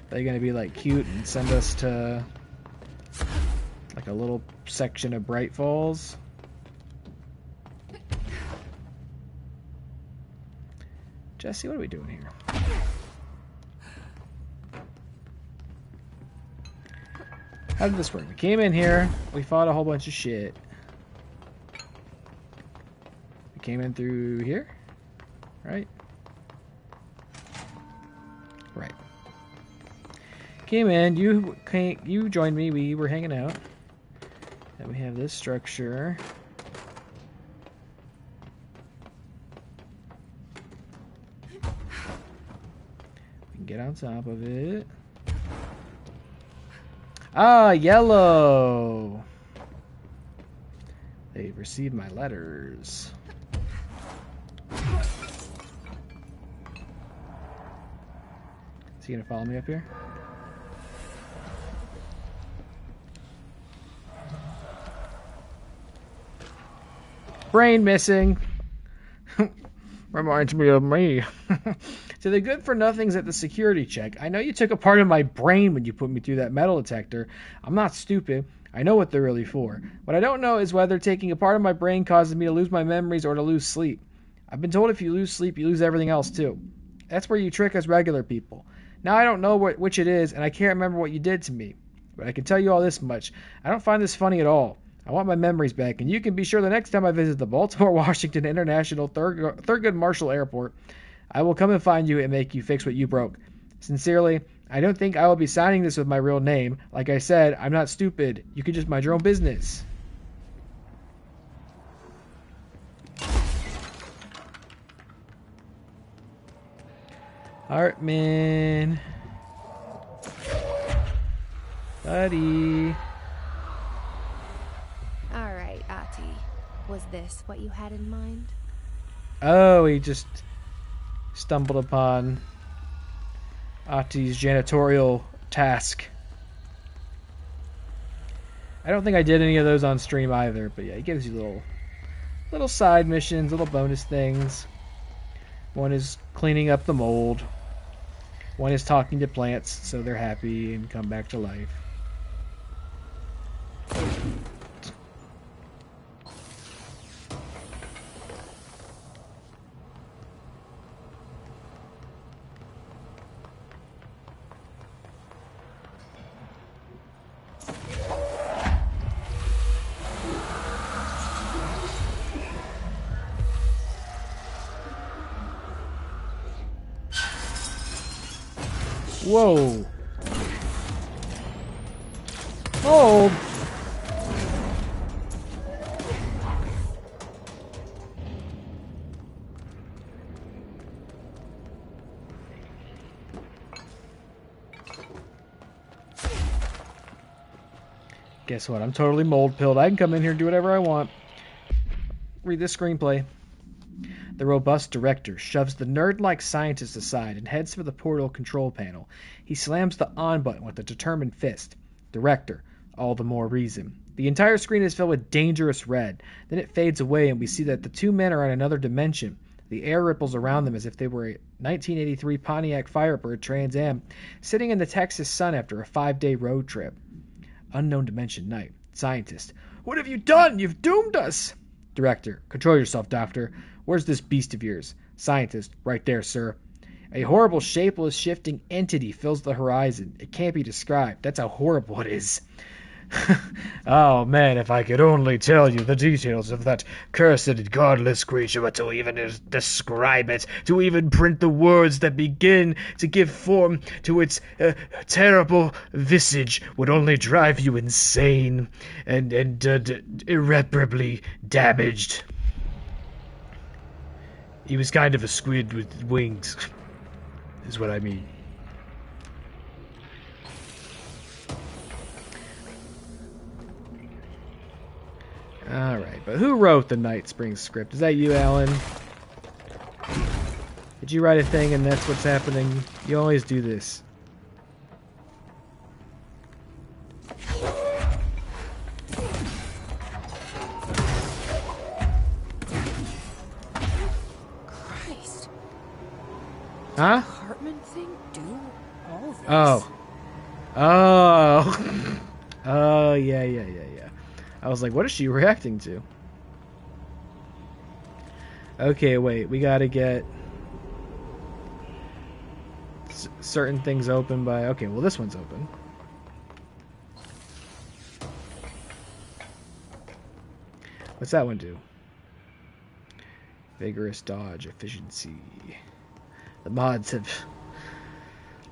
They're gonna be like cute and send us to like a little section of Bright Falls. Jesse, what are we doing here? How did this work? We came in here, we fought a whole bunch of shit. We came in through here, right? Right. Came in, you joined me, we were hanging out. Then we have this structure. We can get on top of it. Ah, yellow! They've received my letters. Is he gonna follow me up here? Brain missing. Reminds me of me. So the good for nothings at the security check. I know you took a part of my brain when you put me through that metal detector. I'm not stupid. I know what they're really for. What I don't know is whether taking a part of my brain causes me to lose my memories or to lose sleep. I've been told if you lose sleep, you lose everything else too. That's where you trick us regular people. Now I don't know which it is, and I can't remember what you did to me. But I can tell you all this much. I don't find this funny at all. I want my memories back, and you can be sure the next time I visit the Baltimore-Washington International Thurgood Marshall Airport, I will come and find you and make you fix what you broke. Sincerely, I don't think I will be signing this with my real name. Like I said, I'm not stupid. You can just mind your own business. Hartman. Buddy. Alright, Ahti. Was this what you had in mind? Oh, he just stumbled upon Ahti's janitorial task. I don't think I did any of those on stream either, but yeah, he gives you little side missions, little bonus things. One is cleaning up the mold. One is talking to plants so they're happy and come back to life. Whoa. Oh. Guess what? I'm totally mold pilled. I can come in here and do whatever I want. Read this screenplay. The robust director shoves the nerd-like scientist aside and heads for the portal control panel. He slams the on button with a determined fist. Director, all the more reason. The entire screen is filled with dangerous red. Then it fades away, and we see that the two men are in another dimension. The air ripples around them as if they were a 1983 Pontiac Firebird Trans Am sitting in the Texas sun after a 5-day road trip. Unknown dimension night. Scientist. What have you done? You've doomed us! Director. Control yourself, Doctor. Where's this beast of yours? Scientist. Right there, sir. A horrible, shapeless, shifting entity fills the horizon. It can't be described. That's how horrible it is. Oh, man, if I could only tell you the details of that cursed, godless creature, but to even describe it, to even print the words that begin to give form to its terrible visage would only drive you insane and irreparably damaged. He was kind of a squid with wings, is what I mean. Alright, but who wrote the Night Spring script? Is that you, Alan? Did you write a thing and that's what's happening? You always do this. Christ. Huh? Hartman thing do all this? Oh. Oh. Oh, yeah. I was like, what is she reacting to? Okay, wait. We gotta get certain things open by... Okay, well, this one's open. What's that one do? Vigorous dodge, efficiency. The mods have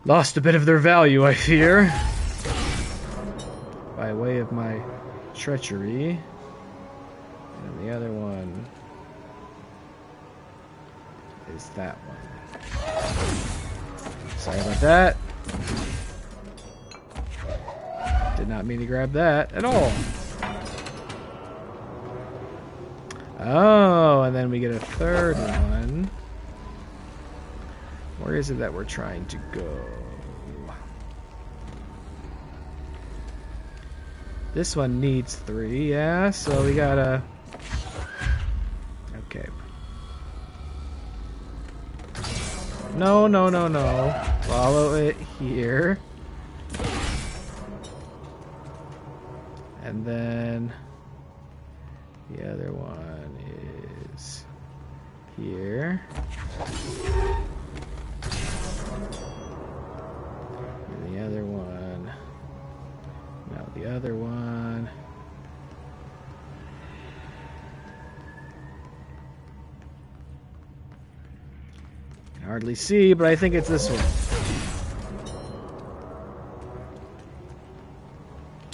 lost a bit of their value, I fear. By way of my treachery. And the other one is that one. Sorry about that. Did not mean to grab that at all. Oh, and then we get a third one. Where is it that we're trying to go? This one needs 3, yeah, so we gotta... Okay. No. Follow it here. And then... the other one is... here. And the other one... now the other one. Can hardly see, but I think it's this one.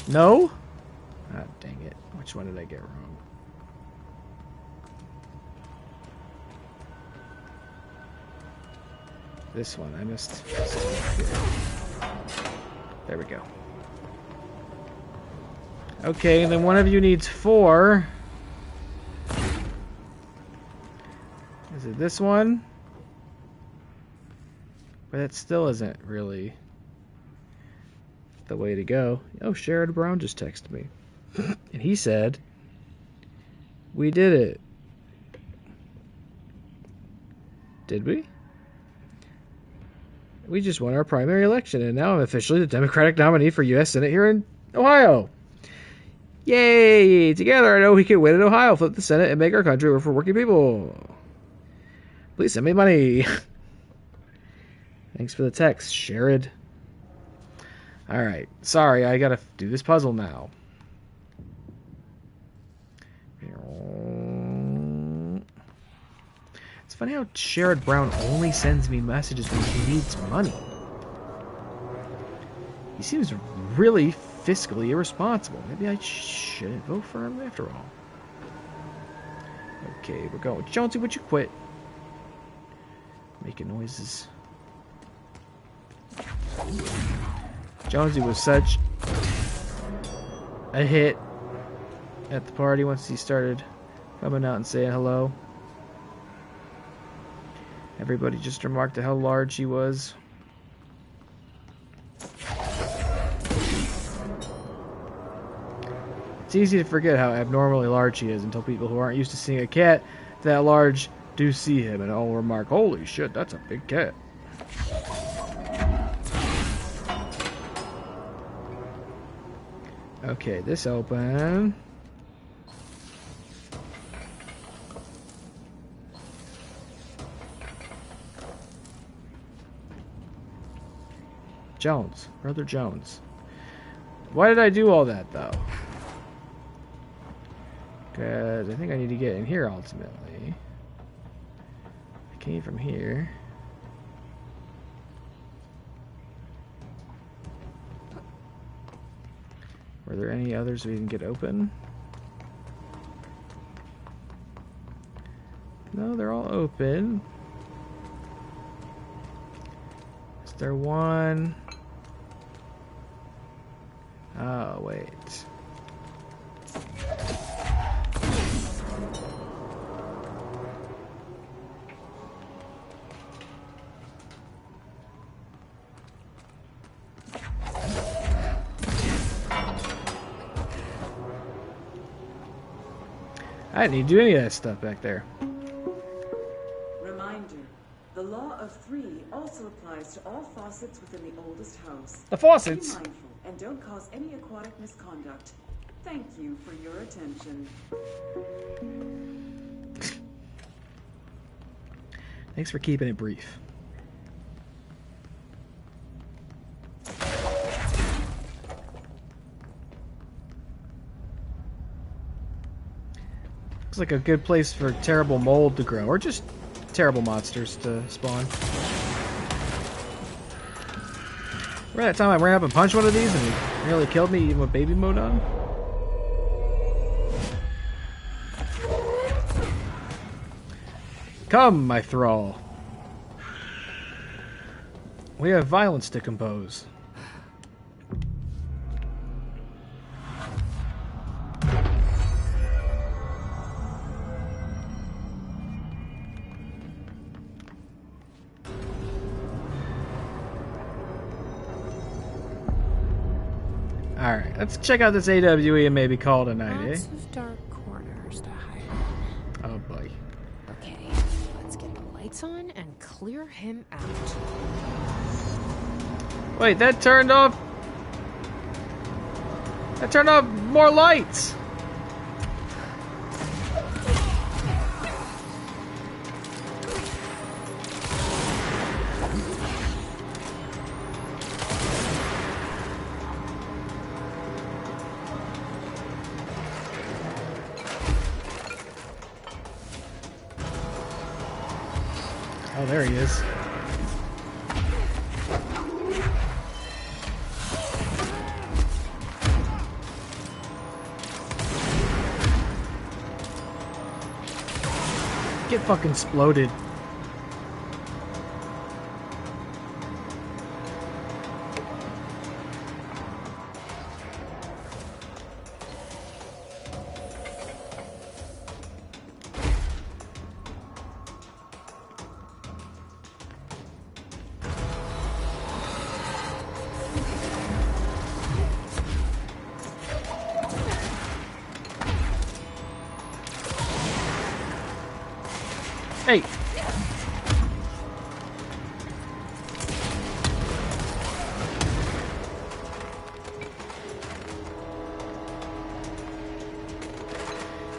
No? Ah, dang it. Which one did I get wrong? This one. I missed. There we go. Okay, and then one of you needs 4. Is it this one? But it still isn't really the way to go. Oh, Sherrod Brown just texted me. And he said, we did it. Did we? We just won our primary election, and now I'm officially the Democratic nominee for U.S. Senate here in Ohio. Yay! Together, I know we can win in Ohio, flip the Senate, and make our country work for working people. Please send me money. Thanks for the text, Sherrod. Alright, sorry, I gotta do this puzzle now. It's funny how Sherrod Brown only sends me messages when he needs money. He seems really fiscally irresponsible. Maybe I shouldn't vote for him after all. Okay, we're going. Jonesy, would you quit? Making noises. Jonesy was such a hit at the party once he started coming out and saying hello. Everybody just remarked how large he was. It's easy to forget how abnormally large he is until people who aren't used to seeing a cat that large do see him and all remark, "Holy shit, that's a big cat." Okay, this open. Jones. Brother Jones. Why did I do all that, though? Because I think I need to get in here, ultimately. I came from here. Were there any others we didn't get open? No, they're all open. Is there one? Oh, wait. I didn't need to do any of that stuff back there. Reminder, the law of three also applies to all faucets within the oldest house. The faucets? Be mindful and don't cause any aquatic misconduct. Thank you for your attention. Thanks for keeping it brief. Looks like a good place for terrible mold to grow, or just terrible monsters to spawn. Remember that time I ran up and punched one of these and he nearly killed me even with baby mode on? Come, my thrall. We have violence to compose. Alright, let's check out this AWE and maybe call it a night, Lots of dark corners to hide in. Oh boy. Okay, let's get the lights on and clear him out. Wait, that turned off... That turned off more lights! Oh, there he is. Get fucking exploded. Hey!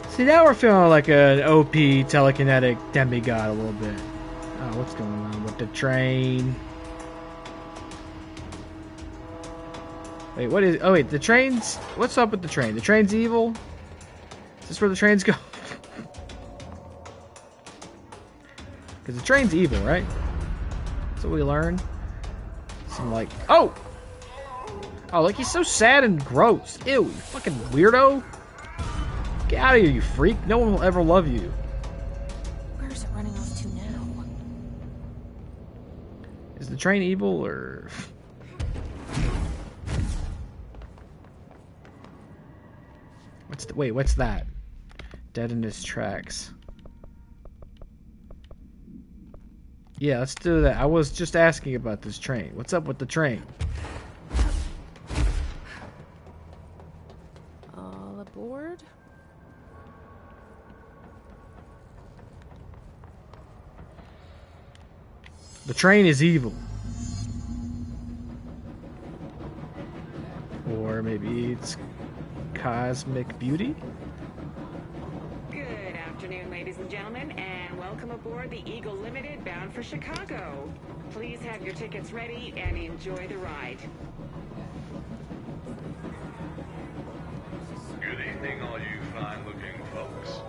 See, now we're feeling like an OP telekinetic demigod a little bit. Oh, what's going on with the train? Wait, what is... Oh, wait, the train's... What's up with the train? The train's evil? Is this where the trains go? Because the train's evil, right? That's what we learn. Some like... Oh! Oh, like he's so sad and gross. Ew, you fucking weirdo. Get out of here, you freak. No one will ever love you. Where's it running off to now? Is the train evil, or... Wait, what's that? Dead in his tracks. Yeah, let's do that. I was just asking about this train. What's up with the train? All aboard. The train is evil. Or maybe it's cosmic beauty? Good afternoon, ladies and gentlemen, and welcome aboard the Eagle Limited bound for Chicago. Please have your tickets ready and enjoy the ride. Good evening, all you fine-looking folks.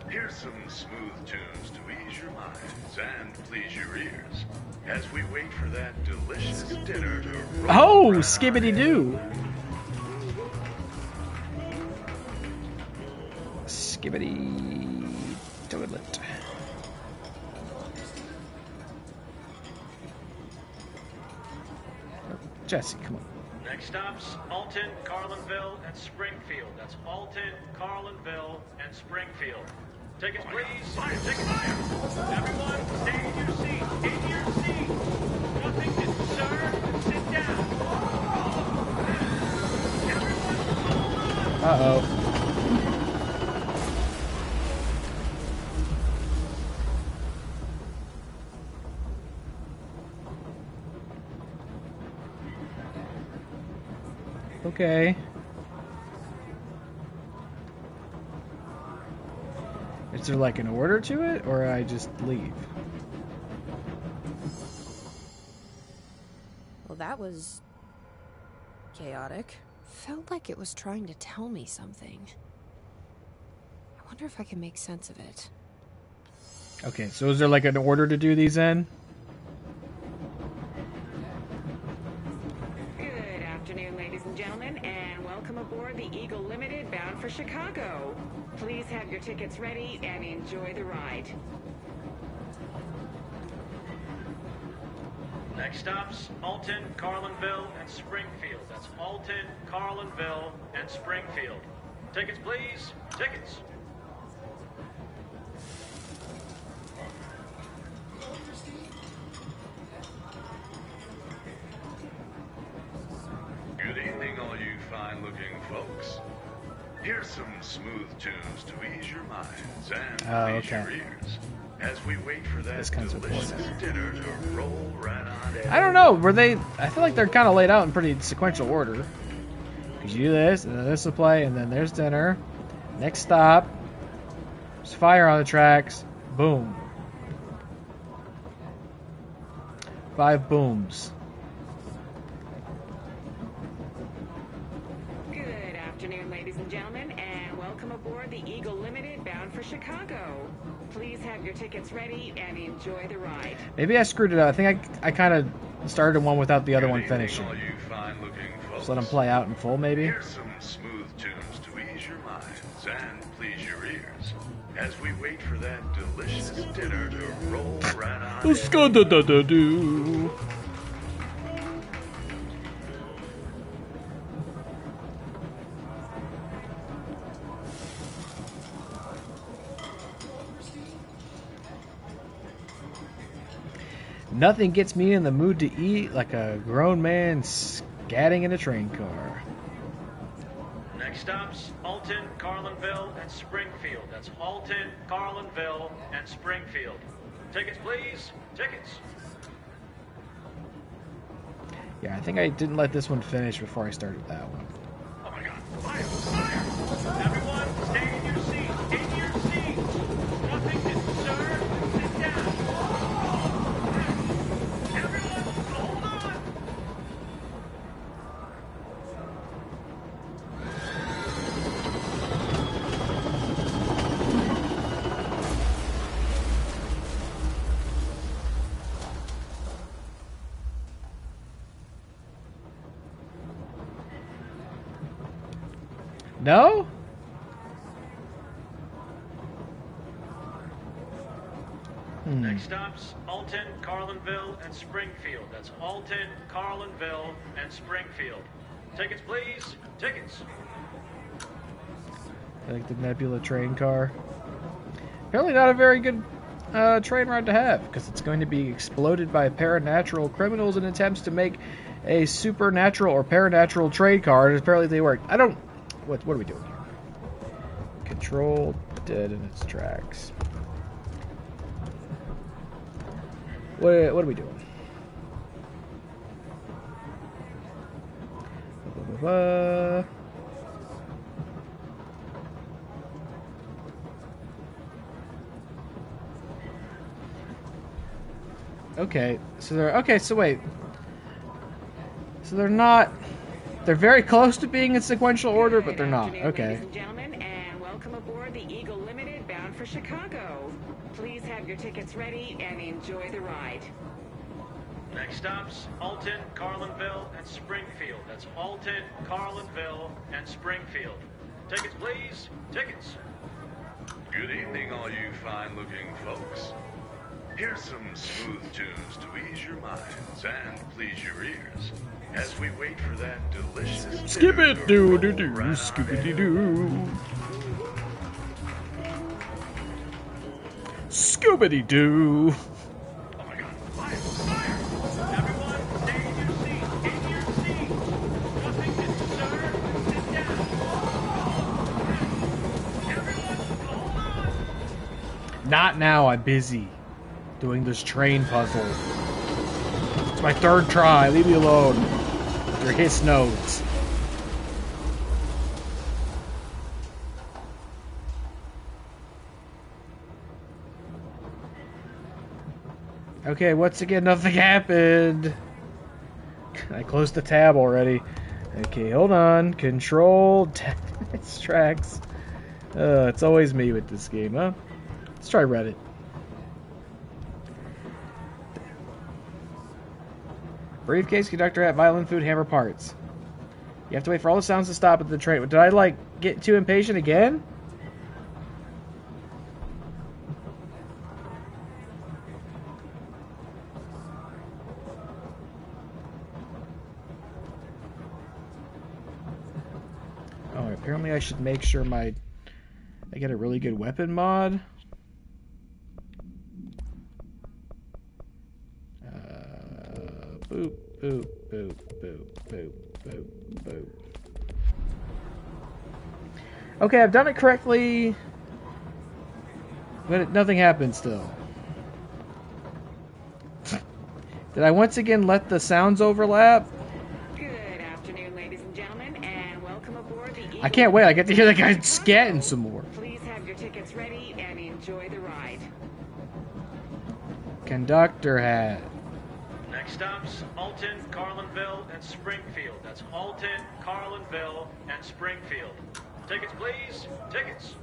Here's some smooth tunes to ease your minds and please your ears as we wait for that delicious dinner to roll. Oh, skibbity-doo! Skibbity toilet. Oh, Jesse, come on. Next stops, Alton, Carlinville, and Springfield. That's Alton, Carlinville, and Springfield. Tickets, please. Tickets. Everyone, stay in your seat. In your seat. Nothing to serve. Sit down. Everyone, hold on. Uh-oh. Okay. Is there like an order to it, or I just leave? Well, that was chaotic. Felt like it was trying to tell me something. I wonder if I can make sense of it. Okay, so is there like an order to do these in? Good afternoon, ladies and gentlemen, and welcome aboard the Eagle Limited bound for Chicago. Please have your tickets ready and enjoy the ride. Next stops, Alton, Carlinville, and Springfield. That's Alton, Carlinville, and Springfield. Tickets, please. Tickets. Good evening, all you fine-looking folks. Here's some smooth tunes to ease your minds and please your ears as we wait for that delicious dinner to roll right on in. I don't know. Were they? I feel like they're kind of laid out in pretty sequential order. Because you do this, and then this will play, and then there's dinner. Next stop. There's fire on the tracks. Boom. 5 booms. Good afternoon, ladies and gentlemen, and welcome aboard the Eagle Limited bound for Chicago. Please have your tickets ready and enjoy the ride. Maybe I screwed it up. I think I kind of started one without the other one finishing. Just let them play out in full, maybe? Here's some smooth tunes to ease your minds and please your ears as we wait for that delicious dinner to roll right on in. Skadadadadoo. Nothing gets me in the mood to eat like a grown man scatting in a train car. Next stops, Alton, Carlinville, and Springfield. That's Alton, Carlinville, and Springfield. Tickets, please. Tickets. Yeah, I think I didn't let this one finish before I started that one. Oh my God! Fire! Fire! Everyone, stay in your seat. In your seat. Nothing to serve. Sit down. Everyone, hold on. No? Next stops, Alton, Carlinville, and Springfield. That's Alton, Carlinville, and Springfield. Tickets, please. Tickets. I like the Nebula train car. Apparently not a very good train ride to have, because it's going to be exploded by paranatural criminals in attempts to make a supernatural or paranatural train car, and apparently they work. I don't What are we doing here? Control dead in its tracks. What are we doing? Okay, so wait. So they're not. They're very close to being in sequential order, but they're not. Okay. Ladies and gentlemen, and welcome aboard the Eagle Limited bound for Chicago. Please have your tickets ready and enjoy the ride. Next stops, Alton, Carlinville, and Springfield. That's Alton, Carlinville, and Springfield. Tickets, please. Tickets. Good evening, all you fine-looking folks. Here's some smooth tunes to ease your minds and please your ears as we wait for that delicious Skip-it-doo-doo-doo, skip-it-doo. Scoobity-doo. Oh my god, fire! Fire! Everyone, stay in your seat! In your seat! Nothing to stir! Sit down! Everyone, hold on! Not now, I'm busy doing this train puzzle. It's my third try, leave me alone. Your hiss nodes. Okay, once again, nothing happened. I closed the tab already. Okay, hold on. Control its tracks. It's always me with this game, huh? Let's try Reddit. Briefcase, conductor hat, violin, food, hammer, parts. You have to wait for all the sounds to stop at the train. Did I, like, get too impatient again? Oh, apparently I should make sure I get a really good weapon mod. Boop, boop, boop, boop, boop, boop, boop. Okay, I've done it correctly, but nothing happened still. Did I once again let the sounds overlap? Good afternoon, ladies and gentlemen, and welcome aboard the Eagle. I can't wait. I get to hear that guy scatting some more. Please have your tickets ready and enjoy the ride. Conductor hat. Next stops, Alton, Carlinville, and Springfield. That's Alton, Carlinville, and Springfield. Tickets, please. Tickets.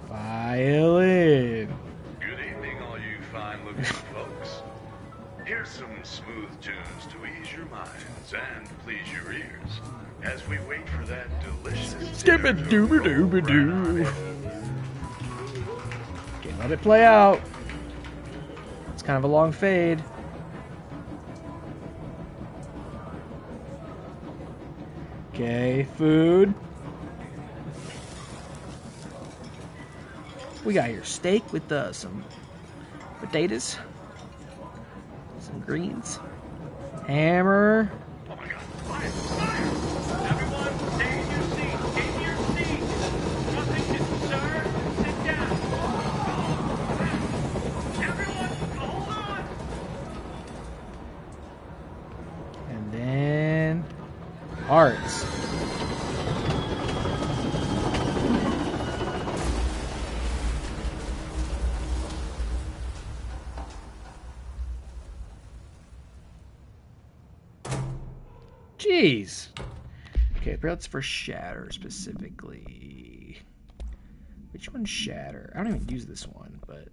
Violin. Good evening, all you fine-looking folks. Here's some smooth tunes to ease your minds and please your ears as we wait for that delicious Skip-a-dooba-dooba-doo. Okay, let it play out. It's kind of a long fade. Okay, food. We got here steak with some potatoes, some greens, hammer. Oh my god, fire! Fire! Everyone, stay in your seat! In your seat! Nothing to stir! Sit down! Everyone, hold on! And then hearts. Jeez. Okay, that's for Shatter specifically. Which one's Shatter? I don't even use this one, but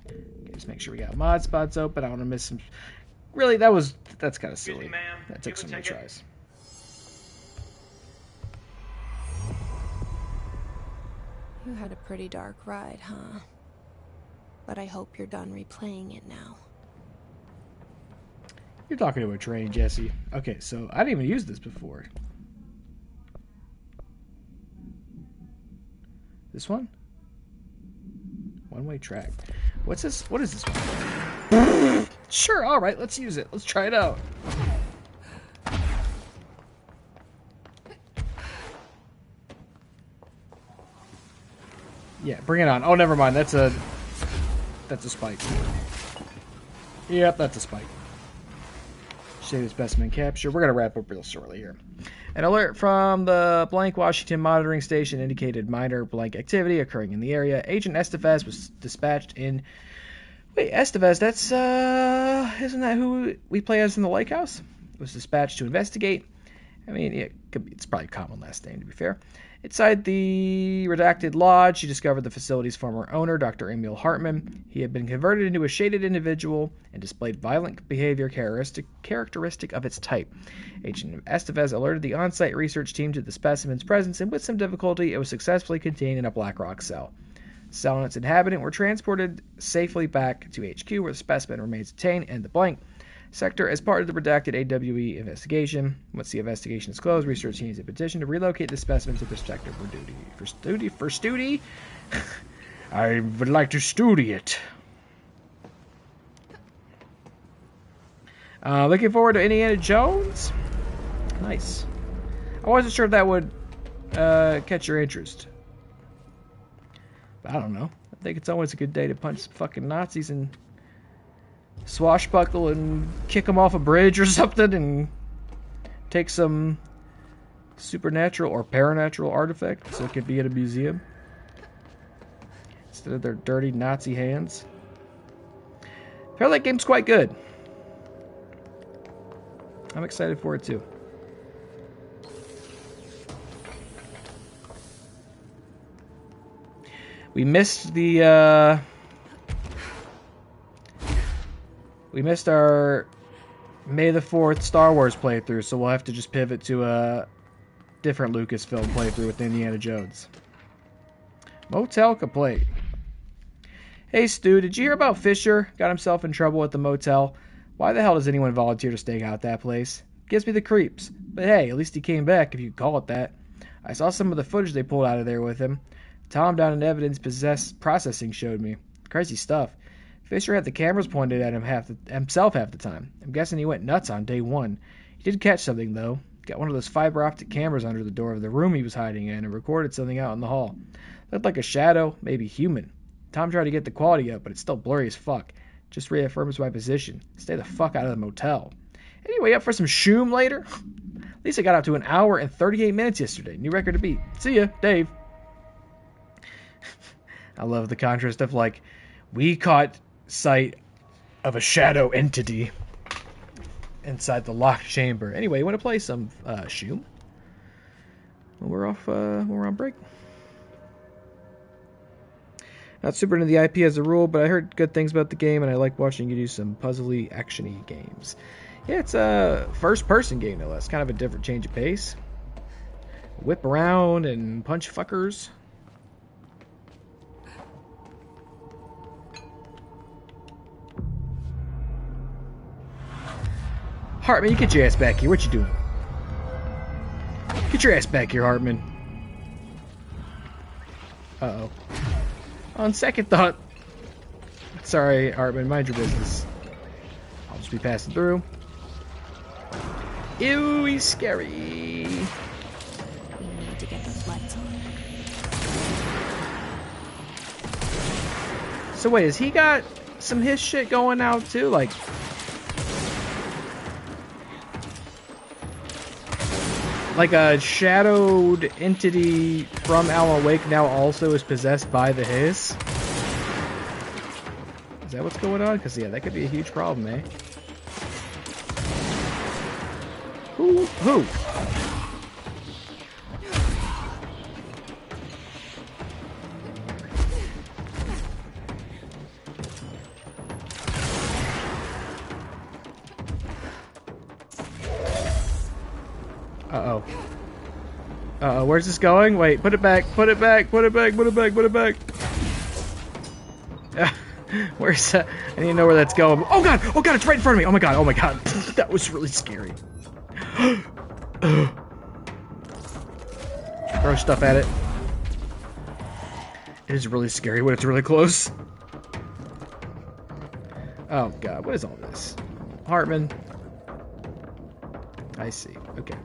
okay, just make sure we got mod spots open. I want to miss some. Really, that's kind of silly. That took some more tries. You had a pretty dark ride, huh? But I hope you're done replaying it now. You're talking to a train, Jesse. Okay, so I didn't even use this before. This one? One-way track. What's this? What is this one? Sure, alright, let's use it. Let's try it out. Yeah, bring it on. Oh, never mind. That's a spike. Yep, that's a spike. Save specimen capture. We're gonna wrap up real shortly here. An alert from the Blank Washington monitoring station indicated minor blank activity occurring in the area. Agent Estevez was dispatched in. Wait, Estevez, that's isn't that who we play as in the Lake House? Was dispatched to investigate. I mean, it's probably a common last name, to be fair. Inside the redacted lodge, she discovered the facility's former owner, Dr. Emil Hartman. He had been converted into a shaded individual and displayed violent behavior characteristic of its type. Agent Estevez alerted the on-site research team to the specimen's presence, and with some difficulty, it was successfully contained in a black rock cell. The cell and its inhabitant were transported safely back to HQ, where the specimen remains detained in the blank sector as part of the redacted AWE investigation. Once the investigation is closed, research teams have petitioned to relocate the specimen to the sector for study. I would like to study it. Looking forward to Indiana Jones. Nice. I wasn't sure if that would catch your interest. But I don't know. I think it's always a good day to punch some fucking Nazis and swashbuckle and kick them off a bridge or something and take some supernatural or paranatural artifact so it could be at a museum instead of their dirty Nazi hands. Apparently that game's quite good. I'm excited for it too. We missed our May the 4th Star Wars playthrough, so we'll have to just pivot to a different Lucasfilm playthrough with Indiana Jones. Motel complaint. Hey Stu, did you hear about Fisher? Got himself in trouble at the motel. Why the hell does anyone volunteer to stake out that place? Gives me the creeps. But hey, at least he came back, if you call it that. I saw some of the footage they pulled out of there with him. Tom down in evidence processing showed me. Crazy stuff. Fisher had the cameras pointed at him himself half the time. I'm guessing he went nuts on day one. He did catch something, though. Got one of those fiber optic cameras under the door of the room he was hiding in and recorded something out in the hall. Looked like a shadow, maybe human. Tom tried to get the quality up, but it's still blurry as fuck. Just reaffirms my position. Stay the fuck out of the motel. Anyway, up for some shoom later? At least I got up to 1 hour and 38 minutes yesterday. New record to beat. See ya, Dave. I love the contrast of, like, we caught sight of a shadow entity inside the locked chamber. Anyway, you want to play some shoom? Well, we're on break. Not super into the IP as a rule, but I heard good things about the game, and I like watching you do some puzzly, action-y games. Yeah, it's a first-person game, no less. Kind of a different change of pace. Whip around and punch fuckers. Hartman, you get your ass back here. What you doing? Get your ass back here, Hartman. Uh-oh. On second thought... Sorry, Hartman. Mind your business. I'll just be passing through. Ew, he's scary. We need to get those lights on. So wait, has he got some his shit going out too? Like... Like a shadowed entity from Alan Wake now also is possessed by the Hiss? Is that what's going on? Because, yeah, that could be a huge problem, eh? Who? Uh-oh. Uh-oh, where's this going? Wait, put it back, put it back, put it back, put it back, put it back. Where's that? I need to know where that's going. Oh god, it's right in front of me. Oh my god. That was really scary. Throw stuff at it. It is really scary when it's really close. Oh god, what is all this? Hartman. I see, okay.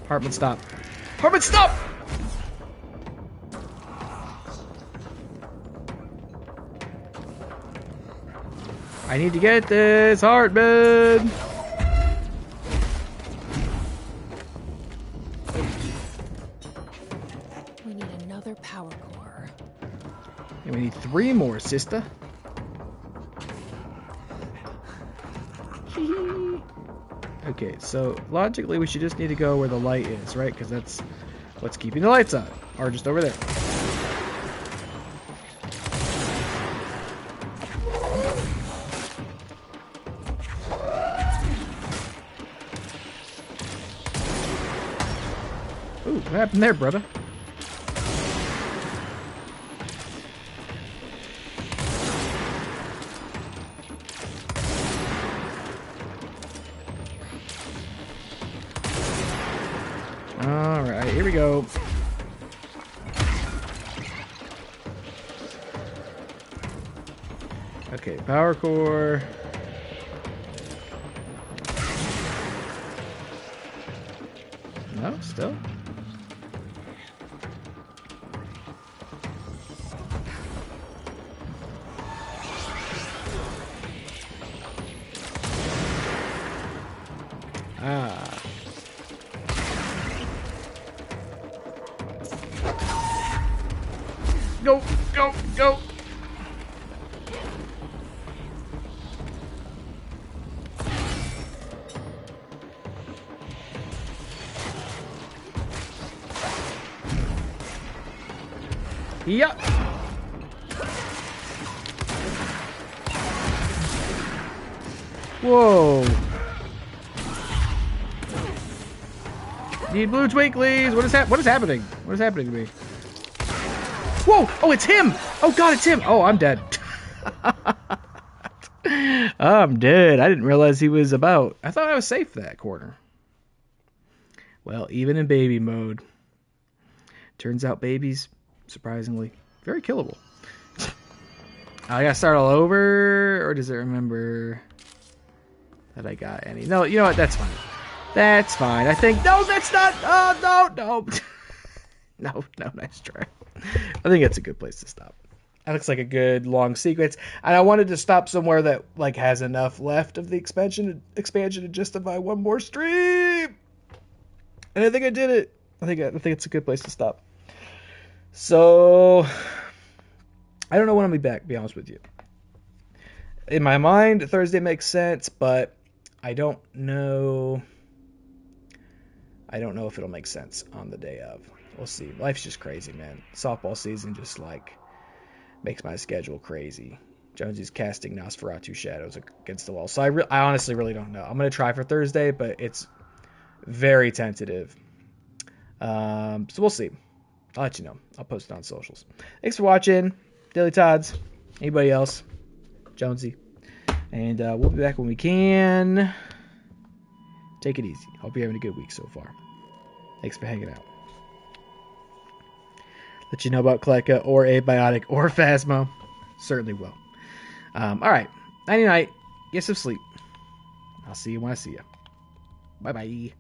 Hartman, stop. Hartman, stop! I need to get this Hartman. We need another power core. And we need 3 more, sister. Okay, so logically we should just need to go where the light is, right? Because that's what's keeping the lights on. Or just over there. Ooh, what happened there, brother? Alright, here we go. Okay, power core. No, still? Ah. Go, go, go. Yep. Whoa. Need blue twinklies. What is happening? What is happening to me? Whoa! Oh, it's him! Oh god, it's him! Oh, I'm dead. I'm dead. I didn't realize he was about. I thought I was safe that corner. Well, even in baby mode. Turns out babies, surprisingly, very killable. I gotta start all over, or does it remember that I got any? No, you know what? That's fine. That's fine. I think. No, that's not. Oh, no. No, nice try. I think that's a good place to stop. That looks like a good long sequence. And I wanted to stop somewhere that like has enough left of the expansion to justify one more stream. And I think I did it. I think it's a good place to stop. So I don't know when I'll be back, to be honest with you. In my mind, Thursday makes sense, but I don't know if it'll make sense on the day of. We'll see. Life's just crazy, man. Softball season just like makes my schedule crazy. Jonesy's casting Nosferatu Shadows against the wall. So I honestly really don't know. I'm going to try for Thursday, but it's very tentative. So we'll see. I'll let you know. I'll post it on socials. Thanks for watching. Daily Tods. Anybody else? Jonesy. And we'll be back when we can. Take it easy. Hope you're having a good week so far. Thanks for hanging out. Let you know about Kleka or Abiotic or Phasmo. Certainly will. Alright. Nighty night. Get some sleep. I'll see you when I see you. Bye bye.